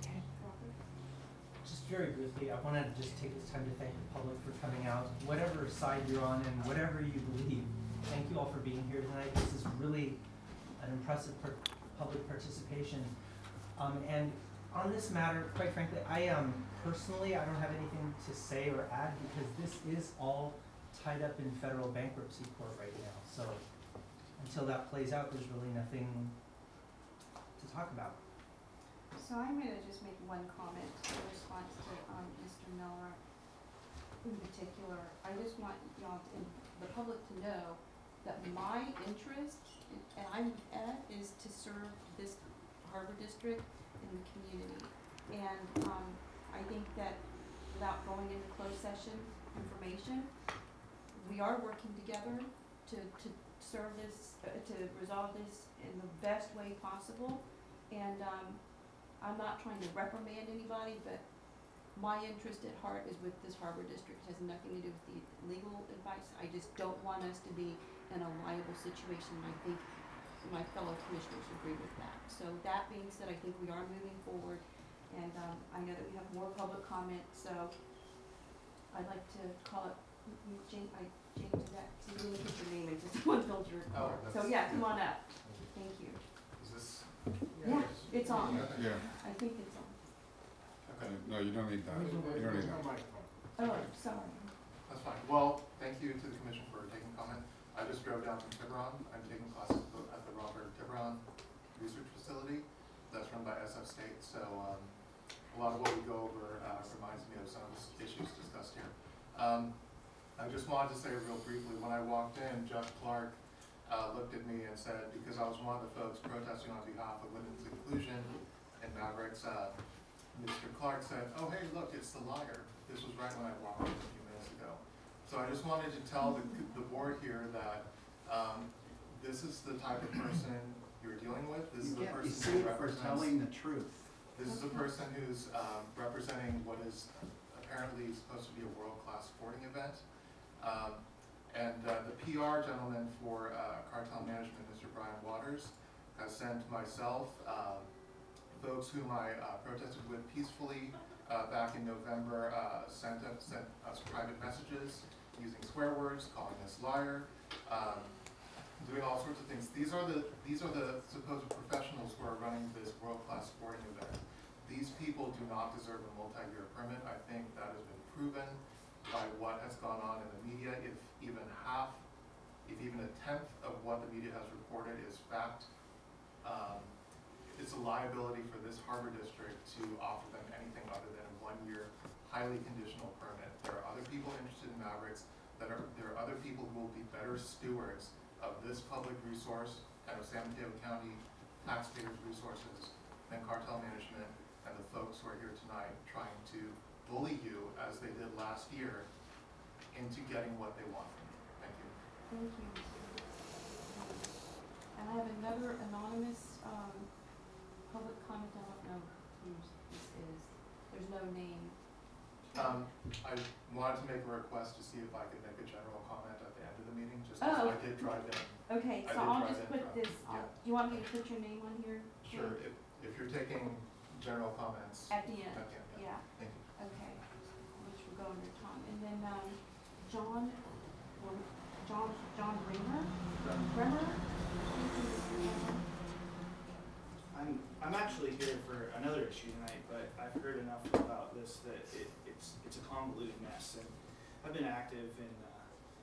[SPEAKER 2] Okay.
[SPEAKER 9] Just very briefly, I wanted to just take this time to thank the public for coming out, whatever side you're on and whatever you believe. Thank you all for being here tonight. This is really an impressive public participation. And on this matter, quite frankly, personally, I don't have anything to say or add because this is all tied up in federal bankruptcy court right now. So until that plays out, there's really nothing to talk about.
[SPEAKER 1] So I'm gonna just make one comment in response to, Mr. Miller in particular. I just want y'all and the public to know that my interest, and I'm at, is to serve this harbor district and the community. And, I think that without going into closed session information, we are working together to serve this, to resolve this in the best way possible. And, I'm not trying to reprimand anybody, but my interest at heart is with this harbor district. It has nothing to do with the legal advice. I just don't want us to be in a liable situation. I think my fellow commissioners agree with that. So that being said, I think we are moving forward. And I know that we have more public comment, so I'd like to call it, Jane, you didn't put your name in, just one filled your report. So yeah, come on up. Thank you.
[SPEAKER 6] Is this?
[SPEAKER 1] Yeah, it's on.
[SPEAKER 10] Yeah.
[SPEAKER 1] I think it's on.
[SPEAKER 10] Okay, no, you don't need that. You don't need that.
[SPEAKER 1] Oh, sorry.
[SPEAKER 6] That's fine. Well, thank you to the commission for taking comment. I just drove down from Tiburon. I'm taking classes at the Robert Tiburon Research Facility that's run by SF State. So a lot of what we go over reminds me of some of the issues discussed here. I just wanted to say real briefly, when I walked in, Jeff Clark looked at me and said, because I was one of the folks protesting on behalf of women's inclusion in Mavericks, Mr. Clark said, oh, hey, look, it's the liar. This was right when I walked in a few minutes ago. So I just wanted to tell the board here that this is the type of person you're dealing with. This is the person who represents.
[SPEAKER 18] For telling the truth.
[SPEAKER 6] This is a person who's representing what is apparently supposed to be a world-class sporting event. The PR gentleman for cartel management, Mr. Brian Waters, has sent myself, folks whom I protested with peacefully back in November, sent us private messages using swear words, calling us liar, doing all sorts of things. These are the supposed professionals who are running this world-class sporting event. These people do not deserve a multi-year permit. I think that has been proven by what has gone on in the media. If even a tenth of what the media has reported is fact, it's a liability for this harbor district to offer them anything other than a 1-year highly conditional permit. There are other people interested in Mavericks. There are other people who will be better stewards of this public resource and of San Mateo County taxpayers' resources than cartel management and the folks who are here tonight trying to bully you, as they did last year, into getting what they want from you. Thank you.
[SPEAKER 1] Thank you. And I have another anonymous public comment. I don't know who this is. There's no name.
[SPEAKER 6] I wanted to make a request to see if I could make a general comment at the end of the meeting, just because I did drive in.
[SPEAKER 1] Okay, so I'll just put this, do you want me to put your name on here?
[SPEAKER 6] Sure, if you're taking general comments.
[SPEAKER 1] At the end,
[SPEAKER 6] yeah.
[SPEAKER 1] yeah.
[SPEAKER 6] Thank you.
[SPEAKER 1] Okay, which will go under Tom. And then, John Bremer?
[SPEAKER 8] I'm actually here for another issue tonight, but I've heard enough about this that it's a convoluted mess. And I've been active in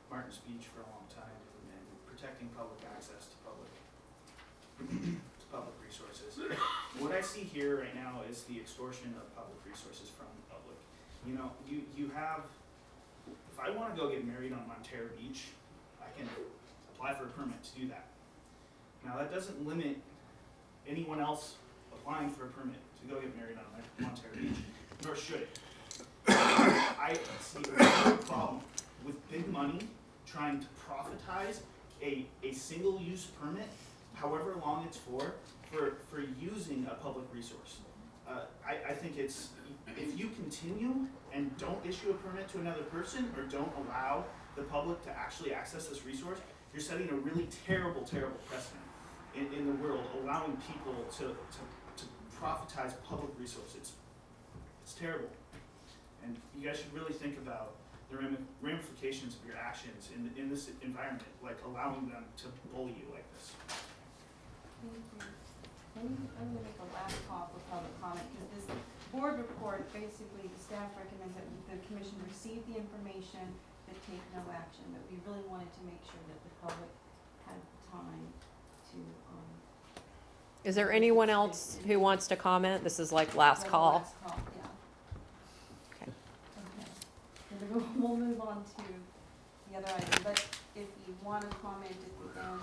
[SPEAKER 8] Martin's Beach for a long time and protecting public access to public resources. What I see here right now is the extortion of public resources from the public. You know, you have, if I want to go get married on Montero Beach, I can apply for a permit to do that. Now that doesn't limit anyone else applying for a permit to go get married on Montero Beach, nor should it. I see a real problem with big money trying to profitize a single-use permit, however long it's for using a public resource. I think it's, if you continue and don't issue a permit to another person or don't allow the public to actually access this resource, you're setting a really terrible, terrible precedent. in the world, allowing people to profitize public resources. It's terrible. And you guys should really think about the ramifications of your actions in this environment, like allowing them to bully you like this.
[SPEAKER 11] Thank you. I'm gonna make a last call for public comment, because this board report, basically, the staff recommends that the commission receive the information, but take no action, but we really wanted to make sure that the public had time to,
[SPEAKER 2] Is there anyone else who wants to comment? This is like last call.
[SPEAKER 11] Last call, yeah.
[SPEAKER 2] Okay.
[SPEAKER 11] Okay. And then we'll move on to the other item, but if you want to comment at the end,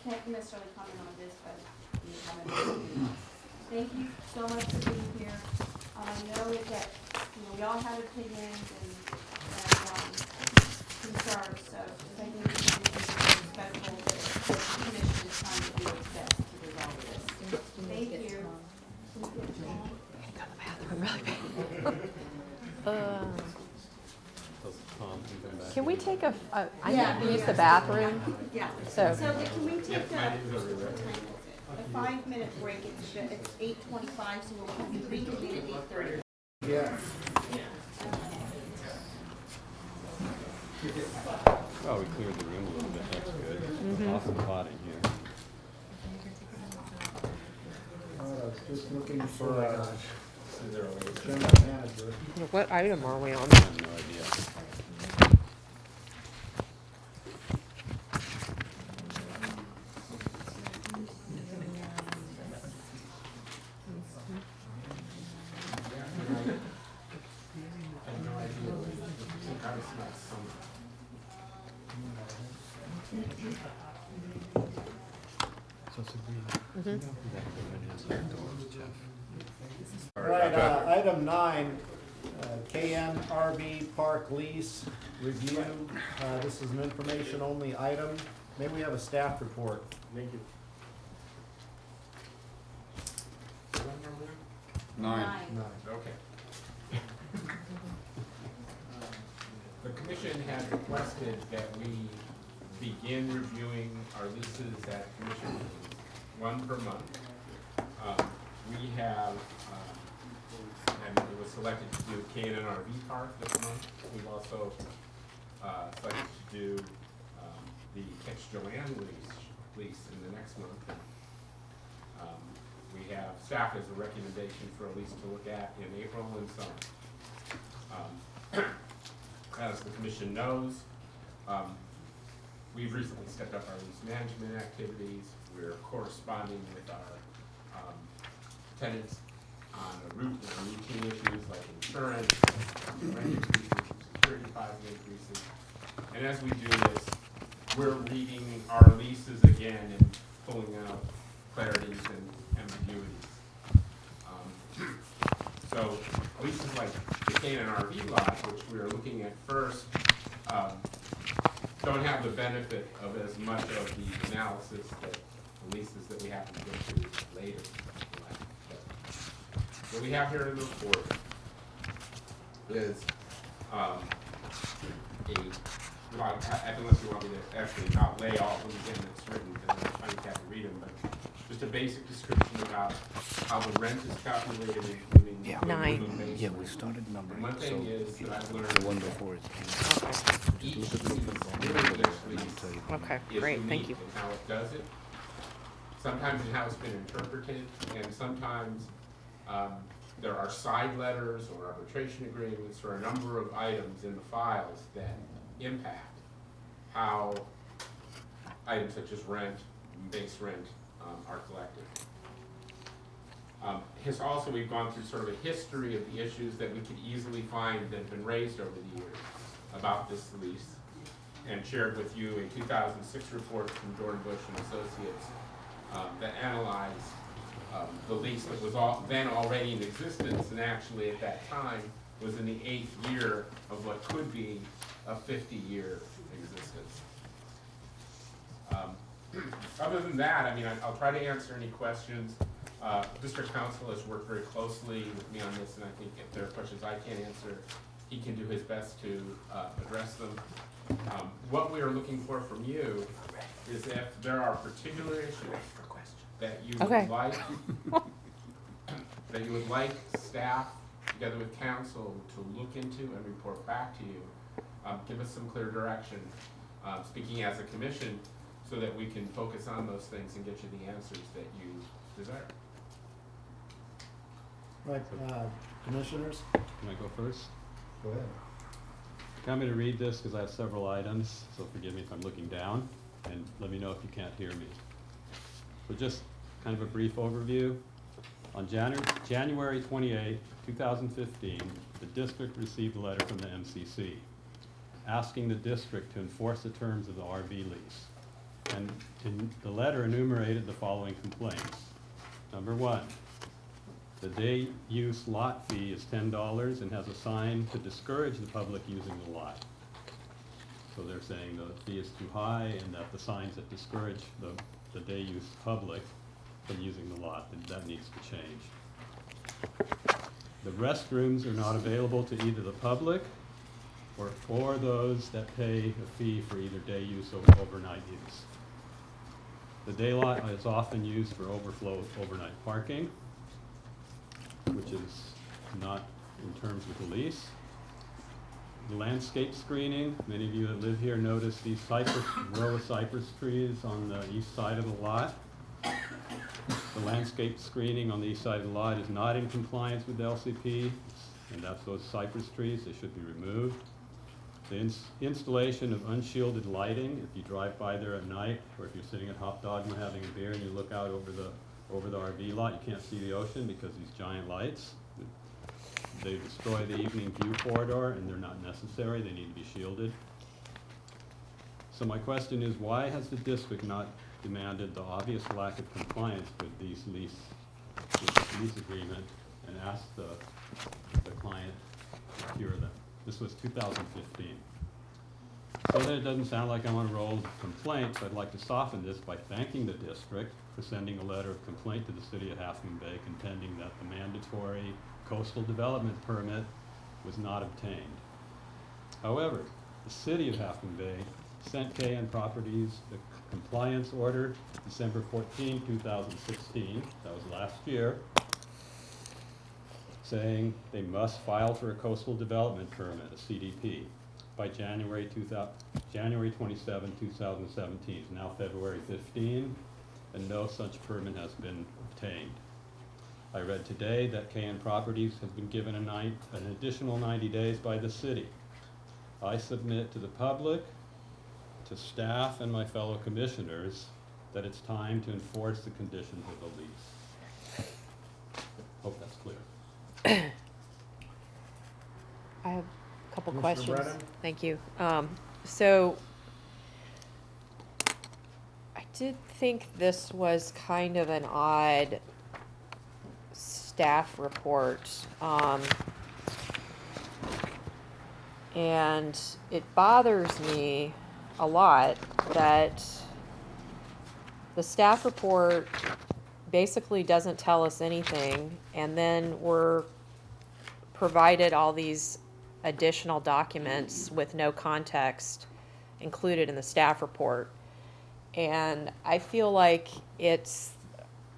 [SPEAKER 11] can't necessarily comment on this, but you can comment on something else. Thank you so much for being here. I know that, we all have opinions and concerns, so I think we should be respectful that the commission is trying to do its best to resolve this. Thank you.
[SPEAKER 2] Can we take I need to use the bathroom.
[SPEAKER 11] Yeah.
[SPEAKER 2] So.
[SPEAKER 11] Can we take a 5-minute break? It's 8:25, so we'll reconvene at 8:30.
[SPEAKER 4] Yeah.
[SPEAKER 3] Oh, we cleared the room a little bit, that's good. Awesome potting here.
[SPEAKER 4] I was just looking for general manager.
[SPEAKER 2] What item are we on?
[SPEAKER 3] I have no idea.
[SPEAKER 4] All right, item 9, KNRV Park lease review. This is an information-only item. May we have a staff report?
[SPEAKER 13] Thank you.
[SPEAKER 10] 9.
[SPEAKER 13] Okay. The commission had requested that we begin reviewing our leases at commission meetings, one per month. We have, and it was selected to do KNRV Park this month. We've also selected to do the Catch Joanne lease in the next month. We have staff as a recommendation for a lease to look at in April and summer. As the commission knows, we've recently stepped up our lease management activities. We're corresponding with our tenants on routine issues like insurance, rent increases, security deposit increases. And as we do this, we're reading our leases again and pulling out clarities and ambiguities. So leases like the KNRV lot, which we are looking at first, don't have the benefit of as much of the analysis that the leases that we have to get to later. What we have here in the report is unless you want me to actually not lay all of them again that's written, because I'm trying to have to read them, but just a basic description about how the rent is calculated, including the minimum base.
[SPEAKER 12] Yeah, we started numbering.
[SPEAKER 8] One
[SPEAKER 12] So
[SPEAKER 8] thing is that I've learned
[SPEAKER 12] the one before it came.
[SPEAKER 8] each
[SPEAKER 12] Look at the
[SPEAKER 8] lease
[SPEAKER 2] Okay,
[SPEAKER 8] is
[SPEAKER 2] great, thank
[SPEAKER 8] unique
[SPEAKER 2] you.
[SPEAKER 8] in how it does it. Sometimes in how it's been interpreted, and sometimes there are side letters or arbitration agreements or a number of items in the files that impact how items such as rent, base rent, are collected. We've gone through sort of a history of the issues that we could easily find that have been raised over the years about this lease, and shared with you a 2006 report from Jordan Bush and Associates that analyzed the lease that was then already in existence, and actually at that time was in the 8th year of what could be a 50-year existence. Other than that, I mean, I'll try to answer any questions. District Council has worked very closely with me on this, and I think if there are questions I can't answer, he can do his best to address them. What we are looking for from you
[SPEAKER 13] is if there are particular issues that you
[SPEAKER 2] Okay.
[SPEAKER 13] would like, that you would like staff, together with council, to look into and report back to you, give us some clear direction, speaking as a commission, so that we can focus on those things and get you the answers that you desire.
[SPEAKER 4] Right, commissioners?
[SPEAKER 3] Can I go first?
[SPEAKER 4] Go ahead.
[SPEAKER 3] I'm going to read this because I have several items, so forgive me if I'm looking down, and let me know if you can't hear me. So just kind of a brief overview. On January 28, 2015, the district received a letter from the MCC asking the district to enforce the terms of the RV lease. And the letter enumerated the following complaints. Number one, the day use lot fee is $10 and has a sign to discourage the public using the lot. So they're saying the fee is too high and that the signs that discourage the day use public from using the lot, that needs to change. The restrooms are not available to either the public or those that pay a fee for either day use or overnight use. The day lot is often used for overflow overnight parking, which is not in terms with the lease. The landscape screening, many of you that live here notice these row of cypress trees on the east side of the lot. The landscape screening on the east side of the lot is not in compliance with the LCP, and that's those cypress trees, they should be removed. The installation of unshielded lighting, if you drive by there at night, or if you're sitting at Hop Dogma having a beer and you look out over the RV lot, you can't see the ocean because these giant lights. They destroy the evening view corridor and they're not necessary, they need to be shielded. So my question is, why has the district not demanded the obvious lack of compliance with this lease agreement and asked the client to cure them? This was 2015. So that it doesn't sound like I'm on a roll of complaints, I'd like to soften this by thanking the district for sending a letter of complaint to the city of Half Moon Bay contending that the mandatory coastal development permit was not obtained. However, the city of Half Moon Bay sent KN Properties the compliance order December 14, 2016, that was last year, saying they must file for a coastal development permit, a CDP, by January 27, 2017. It's now February 15, and no such permit has been obtained. I read today that KN Properties has been given an additional 90 days by the city. I submit to the public, to staff, and my fellow commissioners that it's time to enforce the conditions of the lease. Hope that's clear.
[SPEAKER 2] I have a couple
[SPEAKER 4] Mr.
[SPEAKER 2] questions.
[SPEAKER 4] Brennan?
[SPEAKER 2] Thank you. So I did think this was kind of an odd staff report. And it bothers me a lot that the staff report basically doesn't tell us anything, and then we're provided all these additional documents with no context included in the staff report. And I feel like it's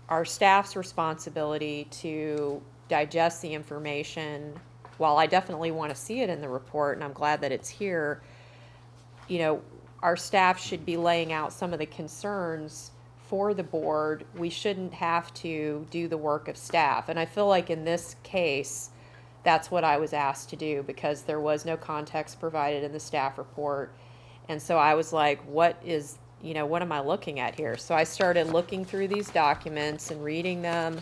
[SPEAKER 2] our staff's responsibility to digest the information. While I definitely want to see it in the report, and I'm glad that it's here, you know, our staff should be laying out some of the concerns for the board. We shouldn't have to do the work of staff. And I feel like in this case, that's what I was asked to do because there was no context provided in the staff report. And so I was like, what am I looking at here? So I started looking through these documents and reading them.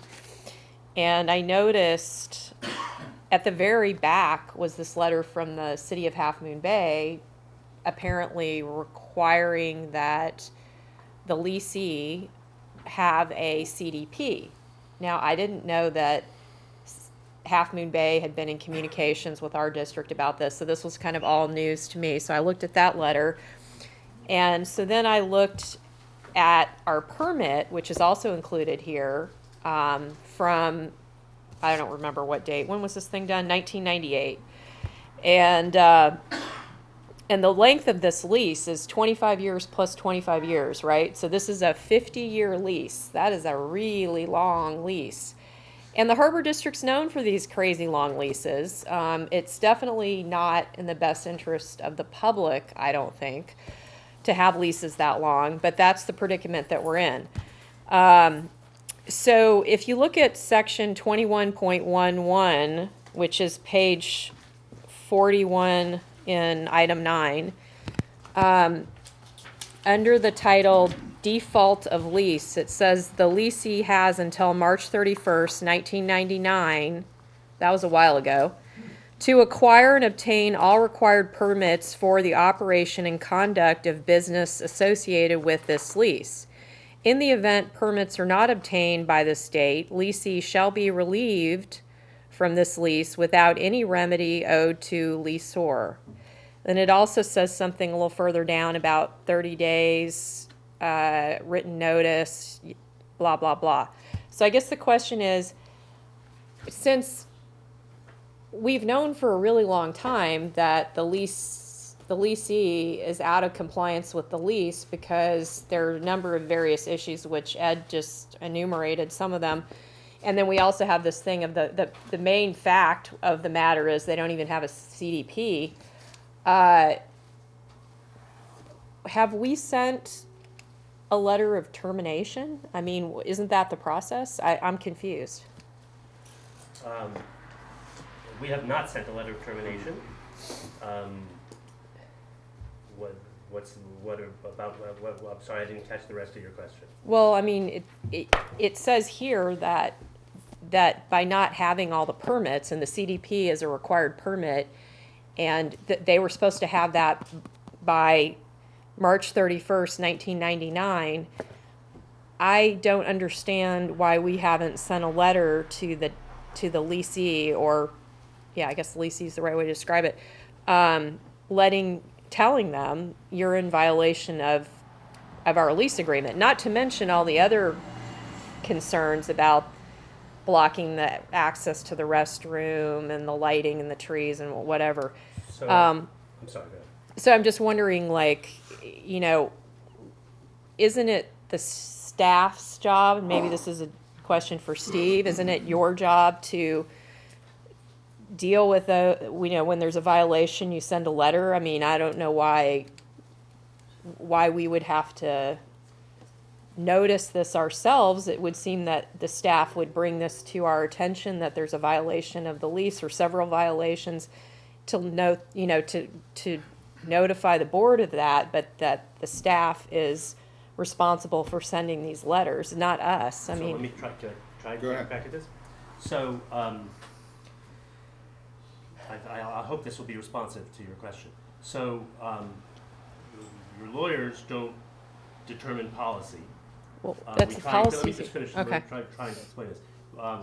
[SPEAKER 2] And I noticed at the very back was this letter from the city of Half Moon Bay, apparently requiring that the leasee have a CDP. Now, I didn't know that Half Moon Bay had been in communications with our district about this, so this was kind of all news to me. So I looked at that letter, and so then I looked at our permit, which is also included here, from, I don't remember what date. When was this thing done? 1998. And And the length of this lease is 25 years plus 25 years, right? So this is a 50-year lease. That is a really long lease. And the Harbor District's known for these crazy long leases. It's definitely not in the best interest of the public, I don't think, to have leases that long, but that's the predicament that we're in. So if you look at section 21.11, which is page 41 in item 9, under the title Default of Lease, it says the leasee has until March 31st, 1999, that was a while ago, to acquire and obtain all required permits for the operation and conduct of business associated with this lease. In the event permits are not obtained by this date, leasee shall be relieved from this lease without any remedy owed to leaseor. And it also says something a little further down about 30 days, written notice, blah, blah, blah. So I guess the question is, since we've known for a really long time that the leasee is out of compliance with the lease because there are a number of various issues, which Ed just enumerated some of them. And then we also have this thing of the main fact of the matter is they don't even have a CDP. Have we sent a letter of termination? I mean, isn't that the process? I'm confused.
[SPEAKER 15] We have not sent a letter of termination. I'm sorry, I didn't catch the rest of your question.
[SPEAKER 2] Well, I mean, it says here that by not having all the permits, and the CDP is a required permit, and they were supposed to have that by March 31st, 1999, I don't understand why we haven't sent a letter to the leasee, or, yeah, I guess the leasee is the right way to describe it, telling them you're in violation of our lease agreement, not to mention all the other concerns about blocking the access to the restroom and the lighting and the trees and whatever.
[SPEAKER 15] So, I'm sorry, go ahead.
[SPEAKER 2] So I'm just wondering, like, you know, isn't it the staff's job, and maybe this is a question for Steve, isn't it your job to deal with when there's a violation, you send a letter? I mean, I don't know why we would have to notice this ourselves. It would seem that the staff would bring this to our attention, that there's a violation of the lease or several violations, to notify the board of that, but that the staff is responsible for sending these letters, not us.
[SPEAKER 15] Let me try to get back at this. So I hope this will be responsive to your question. So your lawyers don't determine policy.
[SPEAKER 2] Well, that's the policy.
[SPEAKER 15] Let me just finish.
[SPEAKER 2] Okay.
[SPEAKER 15] Try to explain this.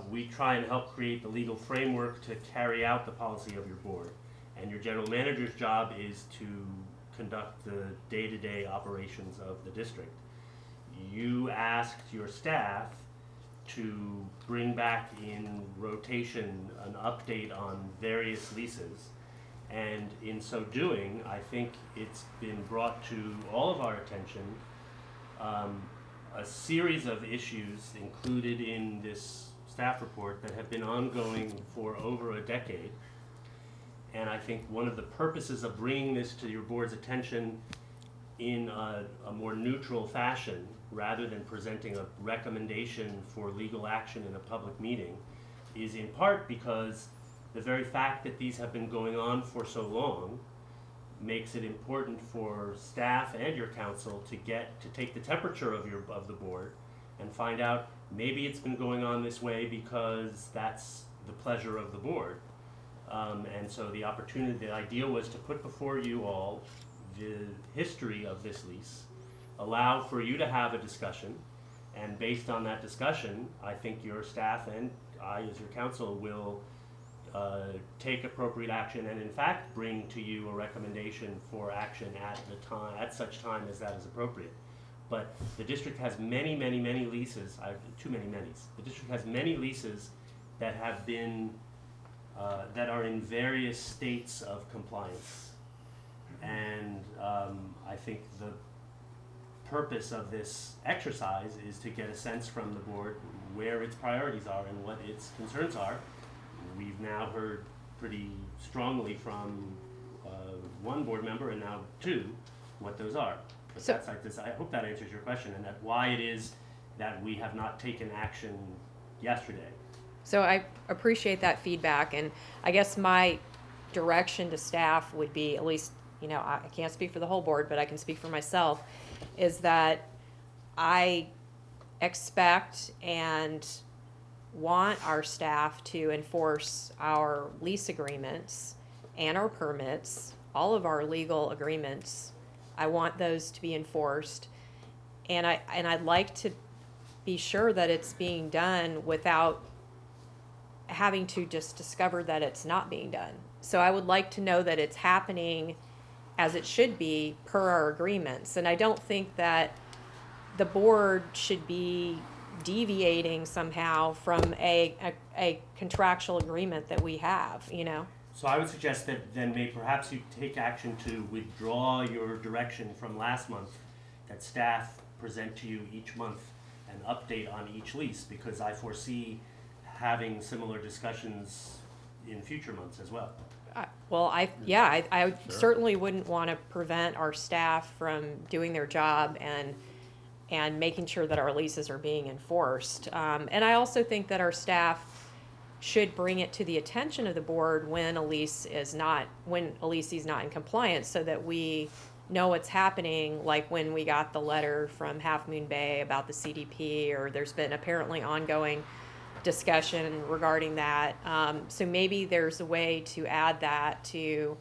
[SPEAKER 15] We try and help create the legal framework to carry out the policy of your board. And your general manager's job is to conduct the day-to-day operations of the district. You asked your staff to bring back in rotation an update on various leases. And in so doing, I think it's been brought to all of our attention a series of issues included in this staff report that have been ongoing for over a decade. And I think one of the purposes of bringing this to your board's attention in a more neutral fashion, rather than presenting a recommendation for legal action in a public meeting, is in part because the very fact that these have been going on for so long makes it important for staff and your council to take the temperature of the board and find out maybe it's been going on this way because that's the pleasure of the board. And so the idea was to put before you all the history of this lease, allow for you to have a discussion, and based on that discussion, I think your staff and I as your council will take appropriate action and in fact bring to you a recommendation for action at such time as that is appropriate. But the district has many leases, too many manys. The district has many leases that have been that are in various states of compliance. And I think the purpose of this exercise is to get a sense from the board where its priorities are and what its concerns are. We've now heard pretty strongly from one board member and now two what those are. But
[SPEAKER 2] So-
[SPEAKER 15] that's like this. I hope that answers your question, and that why it is that we have not taken action yesterday.
[SPEAKER 2] So I appreciate that feedback, and I guess my direction to staff would be, at least, you know, I can't speak for the whole board, but I can speak for myself, is that I expect and want our staff to enforce our lease agreements and our permits, all of our legal agreements. I want those to be enforced, and I'd like to be sure that it's being done without having to just discover that it's not being done. So I would like to know that it's happening as it should be per our agreements. And I don't think that the board should be deviating somehow from a contractual agreement that we have, you know?
[SPEAKER 15] So I would suggest that then perhaps you take action to withdraw your direction from last month, that staff present to you each month an update on each lease, because I foresee having similar discussions in future months as well.
[SPEAKER 2] I
[SPEAKER 3] Sure.
[SPEAKER 2] certainly wouldn't want to prevent our staff from doing their job and making sure that our leases are being enforced. And I also think that our staff should bring it to the attention of the board when a lease is not in compliance, so that we know what's happening, like when we got the letter from Half Moon Bay about the CDP, or there's been apparently ongoing discussion regarding that. So maybe there's a way to add that to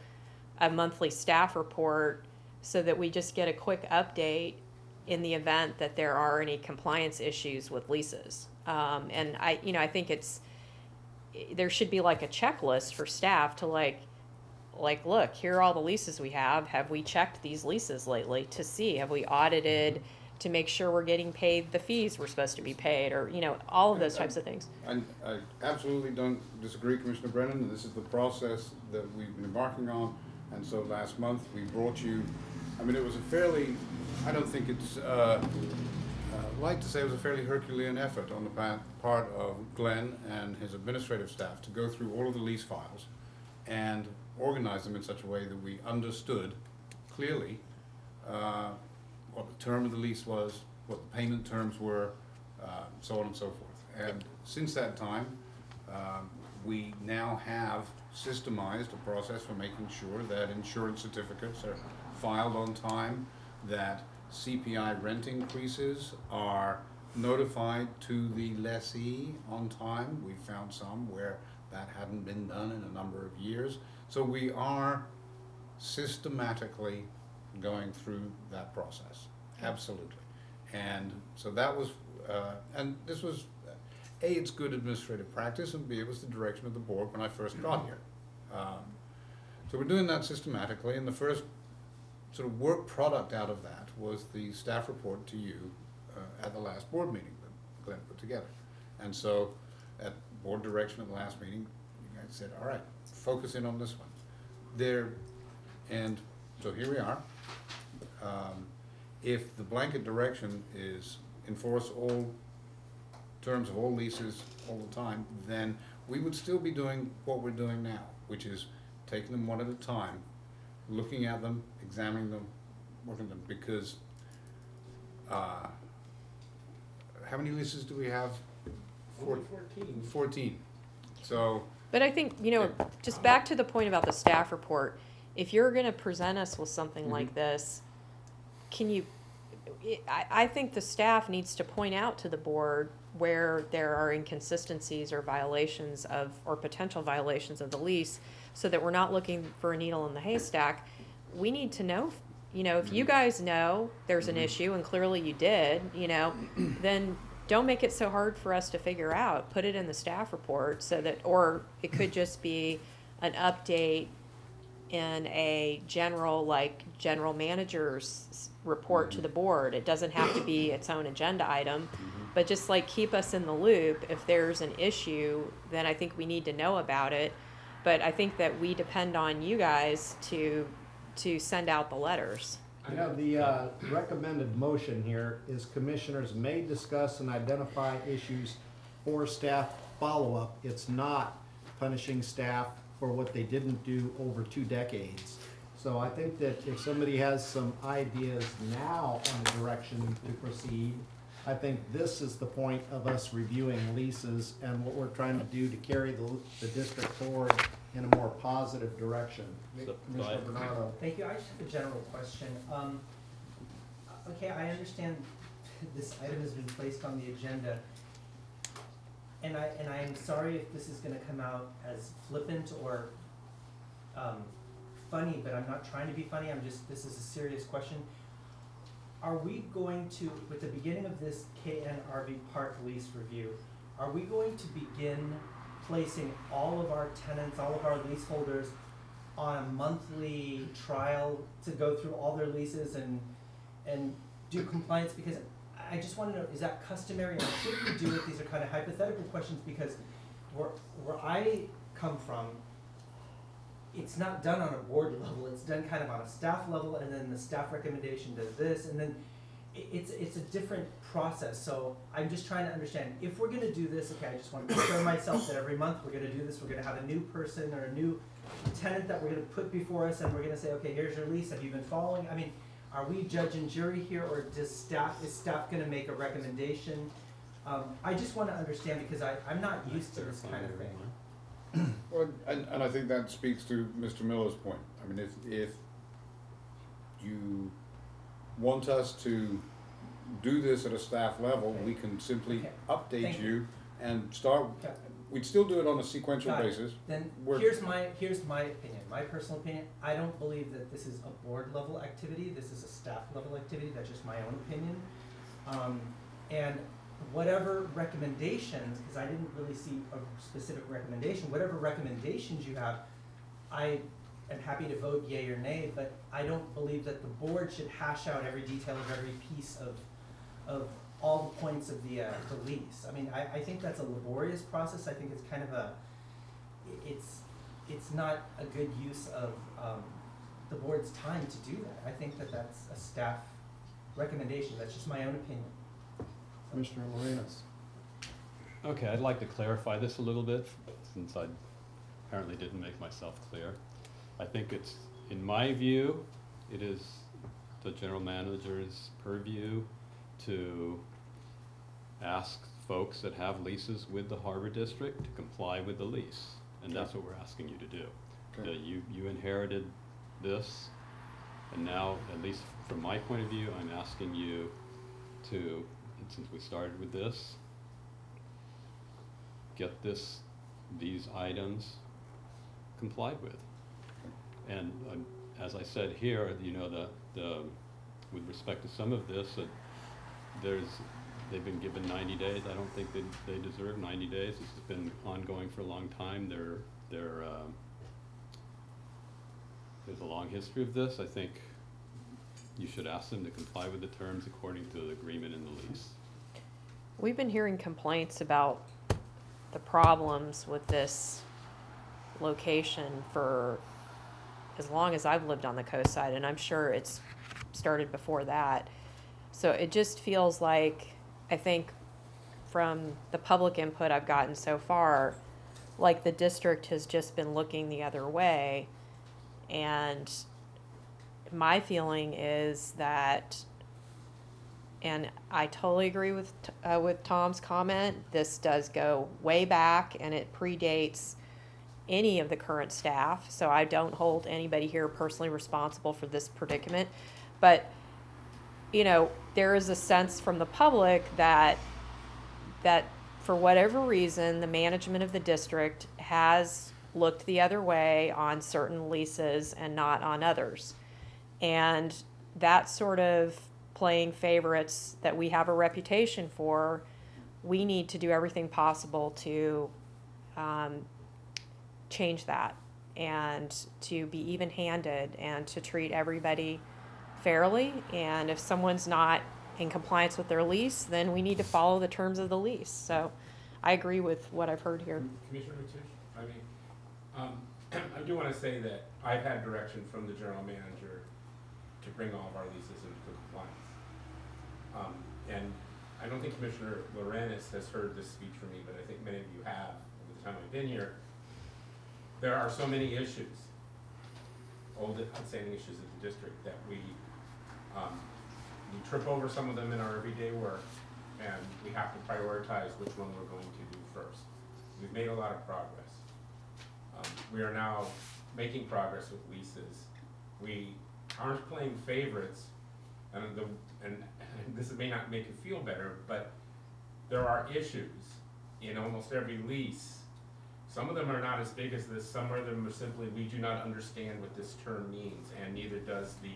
[SPEAKER 2] a monthly staff report, so that we just get a quick update in the event that there are any compliance issues with leases. And I think there should be like a checklist for staff to like, look, here are all the leases we have. Have we checked these leases lately to see? Have we audited to make sure we're getting paid the fees we're supposed to be paid, or, all of those types of things?
[SPEAKER 10] I absolutely don't disagree, Commissioner Brennan. This is the process that we've been embarking on. And so last month we brought you, it was a fairly, I don't think it's, like to say it was a fairly Herculean effort on the part of Glenn and his administrative staff to go through all of the lease files and organize them in such a way that we understood clearly what the term of the lease was, what the payment terms were, so on and so forth. And since that time, we now have systemized a process for making sure that insurance certificates are filed on time, that CPI rent increases are notified to the lessee on time. We found some where that hadn't been done in a number of years. So we are systematically going through that process, absolutely. And so that was, and this was, A, it's good administrative practice, and B, it was the direction of the board when I first got here. So we're doing that systematically, and the first sort of work product out of that was the staff report to you at the last board meeting that Glenn put together. And so at board direction at the last meeting, you guys said, all right, focus in on this one. And so here we are. If the blanket direction is enforce all terms of all leases all the time, then we would still be doing what we're doing now, which is taking them one at a time, looking at them, examining them, working them, because how many leases do we have?
[SPEAKER 13] 14.
[SPEAKER 10] 14. So.
[SPEAKER 2] But I think, just back to the point about the staff report, if you're going to present us with something like this, I think the staff needs to point out to the board where there are inconsistencies or violations or potential violations of the lease, so that we're not looking for a needle in the haystack. We need to know, if you guys know there's an issue, and clearly you did, then don't make it so hard for us to figure out. Put it in the staff report, so that, or it could just be an update in a general manager's report to the board. It doesn't have to be its own agenda item, but just keep us in the loop. If there's an issue, then I think we need to know about it. But I think that we depend on you guys to to send out the letters.
[SPEAKER 4] You know, the recommended motion here is commissioners may discuss and identify issues for staff follow-up. It's not punishing staff for what they didn't do over 2 decades. So I think that if somebody has some ideas now on the direction to proceed, I think this is the point of us reviewing leases and what we're trying to do to carry the district forward in a more positive direction. Commissioner Bernardo.
[SPEAKER 9] Thank you. I just have a general question. Okay, I understand this item has been placed on the agenda. And I'm sorry if this is gonna come out as flippant or funny, but I'm not trying to be funny. This is a serious question. Are we going to, with the beginning of this KNRV Park lease review, are we going to begin placing all of our tenants, all of our leaseholders on a monthly trial to go through all their leases and do compliance? Because I just want to know, is that customary and should we do it? These are kind of hypothetical questions because where I come from, it's not done on a board level, it's done kind of on a staff level, and then the staff recommendation does this, and then it's a different process. So I'm just trying to understand, if we're gonna do this, okay, I just want to assure myself that every month we're gonna do this, we're gonna have a new person or a new tenant that we're gonna put before us, and we're gonna say, okay, here's your lease, have you been following? I mean, are we judge and jury here, or is staff gonna make a recommendation? I just wanna understand, because I'm not used to this kind of thing.
[SPEAKER 10] Well, and I think that speaks to Mr. Miller's point. I mean, if you want us to do this at a staff level, we can simply update
[SPEAKER 9] Thank
[SPEAKER 10] you and start,
[SPEAKER 9] Okay.
[SPEAKER 10] we'd still do it on a sequential
[SPEAKER 9] Got it.
[SPEAKER 10] basis.
[SPEAKER 9] Then
[SPEAKER 10] We're-
[SPEAKER 9] here's my opinion, my personal opinion. I don't believe that this is a board level activity, this is a staff level activity, that's just my own opinion. And whatever recommendations, because I didn't really see a specific recommendation, whatever recommendations you have, I am happy to vote yea or nay, but I don't believe that the board should hash out every detail of every piece of all the points of the lease. I mean, I think that's a laborious process. I think it's kind of it's not a good use of the board's time to do that. I think that that's a staff recommendation. That's just my own opinion.
[SPEAKER 4] Commissioner Morenas.
[SPEAKER 3] Okay, I'd like to clarify this a little bit, since I apparently didn't make myself clear. I think it's, in my view, it is the general manager's purview to ask folks that have leases with the Harbor District to comply with the lease, and that's what we're asking you to do.
[SPEAKER 10] Okay.
[SPEAKER 3] You inherited this, and now, at least from my point of view, I'm asking you to, and since we started with this, get these items complied with. And as I said here, you know, with respect to some of this, they've been given 90 days. I don't think they deserve 90 days. This has been ongoing for a long time. There's a long history of this. I think you should ask them to comply with the terms according to the agreement in the lease.
[SPEAKER 2] We've been hearing complaints about the problems with this location for as long as I've lived on the coast side, and I'm sure it's started before that. So it just feels like, I think from the public input I've gotten so far, like the district has just been looking the other way. And my feeling is that, and I totally agree with Tom's comment, this does go way back and it predates any of the current staff, so I don't hold anybody here personally responsible for this predicament. But, you know, there is a sense from the public that for whatever reason, the management of the district has looked the other way on certain leases and not on others. And that sort of playing favorites that we have a reputation for, we need to do everything possible to change that and to be even-handed and to treat everybody fairly. And if someone's not in compliance with their lease, then we need to follow the terms of the lease. So I agree with what I've heard here.
[SPEAKER 13] Commissioner Mateo, I mean, I do wanna say that I've had direction from the general manager to bring all of our leases into compliance. And I don't think Commissioner Lorenz has heard this speech from me, but I think many of you have over the time I've been here. There are so many issues, old outstanding issues of the district, that we trip over some of them in our everyday work, and we have to prioritize which one we're going to do first. We've made a lot of progress. We are now making progress with leases. We aren't playing favorites, and this may not make you feel better, but there are issues in almost every lease. Some of them are not as big as this, some of them are simply, we do not understand what this term means, and neither does the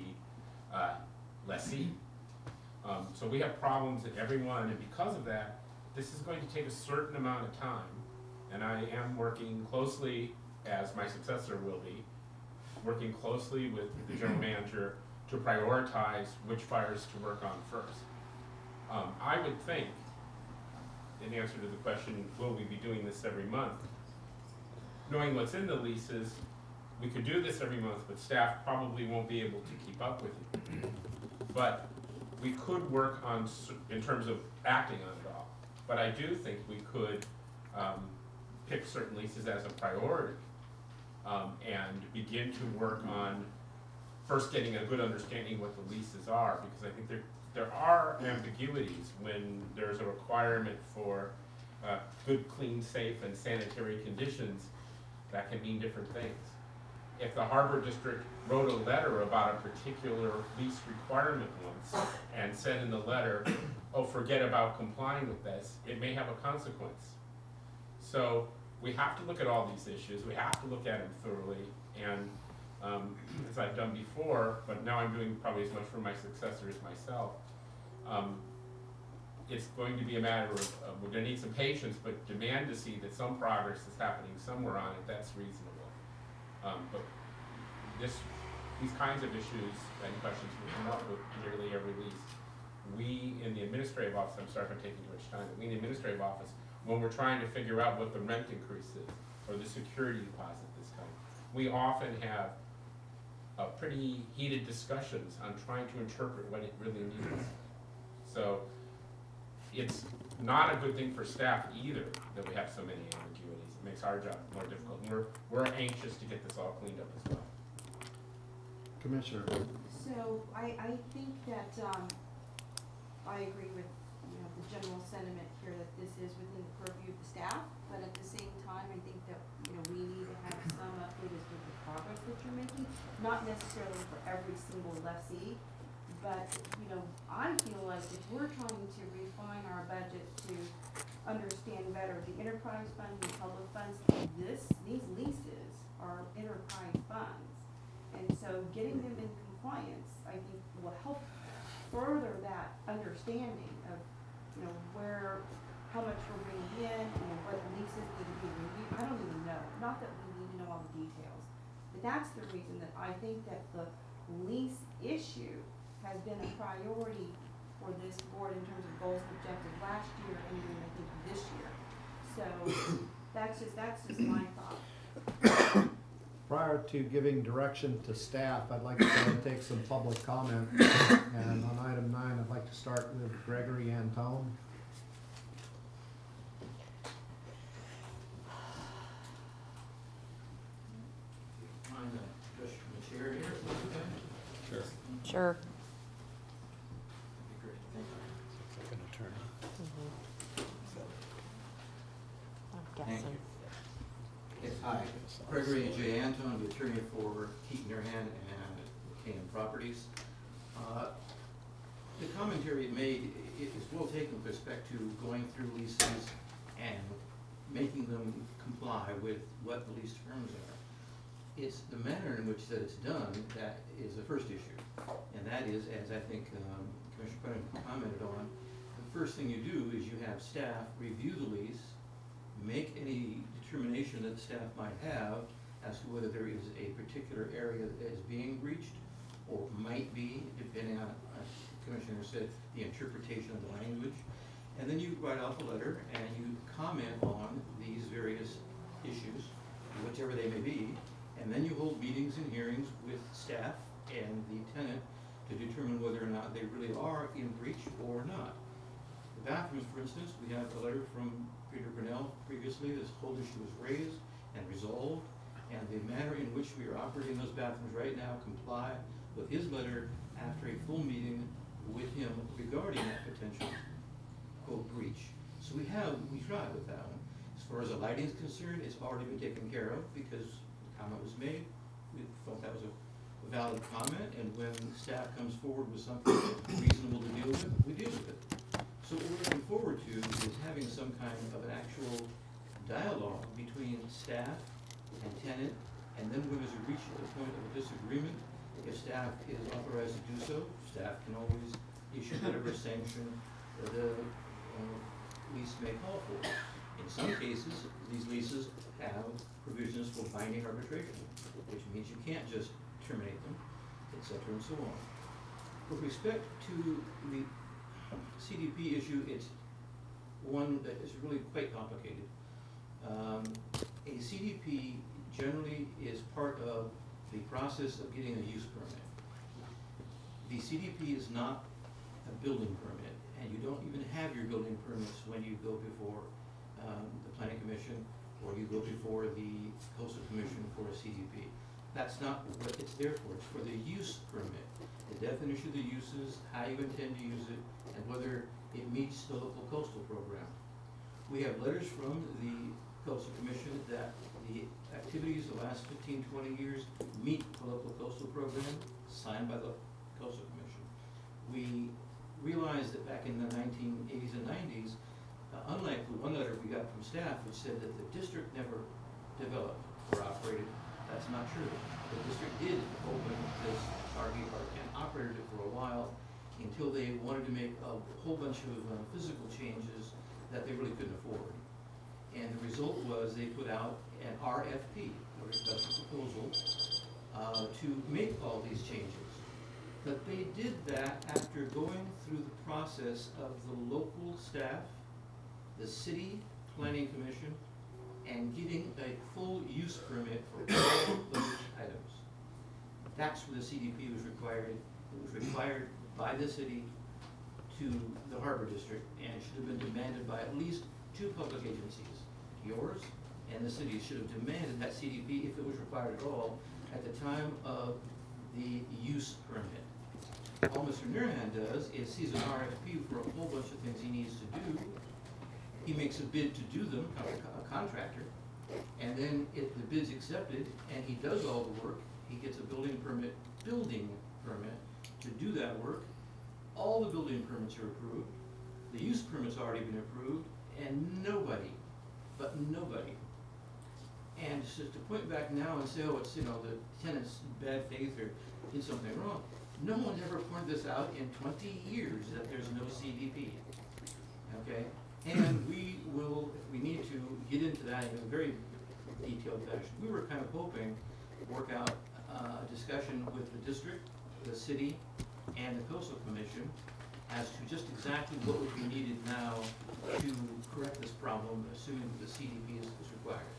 [SPEAKER 13] lessee. So we have problems at every one, and because of that, this is going to take a certain amount of time, and I am working closely, as my successor will be, working closely with the general manager to prioritize which fires to work on first. I would think, in answer to the question, will we be doing this every month? Knowing what's in the leases, we could do this every month, but staff probably won't be able to keep up with it. But we could work on, in terms of acting on it all, but I do think we could pick certain leases as a priority and begin to work on first getting a good understanding of what the leases are, because I think there are ambiguities when there's a requirement for good, clean, safe, and sanitary conditions that can mean different things. If the Harbor District wrote a letter about a particular lease requirement once and said in the letter, oh, forget about complying with this, it may have a consequence. So we have to look at all these issues, we have to look at them thoroughly, and as I've done before, but now I'm doing probably as much for my successor as myself, it's going to be a matter of we're going to need some patience, but demand to see that some progress is happening somewhere on it. That's reasonable. But these kinds of issues and questions will come up with nearly every lease. We in the administrative office, I'm sorry if I'm taking too much time, but we in the administrative office, when we're trying to figure out what the rent increase is or the security deposit this time, we often have pretty heated discussions on trying to interpret what it really means. So it's not a good thing for staff either that we have so many ambiguities. It makes our job more difficult. And we're anxious to get this all cleaned up as well.
[SPEAKER 4] Commissioner.
[SPEAKER 11] So I think that, I agree with, the general sentiment here that this is within the purview of the staff, but at the same time, I think that, we need to have some update as to the progress that you're making, not necessarily for every single lessee, but, I feel like if we're trying to refine our budget to understand better the enterprise funds and public funds, these leases are enterprise funds. And so getting them in compliance, I think, will help further that understanding of, how much we're bringing in, what leases need to be reviewed. I don't even know, not that we need to know all the details, but that's the reason that I think that the lease issue has been a priority for this board in terms of goals and objectives last year and even I think this year. So that's just my thought.
[SPEAKER 4] Prior to giving direction to staff, I'd like to take some public comment. And on item 9, I'd like to start with Gregory Antone.
[SPEAKER 3] Sure.
[SPEAKER 2] Sure.
[SPEAKER 12] Like an attorney.
[SPEAKER 2] I'm
[SPEAKER 14] Thank
[SPEAKER 2] guessing.
[SPEAKER 14] you. Hi, Gregory J. Anton, the attorney for Keaton Nerhan and Canaan Properties. The commentary made is well taken with respect to going through leases and making them comply with what the lease terms are. It's the manner in which that it's done that is the first issue. And that is, as I think Commissioner Quinn commented on, the first thing you do is you have staff review the lease, make any determination that the staff might have as to whether there is a particular area that is being breached or might be, depending on, as the Commissioner said, the interpretation of the language. And then you write off a letter and you comment on these various issues, whichever they may be, And then you hold meetings and hearings with staff and the tenant to determine whether or not they really are in breach or not. The bathrooms, for instance, we have a letter from Peter Brunel previously. This whole issue was raised and resolved, and the manner in which we are operating those bathrooms right now comply with his letter after a full meeting with him regarding that potential, quote, breach. So we tried with that one. As far as the lighting is concerned, it's already been taken care of because the comment was made. We felt that was a valid comment, and when staff comes forward with something reasonable to deal with, we deal with it. So what we're looking forward to is having some kind of an actual dialogue between staff and tenant, and then when there's a reach at the point of a disagreement, if staff is authorized to do so, staff can always issue whatever sanction the lease may call for. In some cases, these leases have provisions for binding arbitration, which means you can't just terminate them, etc. and so on. With respect to the CDP issue, it's one that is really quite complicated. A CDP generally is part of the process of getting a use permit. The CDP is not a building permit, and you don't even have your building permits when you go before the Planning Commission or you go before the Coastal Commission for a CDP. That's not what it's there for. It's for the use permit, the definition of the uses, how you intend to use it, and whether it meets the local coastal program. We have letters from the Coastal Commission that the activities of the last 15, 20 years meet the local coastal program signed by the Coastal Commission. We realized that back in the 1980s and 90s, unlike the one letter we got from staff which said that the district never developed or operated, that's not true. The district did open this RV park and operated it for a while until they wanted to make a whole bunch of physical changes that they really couldn't afford. And the result was they put out an RFP, a request for proposal, to make all these changes. But they did that after going through the process of the local staff, the city planning commission, and getting a full use permit for all those items. That's where the CDP was required. It was required by the city to the Harbor District, and it should have been demanded by at least two public agencies. Yours and the city should have demanded that CDP, if it was required at all, at the time of the use permit. All Mr. Nurhan does is sees an RFP for a whole bunch of things he needs to do. He makes a bid to do them, a contractor, and then if the bid's accepted and he does all the work, he gets a building permit to do that work. All the building permits are approved, the use permit's already been approved, and nobody, and just to point back now and say, oh, it's, the tenant's bad faith or did something wrong. No one ever pointed this out in 20 years that there's no CDP, okay? And we will, if we need to, get into that in a very detailed fashion. We were kind of hoping to work out a discussion with the district, the city, and the Coastal Commission as to just exactly what would be needed now to correct this problem, assuming that the CDP is required.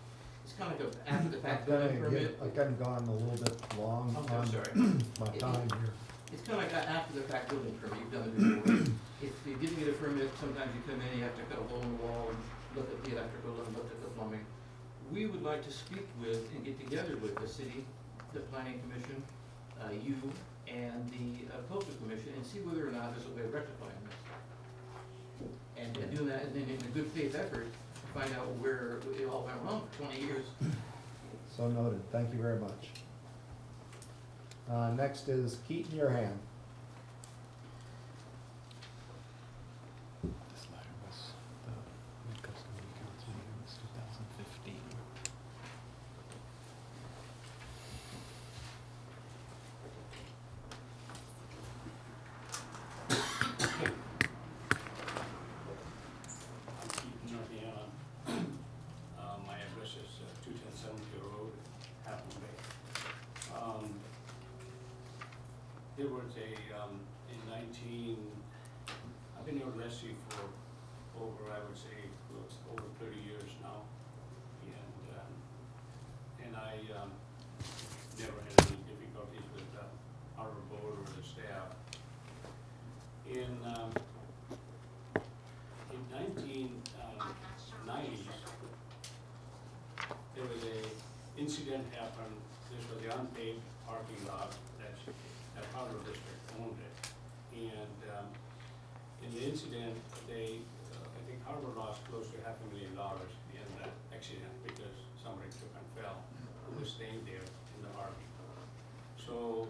[SPEAKER 14] It's kind of like a after-the-fact building permit.
[SPEAKER 4] I've kind of gone a little bit long
[SPEAKER 14] I'm
[SPEAKER 4] on
[SPEAKER 14] sorry.
[SPEAKER 4] my time here.
[SPEAKER 14] It's kind of like an after-the-fact building permit. You've done it before. If you didn't get a permit, sometimes you come in, you have to cut a hole in the wall and look at the electrical and look at the plumbing. We would like to speak with and get together with the city, the planning commission, you, and the Coastal Commission, and see whether or not there's a way of rectifying this. And doing that, and then in a good faith effort, find out where it all went wrong for 20 years.
[SPEAKER 4] So noted. Thank you very much. Next is Keaton, your hand.
[SPEAKER 12] This letter was the custody council meeting was 2015.
[SPEAKER 16] My address is 210 Seventh Road, Half Moon Bay. There was I've been here at Leslie for over, I would say, over 30 years now. And I in 1990s, there was a incident happened. This was the unpaved parking lot that Harbor District owned it. And in the incident, they, I think Harbor lost close to $500,000 in that accident because somebody took and fell who was staying there in the RV. So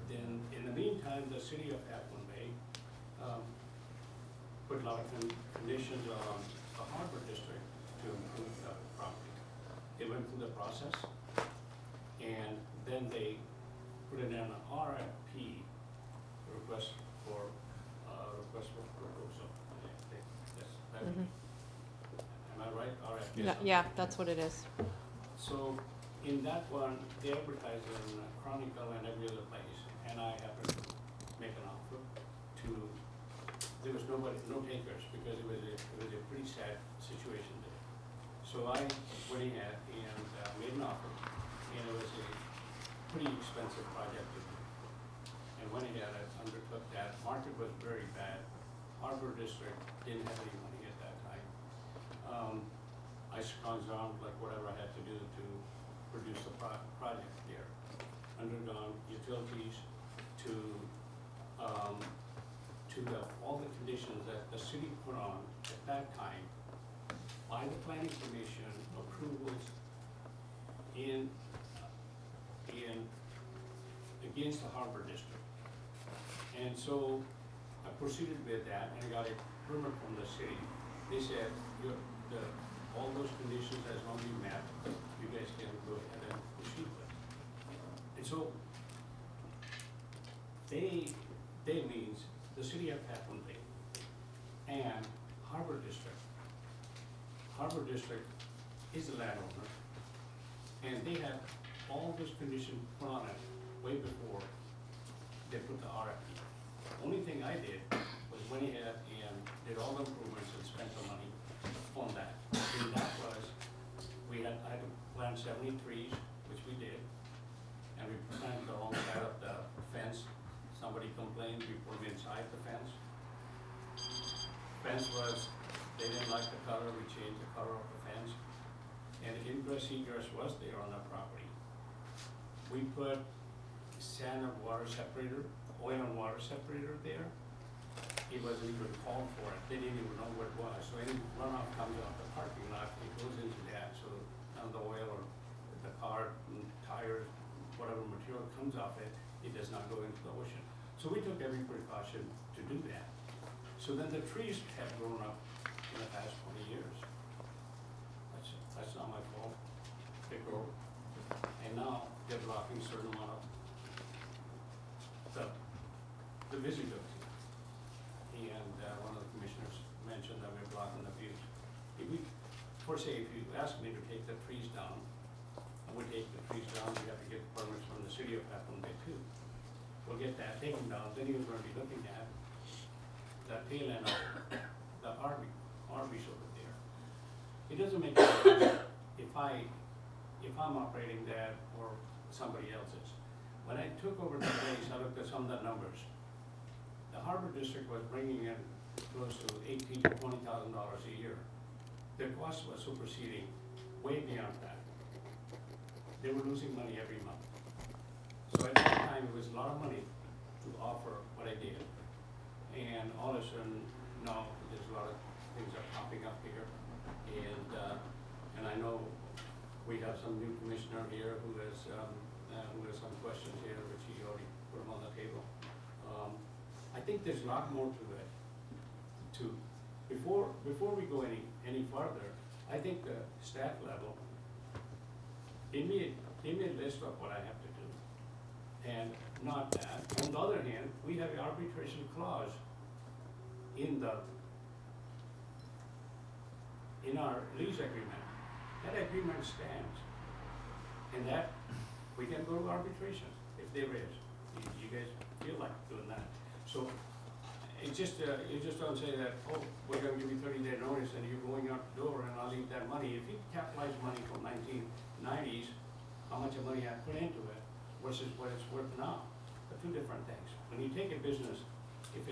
[SPEAKER 16] then, in the meantime, the city of Half Moon Bay put a lot of conditions on the Harbor District to improve the property. They went through the process, and then they put in an RFP, request for proposal. Am I right? RFP.
[SPEAKER 2] Yeah, that's what it is.
[SPEAKER 16] So in that one, they advertised in Chronicle and every other place, and I happened to make an offer to. There was no takers because it was a pretty sad situation there. So I went ahead and made an offer, and it was a pretty expensive project to do. And went ahead and undertook that. Market was very bad. Harbor District didn't have any money at that time. I scrounged around like whatever I had to do to produce the project there. Undergone utilities to all the conditions that the city put on at that time by the planning commission, approvals in against the Harbor District. And so I proceeded with that and got a permit from the city. They said, all those conditions as long as you met, you guys can go ahead and proceed with. And so they means the city of Half Moon Bay and Harbor District. Harbor District is the landowner, and they had all those conditions put on it way before they put the RFP. The only thing I did was went ahead and did all the improvements and spent the money on that. And that was, I had to plant 70 trees, which we did, and we planted alongside of the fence. Somebody complained, we put them inside the fence. Fence was, they didn't like the color, we changed the color of the fence. And ingress egress was there on the property. We put sand and water separator, oil and water separator there. It wasn't even called for it, they didn't even know what it was. So any runoff comes off the parking lot, it goes into that, so none of the oil or the car, tires, whatever material comes off it, it does not go into the ocean. So we took every precaution to do that. So then the trees have grown up in the past 20 years. That's not my fault. They grow. And now they're blocking a certain amount of the visibility. And one of the commissioners mentioned that we're blocking the views. If you ask me to take the trees down, I would take the trees down, we have to get permits from the city of Half Moon Bay too. We'll get that taken down, then you're going to be looking at the tail end of the RVs over there. It doesn't make sense if I'm operating that or somebody else's. When I took over the place, I looked at some of the numbers. The Harbor District was bringing in close to $18,000 to $20,000 a year. Their cost was superseding way beyond that. They were losing money every month. So at that time, it was a lot of money to offer what I did. And all of a sudden, now there's a lot of things are popping up here. And I know we have some new commissioner here who has some questions here, which he already put them on the table. I think there's a lot more to it. Before we go any further, I think the staff level, give me a list of what I have to do. And not that. On the other hand, we have an arbitration clause in our lease agreement. That agreement stands. And that we can go to arbitration if there is. You guys feel like doing that. So it's just you just don't say that, oh, we're gonna give you 30-day notice and you're going out the door and I'll leave that money. If you capitalize money from 1990s, how much money I put into it versus what it's worth now, they're two different things. When you take a business if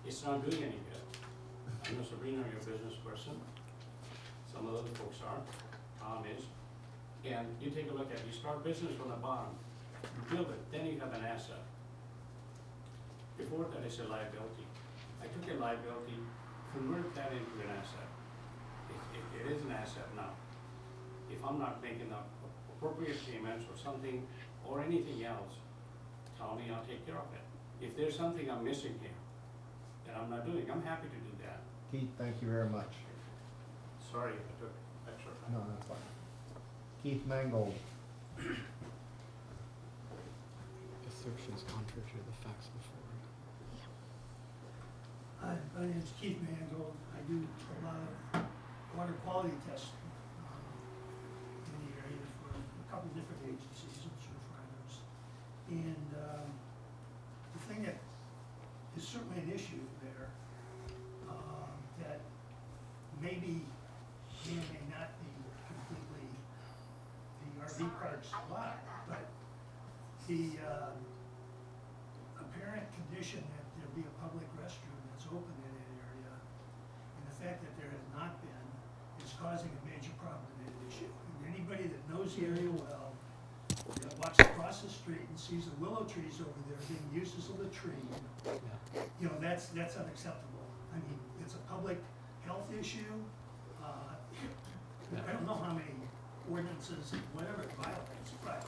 [SPEAKER 16] it's not doing any good. I know Sabrina, you're a business person, some of the other folks are, Tom is, and you take a look at, you start business from the bottom, you build it, then you have an asset. Before that, it's a liability. I took a liability, converted that into an asset. It is an asset now. If I'm not making the appropriate payments or something, or anything else, tell me, I'll take care of it. If there's something I'm missing here that I'm not doing, I'm happy to do that.
[SPEAKER 4] Keith, thank you very much.
[SPEAKER 16] Sorry if I took extra time.
[SPEAKER 4] No, that's fine. Keith Mangold.
[SPEAKER 12] Assertions contrary to the facts before.
[SPEAKER 17] Hi, my name is Keith Mangold. I do a lot of water quality testing in the area for a couple different agencies and surfriders. And the thing that is certainly an issue there that maybe may or may not be completely the RV park's lot, but the apparent condition that there be a public restroom that's open in that area, and the fact that there has not been, is causing a major problem in that issue. And anybody that knows the area well, that walks across the street and sees the willow trees over there being used as a latrine, you know, that's unacceptable. I mean, it's a public health issue. I don't know how many ordinances and whatever it violates, but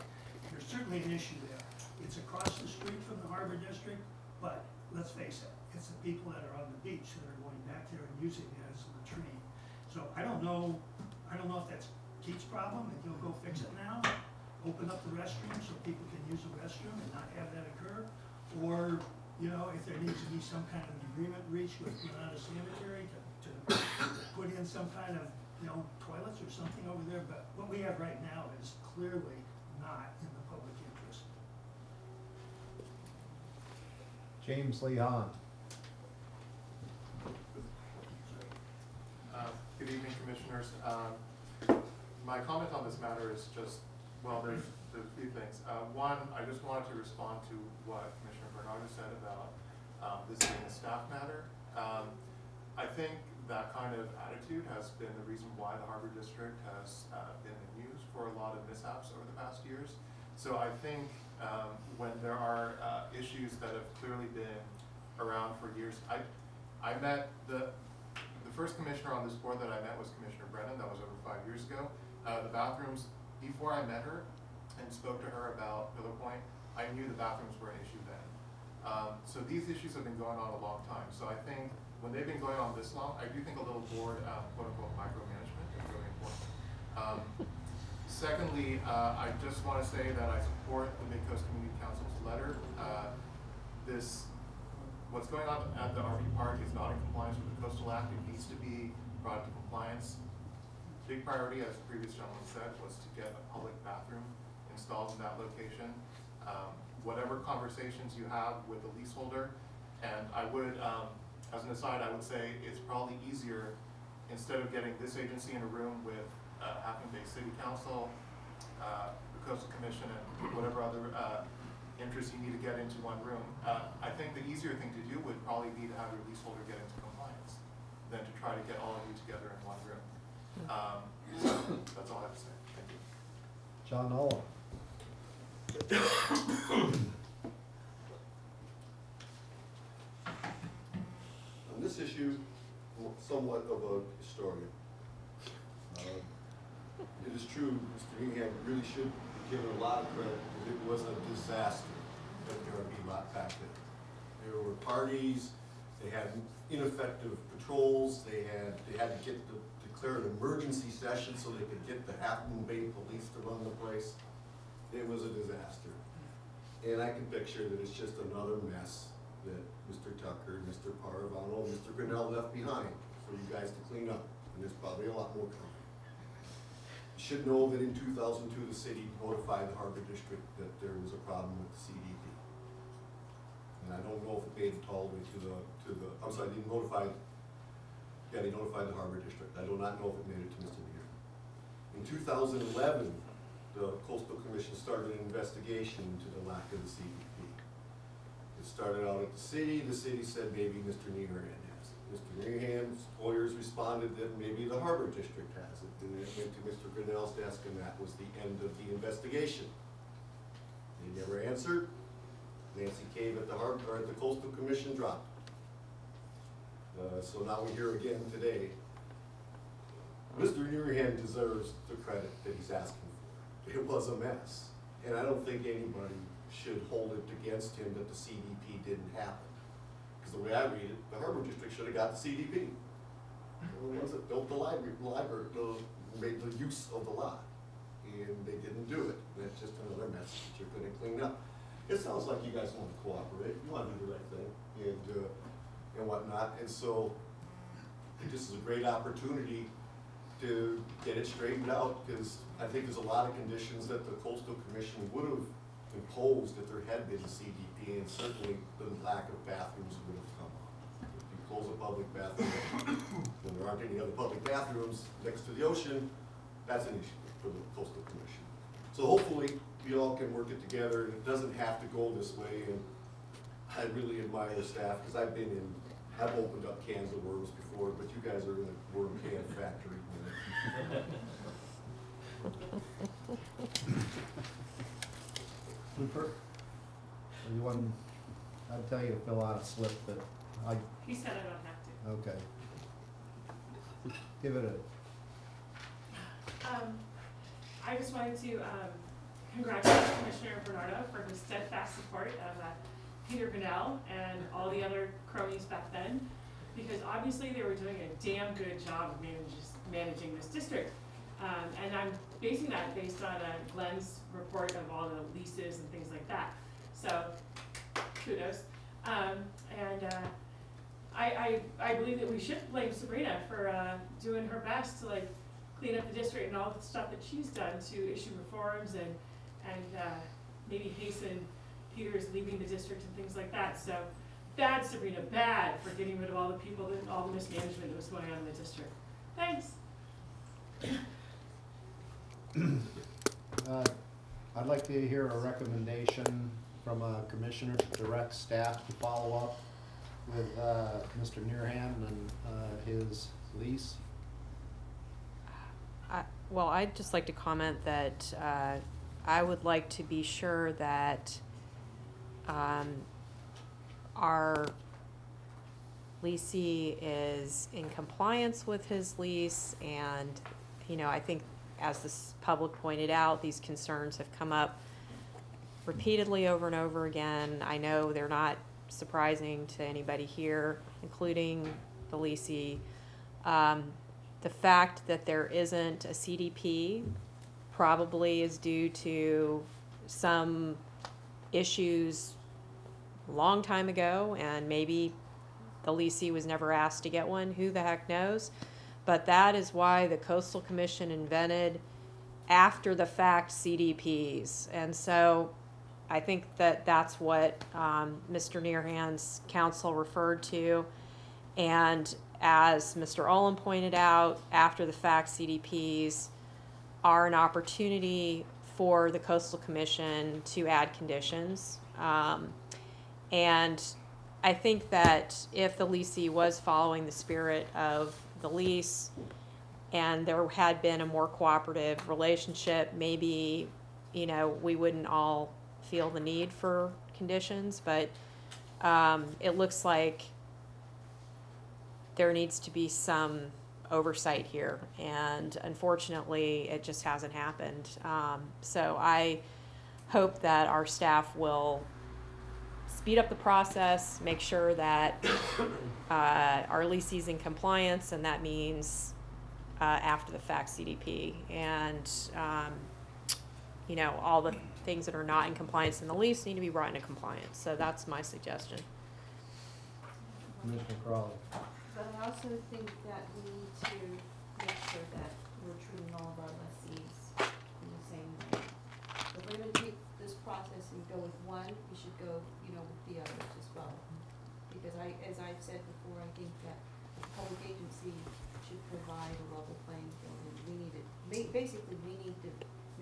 [SPEAKER 17] there's certainly an issue there. It's across the street from the Harbor District, but let's face it, it's the people that are on the beach that are going back there and using it as a latrine. So I don't know if that's Keith's problem, and he'll go fix it now, open up the restroom so people can use the restroom and not have that occur, or, you know, if there needs to be some kind of agreement reached with Granada Sanitary to put in some kind of, you know, toilets or something over there, but what we have right now is clearly not in the public interest.
[SPEAKER 4] James Leon.
[SPEAKER 22] Good evening, Commissioners. My comment on this matter is just, well, there's a few things. One, I just wanted to respond to what Commissioner Bernardo said about this being a staff matter. I think that kind of attitude has been the reason why the Harbor District has been in the news for a lot of mishaps over the past years. So I think when there are issues that have clearly been around for years, I met the first commissioner on this board that I met was Commissioner Brennan. That was over 5 years ago. The bathrooms, before I met her and spoke to her about Pillar Point, I knew the bathrooms were an issue then. So these issues have been going on a long time. So I think when they've been going on this long, I do think a little board, quote unquote, micromanagement is really important. Secondly, I just want to say that I support the Mid-Coast Community Council's letter. What's going on at the RV park is not in compliance with the Coastal Act. It needs to be brought to compliance. Big priority, as the previous gentleman said, was to get a public bathroom installed in that location. Whatever conversations you have with the leaseholder, and I would, as an aside, I would say it's probably easier, instead of getting this agency in a room with Half Moon Bay City Council, the Coastal Commission, and whatever other interests you need to get into one room. I think the easier thing to do would probably be to have your leaseholder get into compliance than to try to get all of you together in one room. So that's all I have to say. Thank you.
[SPEAKER 4] John Owen.
[SPEAKER 20] On this issue, I'm somewhat of a historian. It is true, Mr. Hingham really should be given a lot of credit because it was a disaster at the RV lot back then. There were parties, they had ineffective patrols, they had to declare an emergency session so they could get the Half Moon Bay police to run the place. It was a disaster. And I can picture that it's just another mess that Mr. Tucker, Mr. Paravano, Mr. Grinnell left behind for you guys to clean up. And there's probably a lot more coming. You should know that in 2002, the city notified the Harbor District that there was a problem with the CDP. And I don't know if it made it all the way I'm sorry, they notified the Harbor District. I do not know if it made it to Mr. Muir. In 2011, the Coastal Commission started an investigation into the lack of the CDP. It started out at the city said maybe Mr. Nierenhan has it. Mr. Nierenhan's lawyers responded that maybe the Harbor District has it. And it went to Mr. Grinnell's desk, and that was the end of the investigation. They never answered. Nancy Cave at the Harbor, or at the Coastal Commission dropped it. So now we're here again today. Mr. Nierenhan deserves the credit that he's asking for. It was a mess, and I don't think anybody should hold it against him that the CDP didn't happen. Because the way I read it, the Harbor District should have got the CDP. What was it? Built the library, made the use of the lot, and they didn't do it. And that's just another mess that you're going to clean up. It sounds like you guys want to cooperate. You want to do the right thing, and whatnot. And so, I think this is a great opportunity to get it straightened out, because I think there's a lot of conditions that the Coastal Commission would have imposed if there had been a CDP, and certainly the lack of bathrooms would have come up. If you close a public bathroom, when there aren't any other public bathrooms next to the ocean, that's an issue for the Coastal Commission. So hopefully, we all can work it together, and it doesn't have to go this way. And I really admire the staff, because I've opened up cans of worms before, but you guys are in a worm can factory.
[SPEAKER 4] Cooper, you want, I'd tell you to fill out a slip, but
[SPEAKER 5] He said I don't have to.
[SPEAKER 4] okay. Give it
[SPEAKER 5] I just wanted to congratulate Commissioner Bernardo for his steadfast support of Peter Grinnell and all the other cronies back then, because obviously they were doing a damn good job of managing this district. And I'm basing that based on Glenn's report of all the leases and things like that. So, kudos. I believe that we should blame Sabrina for doing her best to clean up the district and all the stuff that she's done to issue reforms and maybe hasten Peter's leaving the district and things like that. So bad, Sabrina, bad for getting rid of all the people, all the mismanagement that was going on in the district. Thanks.
[SPEAKER 4] I'd like to hear a recommendation from a commissioner to direct staff to follow up with Mr. Nierenhan and his lease.
[SPEAKER 2] Well, I'd just like to comment that I would like to be sure that our leasee is in compliance with his lease, and I think, as this public pointed out, these concerns have come up repeatedly over and over again. I know they're not surprising to anybody here, including the leasee. The fact that there isn't a CDP probably is due to some issues a long time ago, and maybe the leasee was never asked to get one. Who the heck knows? But that is why the Coastal Commission invented after the fact CDPs. And so I think that that's what Mr. Nierenhan's counsel referred to. And as Mr. Olin pointed out, after the fact CDPs are an opportunity for the Coastal Commission to add conditions. And I think that if the leasee was following the spirit of the lease and there had been a more cooperative relationship, maybe, we wouldn't all feel the need for conditions, but it looks like there needs to be some oversight here, and unfortunately it just hasn't happened. So I hope that our staff will speed up the process, make sure that our leasee's in compliance, and that means after the fact CDP, and all the things that are not in compliance in the lease need to be brought into compliance. So that's my suggestion.
[SPEAKER 4] Commissioner Crawley.
[SPEAKER 11] But I also think that we need to make sure that we're treating all of our lessees in the same way. If we're gonna take this process and go with one, we should go, with the others as well. Because as I've said before, I think that the public agency should provide a level playing field, and we need to, basically, we need to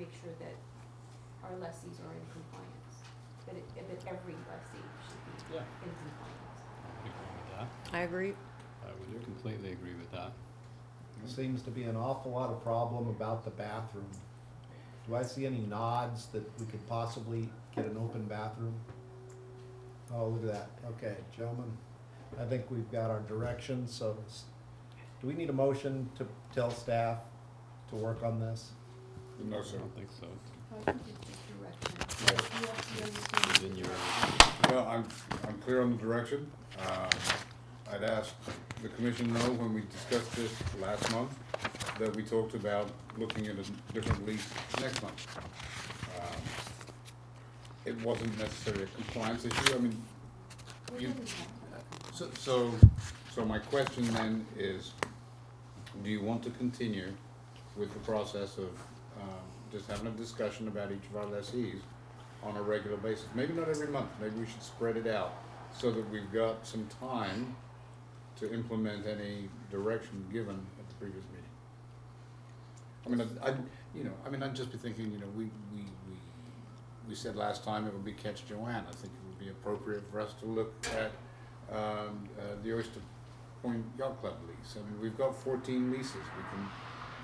[SPEAKER 11] make sure that our lessees are in compliance.
[SPEAKER 1] that every lessee should be
[SPEAKER 3] Yeah.
[SPEAKER 1] in compliance.
[SPEAKER 3] I would agree with that.
[SPEAKER 2] I agree.
[SPEAKER 3] I would completely agree with that.
[SPEAKER 4] There seems to be an awful lot of problem about the bathroom. Do I see any nods that we could possibly get an open bathroom? Oh, look at that. Okay, gentlemen, I think we've got our direction, so do we need a motion to tell staff to work on this?
[SPEAKER 10] No,
[SPEAKER 3] I
[SPEAKER 10] sir.
[SPEAKER 3] don't think so.
[SPEAKER 1] I think it's just direction. You understand
[SPEAKER 3] Then
[SPEAKER 1] the
[SPEAKER 3] you're-
[SPEAKER 10] Well, I'm clear on the direction. I'd asked the commission know when we discussed this last month, that we talked about looking at a different lease next month. It wasn't necessarily a compliance issue, I mean, you, so my question then is, do you want to continue with the process of, just having a discussion about each of our lessees on a regular basis? Maybe not every month, maybe we should spread it out, so that we've got some time to implement any direction given at the previous meeting. I mean, I'd just be thinking, we said last time it would be Catch Joanne. I think it would be appropriate for us to look at, the Oyster Point Yacht Club lease. I mean, we've got 14 leases. We can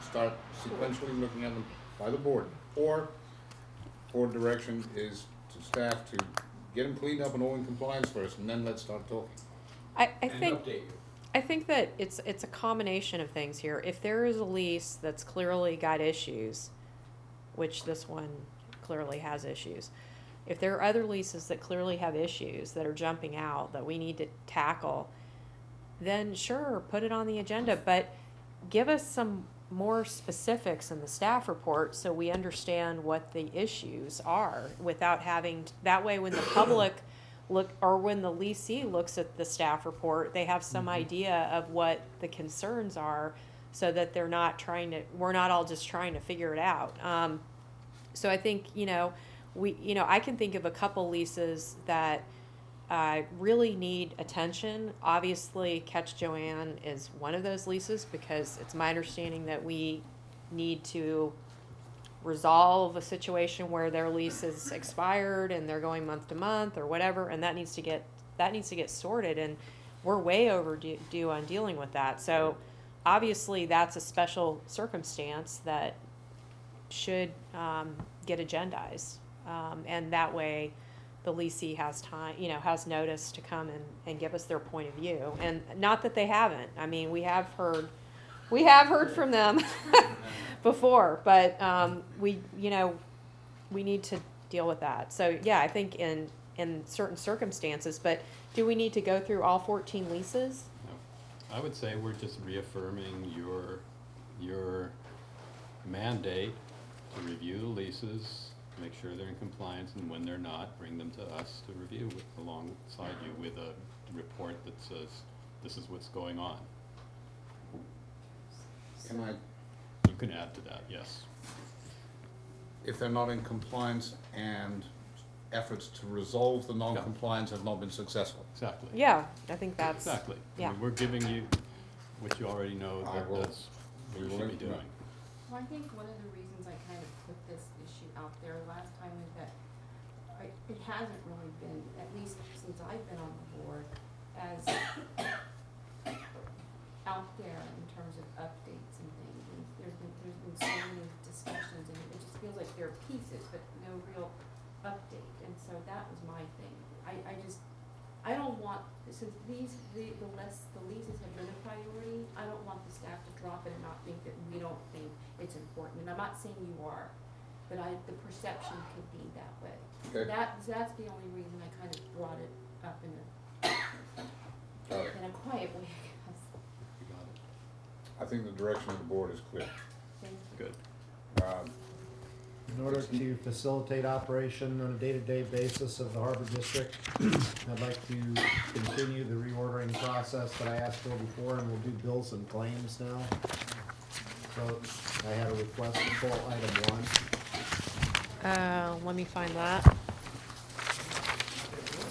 [SPEAKER 10] start sequentially looking at them by the board. Or, board direction is to staff to get them cleaned up and all in compliance first, and then let's start talking.
[SPEAKER 2] I
[SPEAKER 20] And
[SPEAKER 2] think,
[SPEAKER 20] update you.
[SPEAKER 2] I think that it's a combination of things here. If there is a lease that's clearly got issues, which this one clearly has issues, if there are other leases that clearly have issues that are jumping out that we need to tackle, then sure, put it on the agenda, but give us some more specifics in the staff report so we understand what the issues are without having, that way when the public look, or when the leasee looks at the staff report, they have some idea of what the concerns are, so that they're not trying to, we're not all just trying to figure it out. So I think, I can think of a couple leases that really need attention. Obviously, Catch Joanne is one of those leases, because it's my understanding that we need to resolve a situation where their lease is expired and they're going month to month or whatever, and that needs to get sorted, and we're way overdue on dealing with that. So obviously that's a special circumstance that should get agendized, and that way the leasee has time, has notice to come and give us their point of view. And not that they haven't. I mean, we have heard from them before, but we need to deal with that. So yeah, I think in certain circumstances, but do we need to go through all 14 leases?
[SPEAKER 3] No. I would say we're just reaffirming your mandate to review the leases, make sure they're in compliance, and when they're not, bring them to us to review alongside you with a report that says this is what's going on. You can add to that, yes.
[SPEAKER 10] If they're not in compliance and efforts to resolve the non-compliance have not been successful.
[SPEAKER 3] Exactly.
[SPEAKER 2] Yeah, I think that's,
[SPEAKER 3] Exactly.
[SPEAKER 2] yeah.
[SPEAKER 3] I mean, we're giving you what you already know
[SPEAKER 10] I
[SPEAKER 3] that
[SPEAKER 10] will-
[SPEAKER 3] that's what you should be doing.
[SPEAKER 1] Well, I think one of the reasons I kind of put this issue out there last time is that it hasn't really been, at least since I've been on the board, as out there in terms of updates and things. And there's been so many discussions, and it just feels like there are pieces, but no real update. And so that was my thing. I don't want, since the leases have been a priority, I don't want the staff to drop it and not think that we don't think it's important. And I'm not saying you are, but the perception could be that way.
[SPEAKER 10] Okay.
[SPEAKER 1] That's the only reason I kind of brought it up in a quiet way, I guess.
[SPEAKER 3] You got it.
[SPEAKER 10] I think the direction of the board is clear.
[SPEAKER 1] Thank you.
[SPEAKER 3] Good.
[SPEAKER 4] In order to facilitate operation on a day-to-day basis of the Harbor District, I'd like to continue the reordering process that I asked for before, and we'll do bills and claims now. So I had a request to pull item 1.
[SPEAKER 2] Let me find that.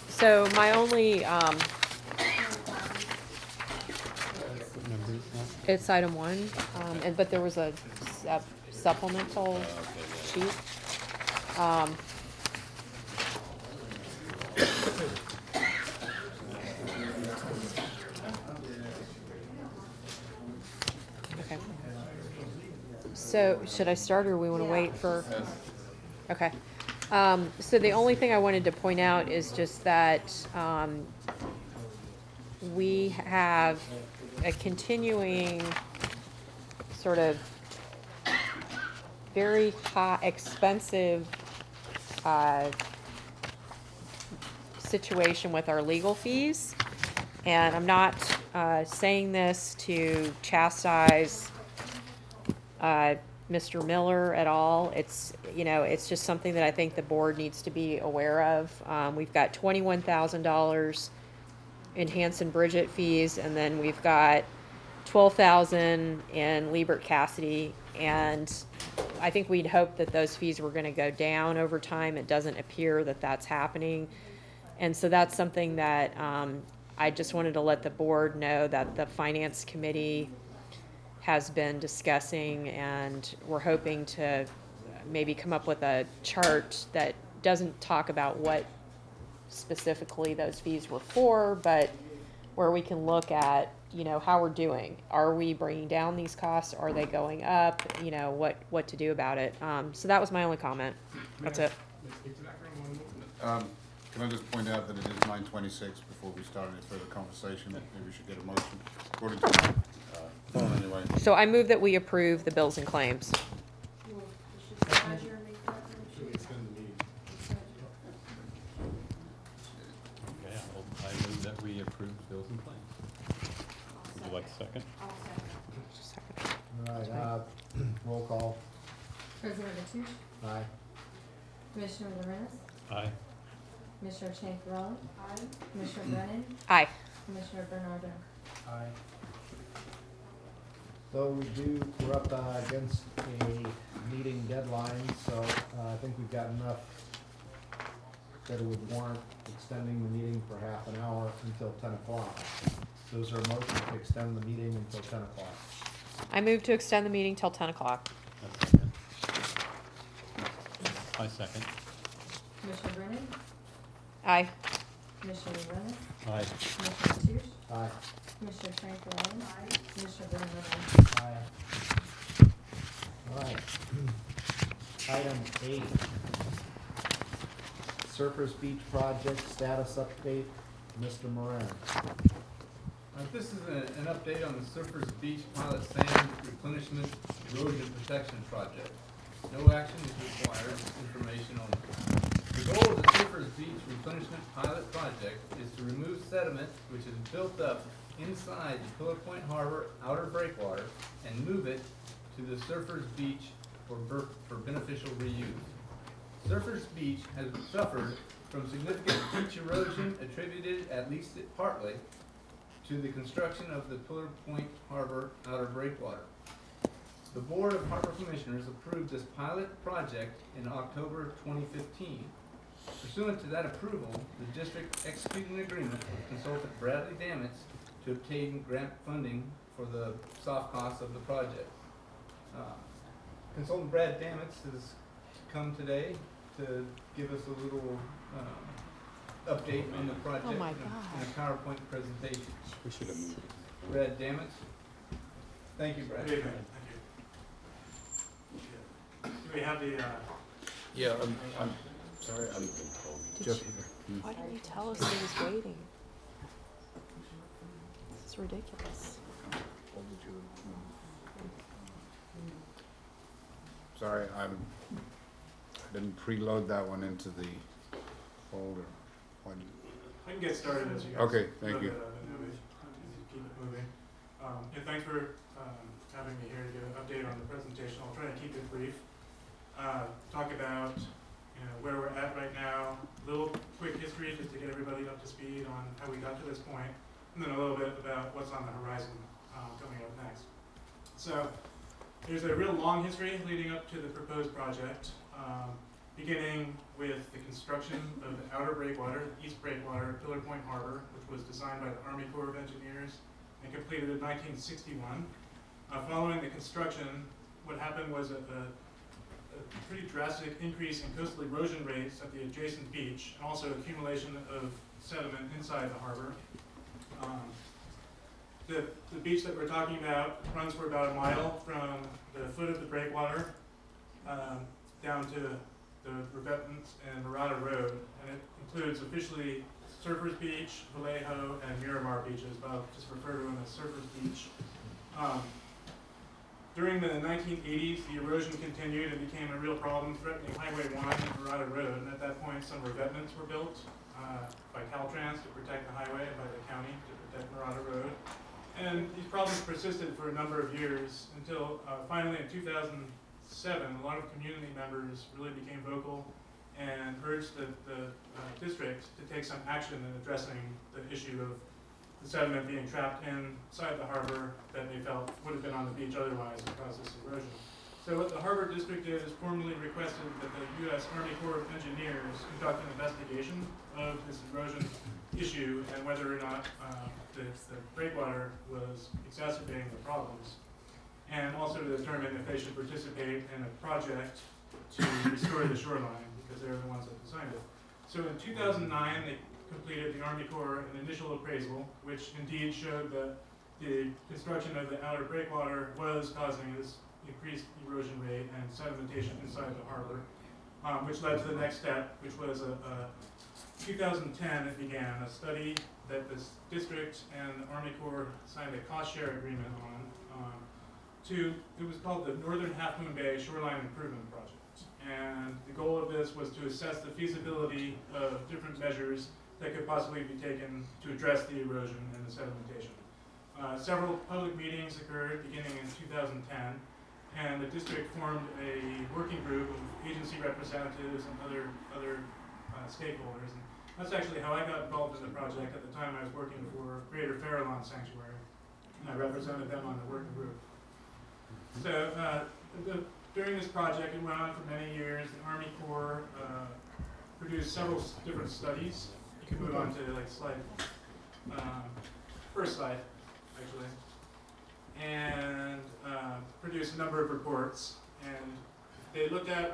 [SPEAKER 2] So my only, it's item 1, but there was a supplemental sheet. So should I start or we want to
[SPEAKER 1] Yeah.
[SPEAKER 2] wait for? Okay. So the only thing I wanted to point out is just that we have a continuing sort of very high, expensive situation with our legal fees. And I'm not saying this to chastise Mr. Miller at all. It's, you know, it's just something that I think the board needs to be aware of. We've got $21,000 in Hanson Bridget fees, and then we've got $12,000 in Liebert Cassidy, and I think we'd hoped that those fees were going to go down over time. It doesn't appear that that's happening, and so that's something that I just wanted to let the board know that the Finance Committee has been discussing, and we're hoping to maybe come up with a chart that doesn't talk about what specifically those fees were for, but where we can look at, you know, how we're doing. Are we bringing down these costs? Are they going up? You know, what to do about it. So that was my only comment. That's it.
[SPEAKER 10] Can I just point out that it is 9:26 before we start any further conversation? Maybe we should get a motion. According to my phone anyway.
[SPEAKER 2] So I move that we approve the bills and claims.
[SPEAKER 3] Okay, I move that we approve bills and claims. Would you like a second?
[SPEAKER 4] All right, roll call.
[SPEAKER 7] President Mateo,
[SPEAKER 4] Aye.
[SPEAKER 7] Commissioner Lorenz,
[SPEAKER 3] Aye.
[SPEAKER 7] Commissioner Champerlain, Commissioner Brennan,
[SPEAKER 2] Aye.
[SPEAKER 7] Commissioner Bernardo.
[SPEAKER 4] Aye. So we're up against a meeting deadline, so I think we've got enough that it would warrant extending the meeting for half an hour until 10 o'clock. So is there a motion to extend the meeting until 10 o'clock?
[SPEAKER 2] I move to extend the meeting till 10 o'clock.
[SPEAKER 3] I second.
[SPEAKER 7] Commissioner Brennan,
[SPEAKER 2] Aye.
[SPEAKER 7] Commissioner Lorenz,
[SPEAKER 3] Aye.
[SPEAKER 7] Commissioner Mateo,
[SPEAKER 4] Aye.
[SPEAKER 7] Commissioner Champerlain, Commissioner Bernardo.
[SPEAKER 4] Aye. All right. Item 8. Surfers Beach Project status update, Mr. Moran.
[SPEAKER 19] This is an update on the Surfers Beach Pilot Sand Replenishment Erosion Protection Project. No action is required. Information only. The goal of the Surfers Beach Replenishment Pilot Project is to remove sediment which is built up inside the Pillar Point Harbor outer breakwater and move it to the Surfers Beach for beneficial reuse. Surfers Beach has suffered from significant beach erosion attributed, at least partly, to the construction of the Pillar Point Harbor outer breakwater. The Board of Harbor Commissioners approved this pilot project in October 2015. Pursuant to that approval, the district executed an agreement with consultant Bradley Damitz to obtain grant funding for the soft costs of the project. Consultant Brad Damitz has come today to give us a little update on the project
[SPEAKER 2] Oh my
[SPEAKER 19] in a PowerPoint presentation.
[SPEAKER 3] We should have moved.
[SPEAKER 19] Brad Damitz. Thank you, Brad.
[SPEAKER 6] Good evening. Thank you. Do we have the,
[SPEAKER 10] Yeah, I'm sorry, I'm just.
[SPEAKER 2] Why didn't you tell us he was waiting? This is ridiculous.
[SPEAKER 10] Sorry, I didn't preload that one into the folder. Why did-
[SPEAKER 6] I can get started as you guys.
[SPEAKER 10] Okay, thank you.
[SPEAKER 6] Keep it moving. And thanks for having me here to get an update on the presentation. I'll try to keep it brief. Talk about where we're at right now, a little quick history just to get everybody up to speed on how we got to this point, and then a little bit about what's on the horizon coming up next. So there's a real long history leading up to the proposed project, beginning with the construction of the outer breakwater, east breakwater, Pillar Point Harbor, which was designed by the Army Corps of Engineers and completed in 1961. Following the construction, what happened was a pretty drastic increase in coastal erosion rates at the adjacent beach, and also accumulation of sediment inside the harbor. the beach that we're talking about runs for about a mile from the foot of the breakwater down to the revetments and Murata Road, and it includes officially Surfers Beach, Vallejo, and Miramar beaches, but I'll just refer to them as Surfers Beach. During the 1980s, the erosion continued and became a real problem, threatening Highway 1 and Murata Road, and at that point some revetments were built by Caltrans to protect the highway and by the county to protect Murata Road. And these problems persisted for a number of years until finally in 2007, a lot of community members really became vocal and urged the district to take some action in addressing the issue of the sediment being trapped inside the harbor that they felt would have been on the beach otherwise and caused this erosion. So what the Harbor District did is formally requested that the U.S. Army Corps of Engineers conduct an investigation of this erosion issue and whether or not the breakwater was exacerbating the problems, and also to determine if they should participate in a project to restore the shoreline, because they're the ones that designed it. So in 2009, they completed, the Army Corps, an initial appraisal, which indeed showed that the construction of the outer breakwater was causing this increased erosion rate and sedimentation inside the harbor, which led to the next step, which was 2010 it began, a study that this district and the Army Corps signed a cost share agreement on it was called the Northern Half Moon Bay Shoreline Improvement Project. And the goal of this was to assess the feasibility of different measures that could possibly be taken to address the erosion and the sedimentation. Several public meetings occurred beginning in 2010, and the district formed a working group of agency representatives and other stakeholders. And that's actually how I got involved in the project. At the time I was working for Greater Farallon Sanctuary, and I represented them on the working group. So during this project, it went on for many years. The Army Corps produced several different studies. You can move on to like slide, first slide, actually, and produced a number of reports. And they looked at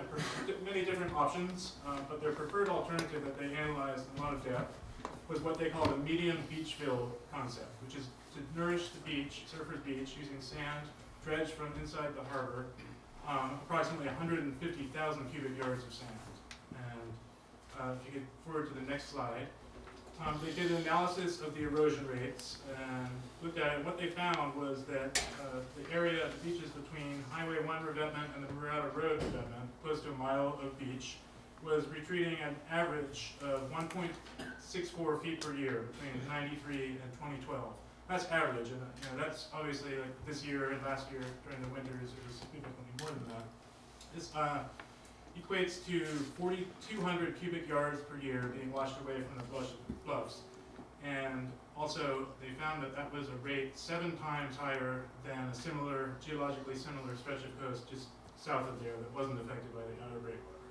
[SPEAKER 6] many different options, but their preferred alternative that they analyzed in a lot of depth was what they called a medium beach fill concept, which is to nourish the beach, Surfers Beach, using sand dredged from inside the harbor, approximately 150,000 cubic yards of sand. And if you could forward to the next slide, they did an analysis of the erosion rates and looked at it. What they found was that the area of the beaches between Highway 1 revetment and the Murata Road revetment, close to a mile of beach, was retreating an average of 1.64 feet per year between 93 and 2012. That's average, and that's obviously like this year and last year during the winters it was significantly more than that. This equates to 4,200 cubic yards per year being washed away from the bluffs. And also they found that that was a rate 7 times higher than a similar, geologically similar stretch of coast just south of there that wasn't affected by the outer breakwater.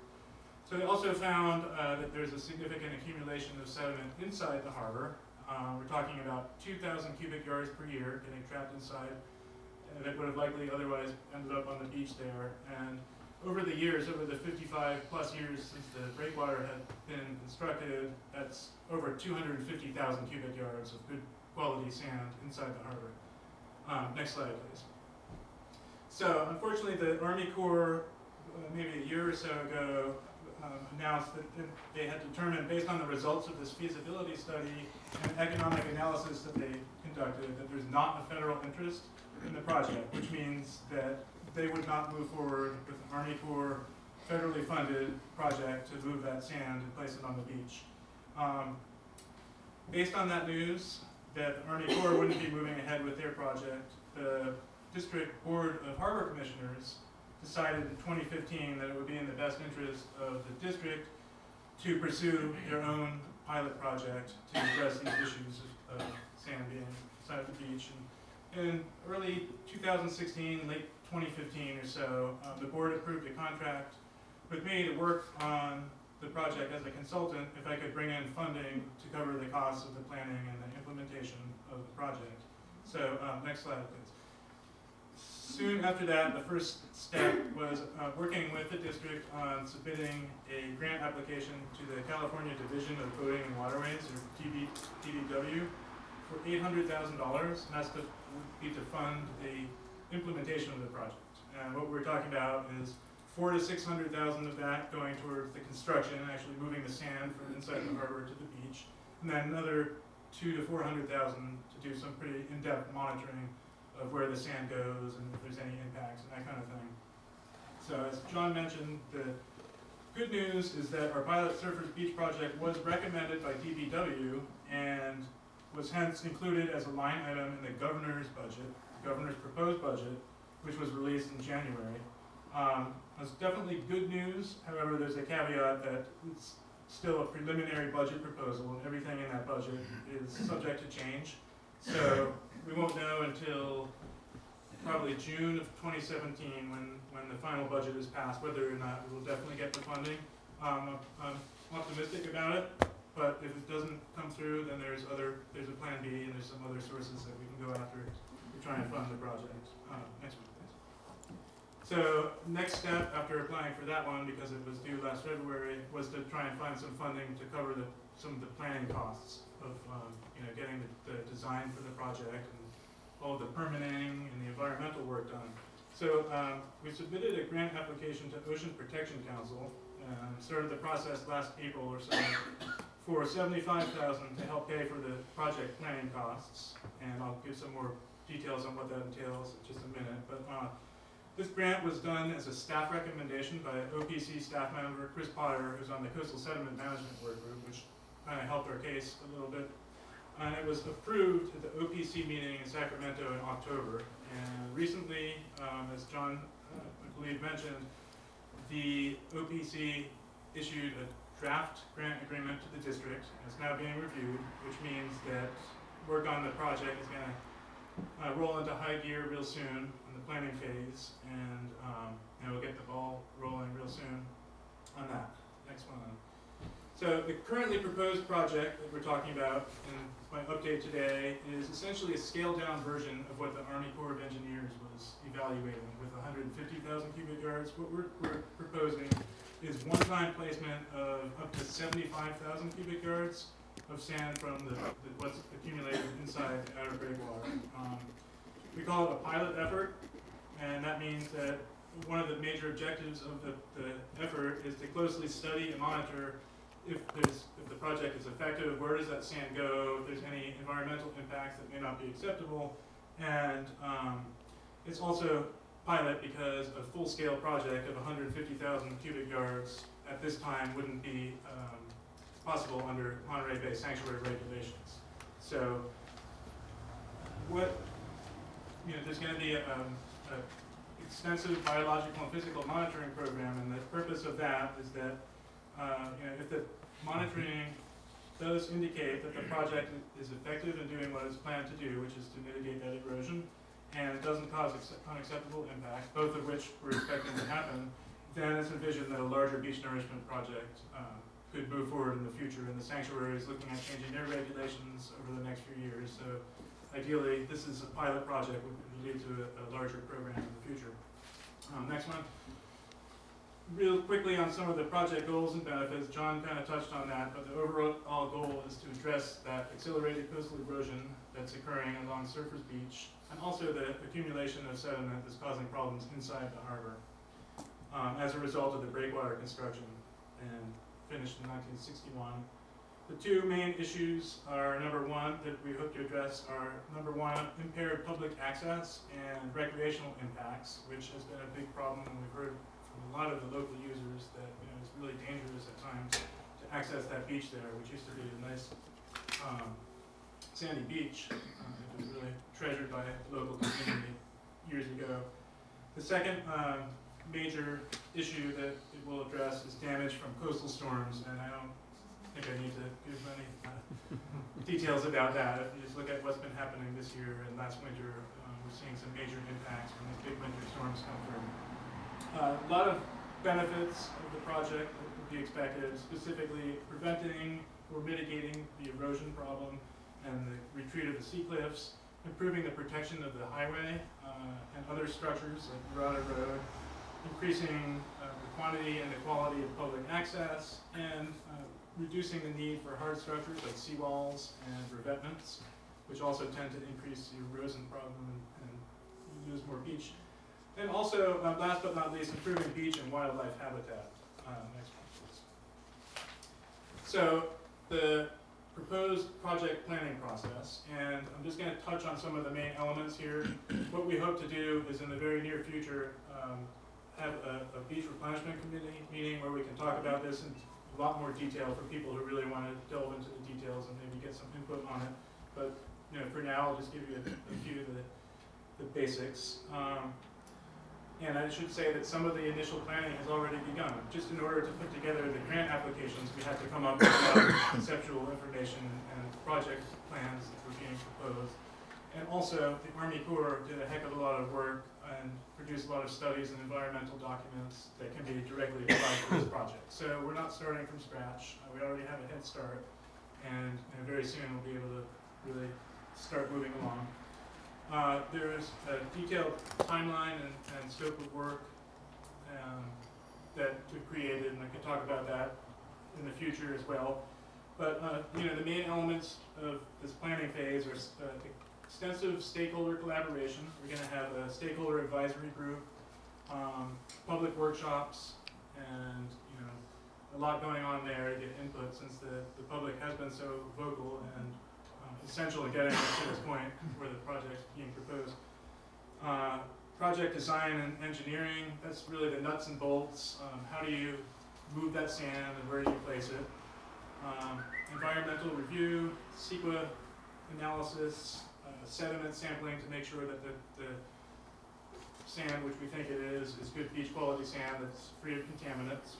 [SPEAKER 6] So they also found that there's a significant accumulation of sediment inside the harbor. We're talking about 2,000 cubic yards per year getting trapped inside that would have likely otherwise ended up on the beach there. And over the years, over the 55 plus years since the breakwater had been constructed, that's over 250,000 cubic yards of good quality sand inside the harbor. Next slide, please. So unfortunately, the Army Corps, maybe a year or so ago, announced that they had determined, based on the results of this feasibility study and economic analysis that they conducted, that there's not a federal interest in the project, which means that they would not move forward with an Army Corps federally funded project to move that sand and place it on the beach. Based on that news, that the Army Corps wouldn't be moving ahead with their project, the District Board of Harbor Commissioners decided in 2015 that it would be in the best interest of the district to pursue their own pilot project to address these issues of sand being inside the beach. And in early 2016, late 2015 or so, the board approved a contract with me to work on the project as a consultant if I could bring in funding to cover the costs of the planning and the implementation of the project. So next slide, please. Soon after that, the first step was working with the district on submitting a grant application to the California Division of Boating and Waterways, or DBW,
[SPEAKER 18] for $800,000, and that's to be to fund the implementation of the project. And what we're talking about is $400,000 to $600,000 of that going towards the construction, actually moving the sand from inside the harbor to the beach, and then another $200,000 to $400,000 to do some pretty in-depth monitoring of where the sand goes and if there's any impacts and that kind of thing. So as John mentioned, the good news is that our pilot Surfers Beach project was recommended by DPW and was hence included as a line item in the governor's budget, the governor's proposed budget, which was released in January. That's definitely good news. However, there's a caveat that it's still a preliminary budget proposal, and everything in that budget is subject to change. So we won't know until probably June of 2017 when the final budget is passed whether or not we will definitely get the funding. I'm optimistic about it, but if it doesn't come through, then there's a plan B and there's some other sources that we can go after to try and fund the project. Next week, please. So next step after applying for that one, because it was due last February, was to try and find some funding to cover some of the planning costs of getting the design for the project and all of the permitting and the environmental work done. So we submitted a grant application to Ocean Protection Council and started the process last April or so for $75,000 to help pay for the project planning costs. And I'll give some more details on what that entails in just a minute. But this grant was done as a staff recommendation by OPC staff member Chris Potter, who's on the Coastal Sediment Management Work Group, which kind of helped our case a little bit. And it was approved at the OPC meeting in Sacramento in October. And recently, as John, I believe, mentioned, the OPC issued a draft grant agreement to the district. It's now being reviewed, which means that work on the project is going to roll into high gear real soon in the planning phase, and we'll get the ball rolling real soon on that. Next one. So the currently proposed project that we're talking about in my update today is essentially a scaled down version of what the Army Corps of Engineers was evaluating with 150,000 cubic yards. What we're proposing is one-time placement of up to 75,000 cubic yards of sand from what's accumulated inside the outer breakwater. We call it a pilot effort, and that means that one of the major objectives of the effort is to closely study and monitor if the project is effective, where does that sand go, if there's any environmental impacts that may not be acceptable. And it's also pilot because a full-scale project of 150,000 cubic yards at this time wouldn't be possible under Monterey Bay sanctuary regulations. So there's going to be an extensive biological and physical monitoring program, and the purpose of that is that if the monitoring does indicate that the project is effective in doing what it's planned to do, which is to mitigate that erosion, and it doesn't cause unacceptable impacts, both of which we're expecting to happen, then it's envisioned that a larger beach nourishment project could move forward in the future, and the sanctuary is looking at changing their regulations over the next few years. So ideally, this is a pilot project would lead to a larger program in the future. Next one. Real quickly on some of the project goals and benefits, John kind of touched on that, but the overall goal is to address that accelerated coastal erosion that's occurring along Surfers Beach, and also the accumulation of sediment that's causing problems inside the harbor as a result of the breakwater construction and finished in 1961. The two main issues are, number one, that we hope to address are, number one, impaired public access and recreational impacts, which has been a big problem, and we've heard from a lot of the local users that it's really dangerous at times to access that beach there, which used to be a nice sandy beach. It was really treasured by the local community years ago. The second major issue that it will address is damage from coastal storms, and I don't think I need to give any details about that. If you just look at what's been happening this year and last winter, we're seeing some major impacts when these big winter storms come through. A lot of benefits of the project that would be expected, specifically preventing or mitigating the erosion problem and the retreat of the sea cliffs, improving the protection of the highway and other structures like Murata Road, increasing the quantity and the quality of public access, and reducing the need for hard structures like seawalls and revetments, which also tend to increase the erosion problem and you lose more beach. And also, last but not least, improving beach and wildlife habitat. Next one, please. So the proposed project planning process, and I'm just going to touch on some of the main elements here. What we hope to do is in the very near future have a beach replenishment committee meeting where we can talk about this in a lot more detail for people who really want to delve into the details and maybe get some input on it. But for now, I'll just give you a few of the basics. And I should say that some of the initial planning has already begun. Just in order to put together the grant applications, we had to come up with a lot of conceptual information and project plans that were being proposed. And also, the Army Corps did a heck of a lot of work and produced a lot of studies and environmental documents that can be directly applied to this project. So we're not starting from scratch. We already have a head start, and very soon we'll be able to really start moving along. There's a detailed timeline and scope of work that we've created, and I can talk about that in the future as well. But the main elements of this planning phase are extensive stakeholder collaboration. We're going to have a stakeholder advisory group, public workshops, and a lot going on there to get input since the public has been so vocal and essential in getting us to this point where the project is being proposed. Project design and engineering, that's really the nuts and bolts. How do you move that sand and where do you place it? Environmental review, CEQA analysis, sediment sampling to make sure that the sand, which we think it is good beach quality sand that's free of contaminants,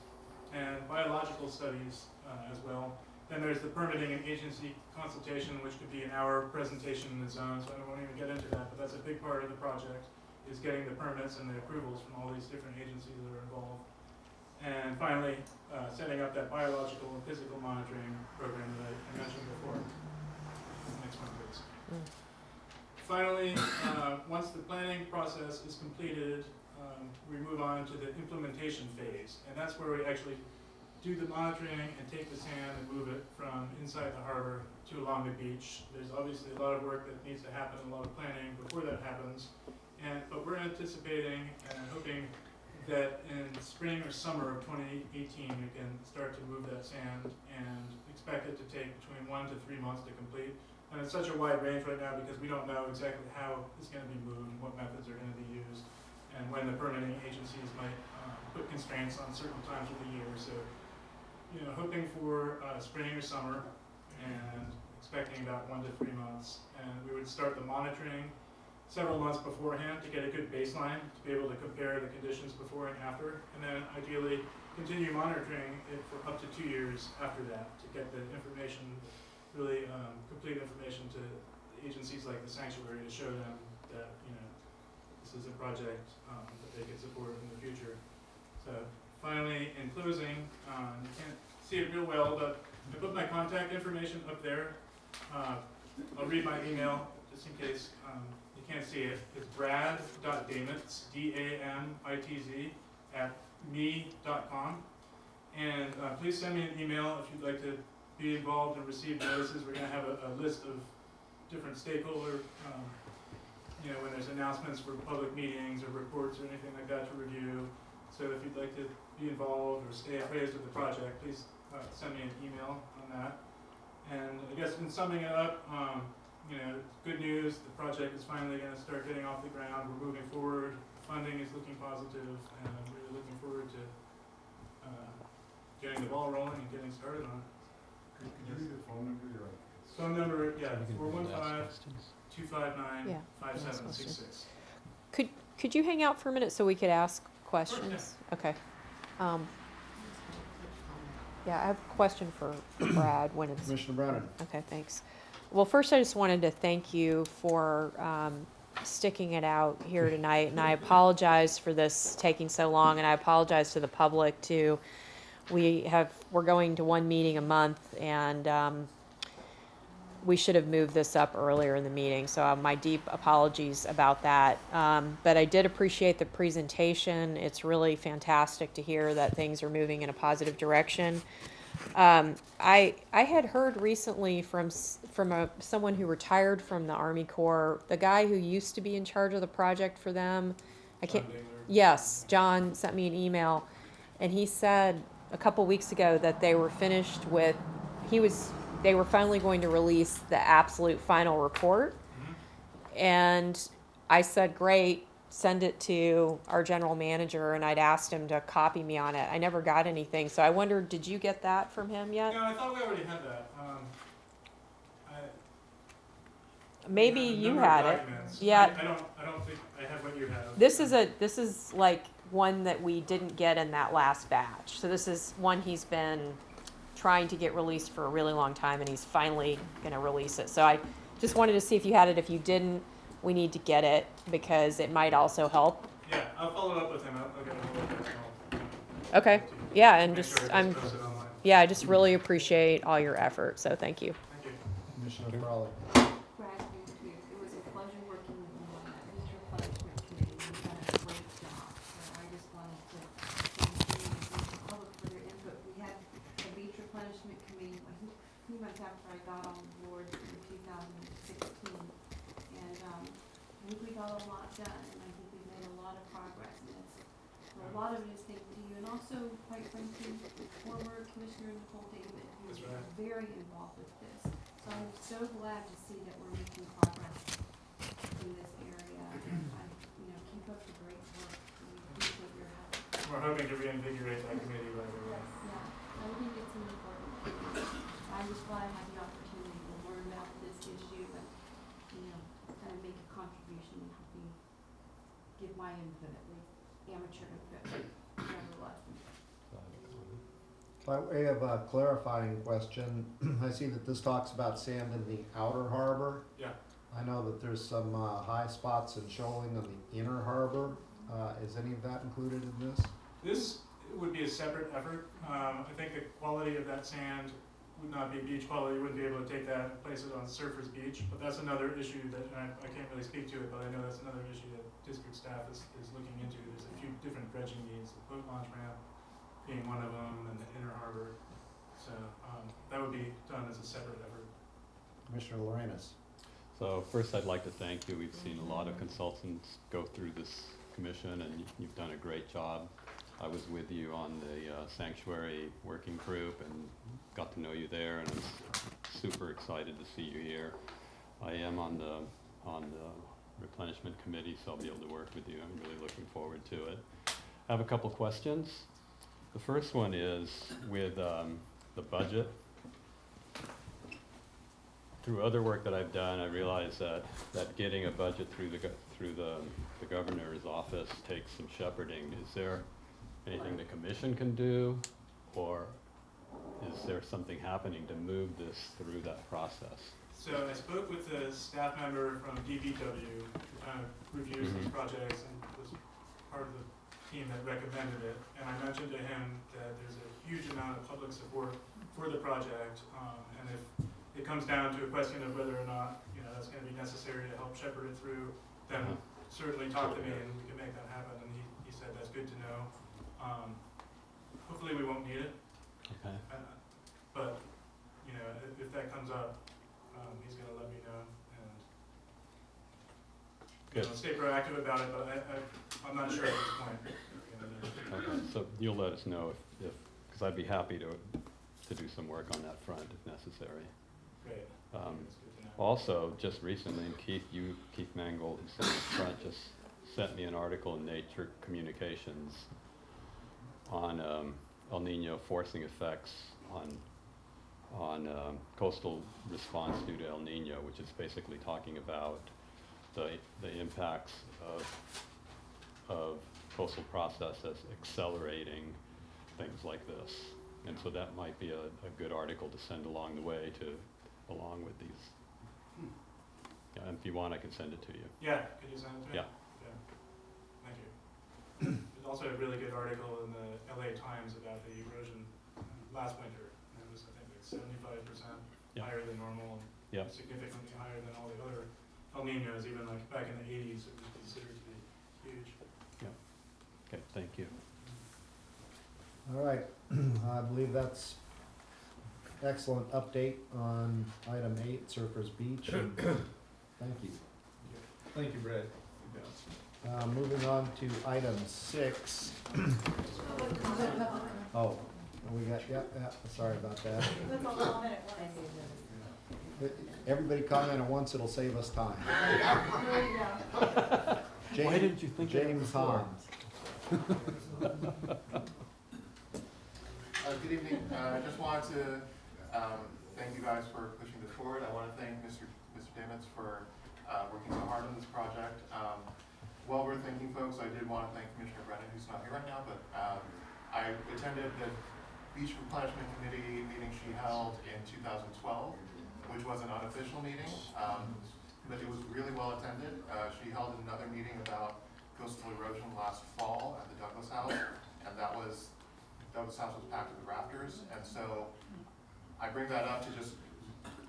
[SPEAKER 18] and biological studies as well. Then there's the permitting and agency consultation, which could be an hour presentation in its own, so I won't even get into that, but that's a big part of the project, is getting the permits and the approvals from all these different agencies that are involved. And finally, setting up that biological and physical monitoring program that I mentioned before. Next one, please. Finally, once the planning process is completed, we move on to the implementation phase, and that's where we actually do the monitoring and take the sand and move it from inside the harbor to along the beach. There's obviously a lot of work that needs to happen, a lot of planning before that happens. But we're anticipating and hoping that in spring or summer of 2018 we can start to move that sand and expect it to take between 1 to 3 months to complete. And it's such a wide range right now because we don't know exactly how it's going to be moved and what methods are going to be used and when the permitting agencies might put constraints on certain times of the year. So hoping for spring or summer and expecting about 1 to 3 months. And we would start the monitoring several months beforehand to get a good baseline to be able to compare the conditions before and after. And then ideally continue monitoring it for up to 2 years after that to get the information, really complete information to agencies like the sanctuary to show them that this is a project that they can support in the future. So finally, in closing, you can't see it real well, but I put my contact information up there. I'll read my email just in case you can't see it. It's brad.damitz, D-A-M-I-T-Z, @me.com. And please send me an email if you'd like to be involved and receive notices. We're going to have a list of different stakeholder, when there's announcements for public meetings or reports or anything like that to review. So if you'd like to be involved or stay appraised of the project, please send me an email on that. And I guess in summing it up, good news, the project is finally going to start getting off the ground. We're moving forward. Funding is looking positive, and I'm really looking forward to getting the ball rolling and getting started on it.
[SPEAKER 6] Could you read the phone number you're on?
[SPEAKER 18] Phone number, yeah,
[SPEAKER 12] We can do last
[SPEAKER 18] 415-259-5766.
[SPEAKER 2] Could you hang out for a minute so we could ask questions? Okay. Yeah, I have a question for Brad when it's.
[SPEAKER 4] Commissioner Brennan.
[SPEAKER 2] Okay, thanks. Well, first I just wanted to thank you for sticking it out here tonight, and I apologize for this taking so long, and I apologize to the public too. We're going to one meeting a month, and we should have moved this up earlier in the meeting, so my deep apologies about that. But I did appreciate the presentation. It's really fantastic to hear that things are moving in a positive direction. I had heard recently from someone who retired from the Army Corps, the guy who used to be in charge of the project for them. I can't. Yes, John sent me an email, and he said a couple weeks ago that they were finished with. They were finally going to release the absolute final report, and I said, "Great." Send it to our general manager, and I'd asked him to copy me on it. I never got anything, so I wondered, did you get that from him yet?
[SPEAKER 18] No, I thought we already had that.
[SPEAKER 2] Maybe you had it. Yeah.
[SPEAKER 18] I don't think I have what you have.
[SPEAKER 2] This is like one that we didn't get in that last batch. So this is one he's been trying to get released for a really long time, and he's finally going to release it. So I just wanted to see if you had it. If you didn't, we need to get it because it might also help.
[SPEAKER 18] Yeah, I'll follow up with him. I'll get a hold of him.
[SPEAKER 2] Okay. Yeah, and
[SPEAKER 18] Make
[SPEAKER 2] just
[SPEAKER 18] sure it
[SPEAKER 2] I'm
[SPEAKER 18] gets posted online.
[SPEAKER 2] yeah, I just really appreciate all your effort. So thank you.
[SPEAKER 18] Thank you.
[SPEAKER 4] Commissioner Frawley.
[SPEAKER 1] Brad, thank you. It was a pleasure working with you on that beach replenishment committee. You've done a great job. So I just wanted to thank you and thank the public for their input. We had a beach replenishment committee a few months after I got on board in 2016. And I think we got a lot done, and I think we've made a lot of progress. And so a lot of it is thanks to you, and also, quite frankly, former Commissioner Nicole David, who was very involved with this. So I'm so glad to see that we're making progress in this area. And keep up the great work. We appreciate your help.
[SPEAKER 18] We're hoping to reinvigorate that committee right away.
[SPEAKER 1] Yeah, I think it's an important committee. I'm just glad I had the opportunity to learn about this issue and, kind of make a contribution and helping give my input, at least amateur input, nevertheless.
[SPEAKER 4] By way of a clarifying question, I see that this talks about sand in the outer harbor.
[SPEAKER 18] Yeah.
[SPEAKER 4] I know that there's some high spots and shoaling on the inner harbor. Is any of that included in this?
[SPEAKER 18] This would be a separate effort. I think the quality of that sand would not be beach quality. You wouldn't be able to take that and place it on Surfers Beach, but that's another issue that I can't really speak to it, but I know that's another issue that district staff is looking into. There's a few different dredging needs, the boat launch ramp being one of them, and the inner harbor. So that would be done as a separate effort.
[SPEAKER 4] Commissioner Lorenz.
[SPEAKER 3] So first, I'd like to thank you. We've seen a lot of consultants go through this commission, and you've done a great job. I was with you on the sanctuary working group and got to know you there, and I'm super excited to see you here. I am on the replenishment committee, so I'll be able to work with you. I'm really looking forward to it. I have a couple questions. The first one is with the budget. Through other work that I've done, I realize that getting a budget through the governor's office takes some shepherding. Is there anything the commission can do, or is there something happening to move this through that process?
[SPEAKER 18] So I spoke with a staff member from DPW, who kind of reviews these projects and was part of the team that recommended it. And I mentioned to him that there's a huge amount of public support for the project, and if it comes down to a question of whether or not that's going to be necessary to help shepherd it through, then certainly talk to me and we can make that happen. And he said that's good to know. Hopefully we won't need it.
[SPEAKER 3] Okay.
[SPEAKER 18] But if that comes up, he's going to let me know and stay proactive about it. But I'm not sure at this point.
[SPEAKER 3] Okay, so you'll let us know if because I'd be happy to do some work on that front if necessary.
[SPEAKER 18] Great.
[SPEAKER 3] Also, just recently, and Keith Mangold, who sat in front, just sent me an article in Nature Communications on El Nino forcing effects on coastal response due to El Nino, which is basically talking about the impacts of coastal processes accelerating things like this. And so that might be a good article to send along the way along with these. Yeah, and if you want, I can send it to you.
[SPEAKER 18] Yeah, could you send it to me?
[SPEAKER 3] Yeah.
[SPEAKER 18] Thank you. There's also a really good article in the LA Times about the erosion last winter. And it was, I think, like 75% higher than normal, and significantly higher than all the other El Ninos, even like back in the 80s, it was considered to be huge.
[SPEAKER 3] Yeah. Okay, thank you.
[SPEAKER 4] All right, I believe that's excellent update on item 8, Surfers Beach. And thank you.
[SPEAKER 19] Thank you, Brad.
[SPEAKER 4] Moving on to item 6. Oh, we got, yeah, sorry about that.
[SPEAKER 1] Let's all comment at once.
[SPEAKER 4] Everybody comment at once, it'll save us time.
[SPEAKER 1] There you go.
[SPEAKER 12] Why didn't you think of it
[SPEAKER 4] James
[SPEAKER 12] before?
[SPEAKER 4] Hahn.
[SPEAKER 22] Good evening. I just wanted to thank you guys for pushing this forward. I want to thank Mr. Damitz for working so hard on this project. While we're thanking folks, I did want to thank Commissioner Brennan, who's not here right now, but I attended the Beach Replenishment Committee meeting she held in 2012, which was an unofficial meeting, but it was really well attended. She held another meeting about coastal erosion last fall at the Douglas House, and Douglas House was packed to the rafters, and so I bring that up to just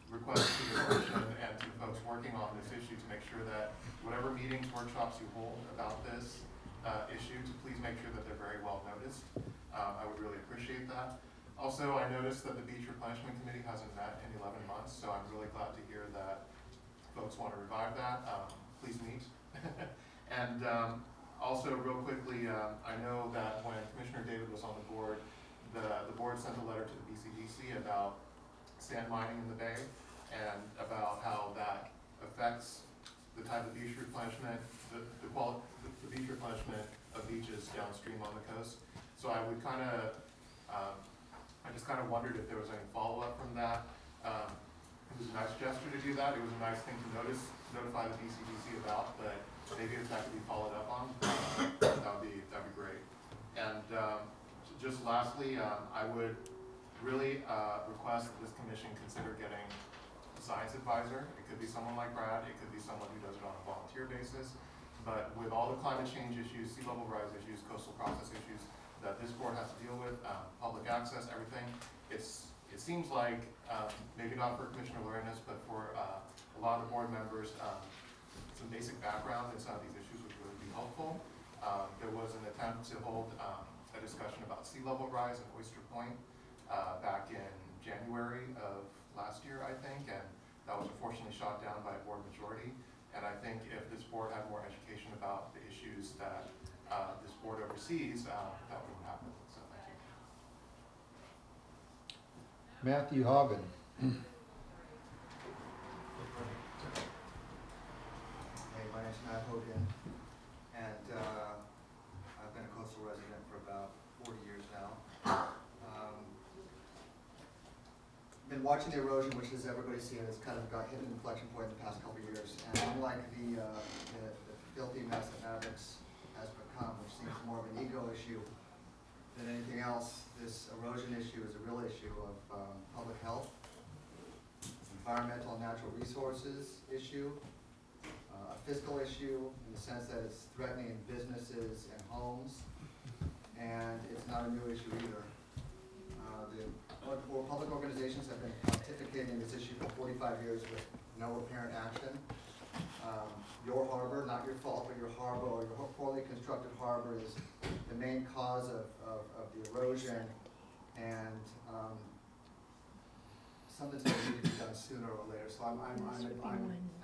[SPEAKER 22] request to the commission and to folks working on this issue to make sure that whatever meetings, workshops you hold about this issue, to please make sure that they're very well noticed. I would really appreciate that. Also, I noticed that the Beach Replenishment Committee hasn't met in 11 months, so I'm really glad to hear that folks want to revive that. Please meet. And also, real quickly, I know that when Commissioner David was on the board sent a letter to the BCDC about sand mining in the bay and about how that affects the type of beach replenishment, the beach replenishment of beaches downstream on the coast. So I would I just kind of wondered if there was any follow-up from that. It was a nice gesture to do that. It was a nice thing to notify the BCDC about, but maybe if that could be followed up on, that'd be great. And just lastly, I would really request that this commission consider getting a science advisor. It could be someone like Brad, it could be someone who does it on a volunteer basis, but with all the climate change issues, sea level rise issues, coastal process issues that this board has to deal with, public access, everything, it seems like, maybe not for Commissioner Lorenas, but for a lot of the board members, some basic background in some of these issues would really be helpful. There was an attempt to hold a discussion about sea level rise at Oyster Point back in January of last year, I think, and that was unfortunately shot down by a board majority. And I think if this board had more education about the issues that this board oversees, that wouldn't happen. So thank you.
[SPEAKER 4] Matthew Hogan.
[SPEAKER 8] Hey, my name's Matt Hogan, and I've been a coastal resident for about 40 years now. Been watching the erosion, which as everybody's seen, it's kind of got hit an inflection point in the past couple of years. And unlike the filthy mess that Mavericks has become, which seems more of an ego issue than anything else, this erosion issue is a real issue of public health, environmental and natural resources issue, a fiscal issue in the sense that it's threatening businesses and homes, and it's not a new issue either. Public organizations have been pontificating this issue for 45 years with no apparent action. Your harbor, not your fault, but your harbor or your poorly constructed harbor is the main cause of the erosion, and something's going to need to be done sooner or later. So I'm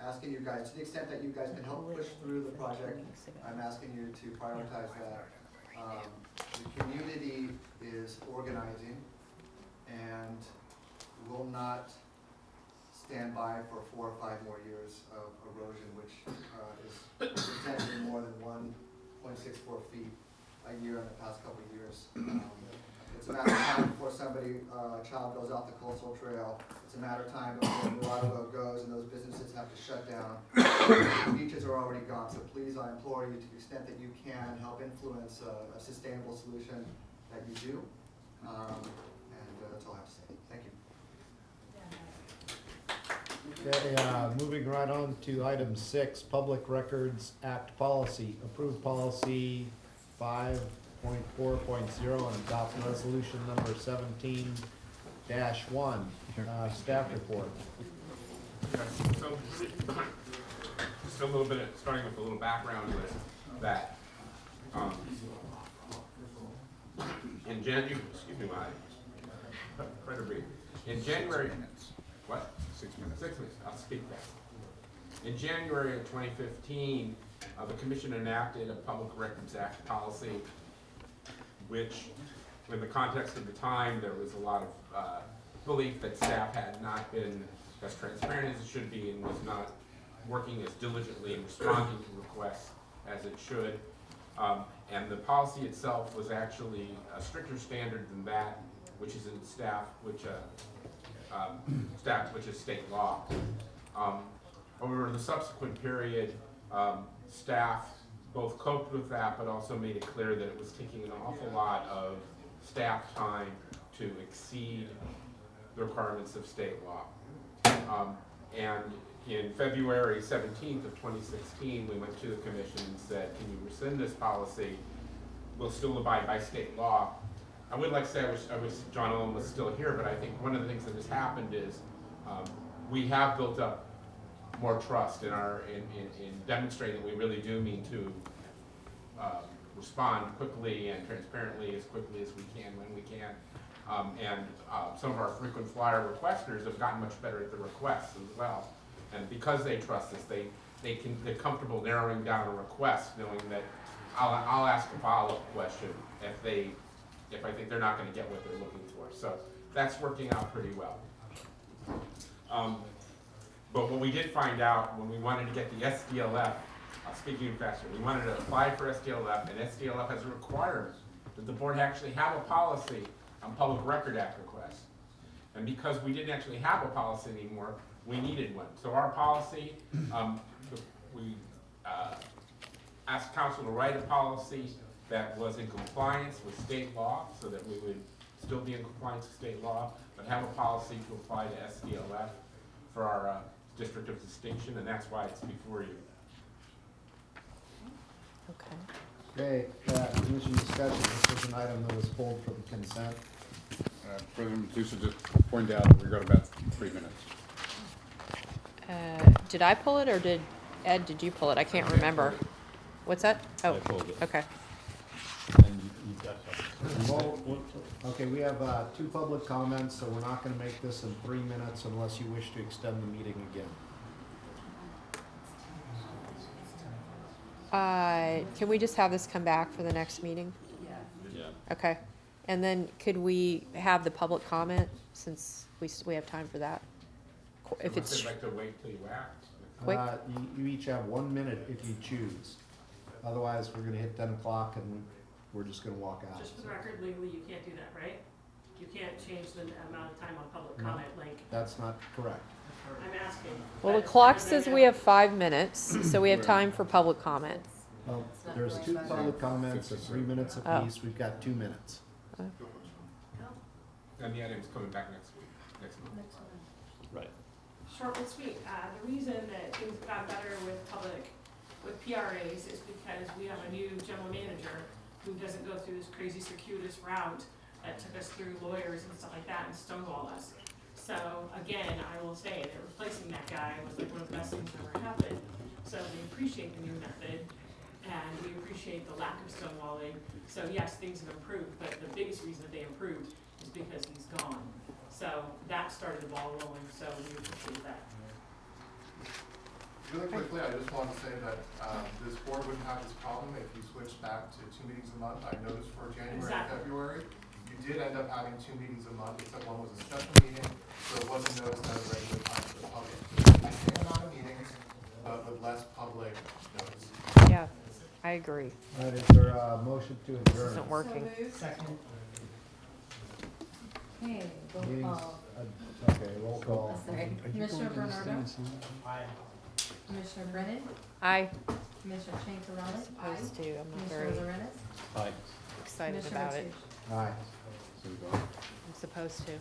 [SPEAKER 8] asking you guys, to the extent that you guys can help push through the project, I'm asking you to prioritize that. The community is organizing and will not stand by for 4 or 5 more years of erosion, which is potentially more than 1.64 feet a year in the past couple of years. It's a matter of time before a child goes off the coastal trail. It's a matter of time before Mulatto goes and those businesses have to shut down. The beaches are already gone, so please, I implore you, to the extent that you can, help influence a sustainable solution that you do. That's all I have to say. Thank you.
[SPEAKER 4] Okay, moving right on to item 6, Public Records Act Policy. Approve policy 5.4.0 and adopt resolution number 17-1. Staff report.
[SPEAKER 13] So, just a little bit, starting with a little background with that. In January, excuse me, my try to breathe. In January,
[SPEAKER 10] minutes.
[SPEAKER 13] what?
[SPEAKER 10] 6 minutes.
[SPEAKER 13] 6 minutes, I'll speak fast. In January of 2015, the commission enacted a Public Records Act policy, which, in the context of the time, there was a lot of belief that staff had not been as transparent as it should be and was not working as diligently in responding to requests as it should. And the policy itself was actually a stricter standard than that, which is in staff, which is state law. Over the subsequent period, staff both coped with that, but also made it clear that it was taking an awful lot of staff time to exceed the requirements of state law. And in February 17th of 2016, we went to the commission and said, can you rescind this policy? We'll still abide by state law. I would like to say I wish John Owen was still here, but I think one of the things that has happened is we have built up more trust in demonstrating that we really do mean to respond quickly and transparently, as quickly as we can, when we can. And some of our frequent flyer requesters have gotten much better at the requests as well. And because they trust us, they're comfortable narrowing down a request, knowing that I'll ask a follow-up question if I think they're not going to get what they're looking for. So that's working out pretty well. But what we did find out when we wanted to get the SDLF, speaking faster, we wanted to apply for SDLF, and SDLF has a requirement that the board actually have a policy on Public Record Act requests. And because we didn't actually have a policy anymore, we needed one. So our policy, we asked council to write a policy that was in compliance with state law, so that we would still be in compliance with state law, but have a policy to apply to SDLF for our district of distinction, and that's why it's before you.
[SPEAKER 2] Okay.
[SPEAKER 4] Okay, commission discussion, this is an item that was pulled from consent.
[SPEAKER 10] President Mateo just pointed out that we got about 3 minutes.
[SPEAKER 2] Did I pull it or did you pull it? I can't remember. What's that?
[SPEAKER 3] I
[SPEAKER 2] Oh,
[SPEAKER 3] pulled it.
[SPEAKER 2] okay.
[SPEAKER 3] And you've got
[SPEAKER 4] Okay, we have 2 public comments, so we're not gonna make this in 3 minutes unless you wish to extend the meeting again.
[SPEAKER 2] Can we just have this come back for the next meeting?
[SPEAKER 3] Yeah.
[SPEAKER 2] Okay. And then could we have the public comment, since we have time for that? If
[SPEAKER 13] Unless
[SPEAKER 2] it's
[SPEAKER 13] they'd like to wait till you act.
[SPEAKER 2] quick.
[SPEAKER 4] You each have 1 minute if you choose. Otherwise, we're gonna hit 10 o'clock and we're just gonna walk out.
[SPEAKER 5] Just for the record, legally, you can't do that, right? You can't change the amount of time on public
[SPEAKER 4] No.
[SPEAKER 5] comment link.
[SPEAKER 4] That's not correct.
[SPEAKER 5] I'm asking.
[SPEAKER 2] Well, the
[SPEAKER 5] But-
[SPEAKER 2] clock says we have 5 minutes, so we have time for public comment.
[SPEAKER 4] Well, there's 2 public comments at 3 minutes
[SPEAKER 2] Oh.
[SPEAKER 4] apiece. We've got 2 minutes.
[SPEAKER 13] And the item's coming back next month.
[SPEAKER 3] Right.
[SPEAKER 5] Short and sweet. The reason that things got better with PRAs is because we have a new general manager who doesn't go through this crazy circuitous route that took us through lawyers and stuff like that and stonewall us. So again, I will say that replacing that guy was like one of the best things that ever happened. So we appreciate the new method and we appreciate the lack of stonewalling. So yes, things have improved, but the biggest reason that they improved is because he's gone. So that started the ball rolling, so we appreciate that.
[SPEAKER 22] Really quickly, I just want to say that this board wouldn't have this problem if you switched back to 2 meetings a month. I noticed for January and
[SPEAKER 5] Exactly.
[SPEAKER 22] February, you did end up having 2 meetings a month, except one was a special meeting, so it wasn't noticed as a regular time for the public. The same amount of meetings, but with less public notice.
[SPEAKER 2] Yeah, I agree.
[SPEAKER 4] All right, is there a motion to
[SPEAKER 2] This
[SPEAKER 4] adjourn?
[SPEAKER 2] isn't working.
[SPEAKER 9] Second.
[SPEAKER 7] Okay, roll
[SPEAKER 4] Meetings,
[SPEAKER 7] call.
[SPEAKER 4] okay, roll call.
[SPEAKER 7] Sorry. Commissioner Bernardo,
[SPEAKER 9] Aye.
[SPEAKER 7] Commissioner Brennan,
[SPEAKER 2] Aye.
[SPEAKER 7] Commissioner Chantarelli,
[SPEAKER 2] Supposed to, I'm not
[SPEAKER 7] Commissioner
[SPEAKER 2] very
[SPEAKER 7] Lorenz,
[SPEAKER 3] Hi.
[SPEAKER 2] excited
[SPEAKER 7] Commissioner
[SPEAKER 2] about it.
[SPEAKER 7] Mateusz.
[SPEAKER 4] Aye.
[SPEAKER 2] I'm supposed to.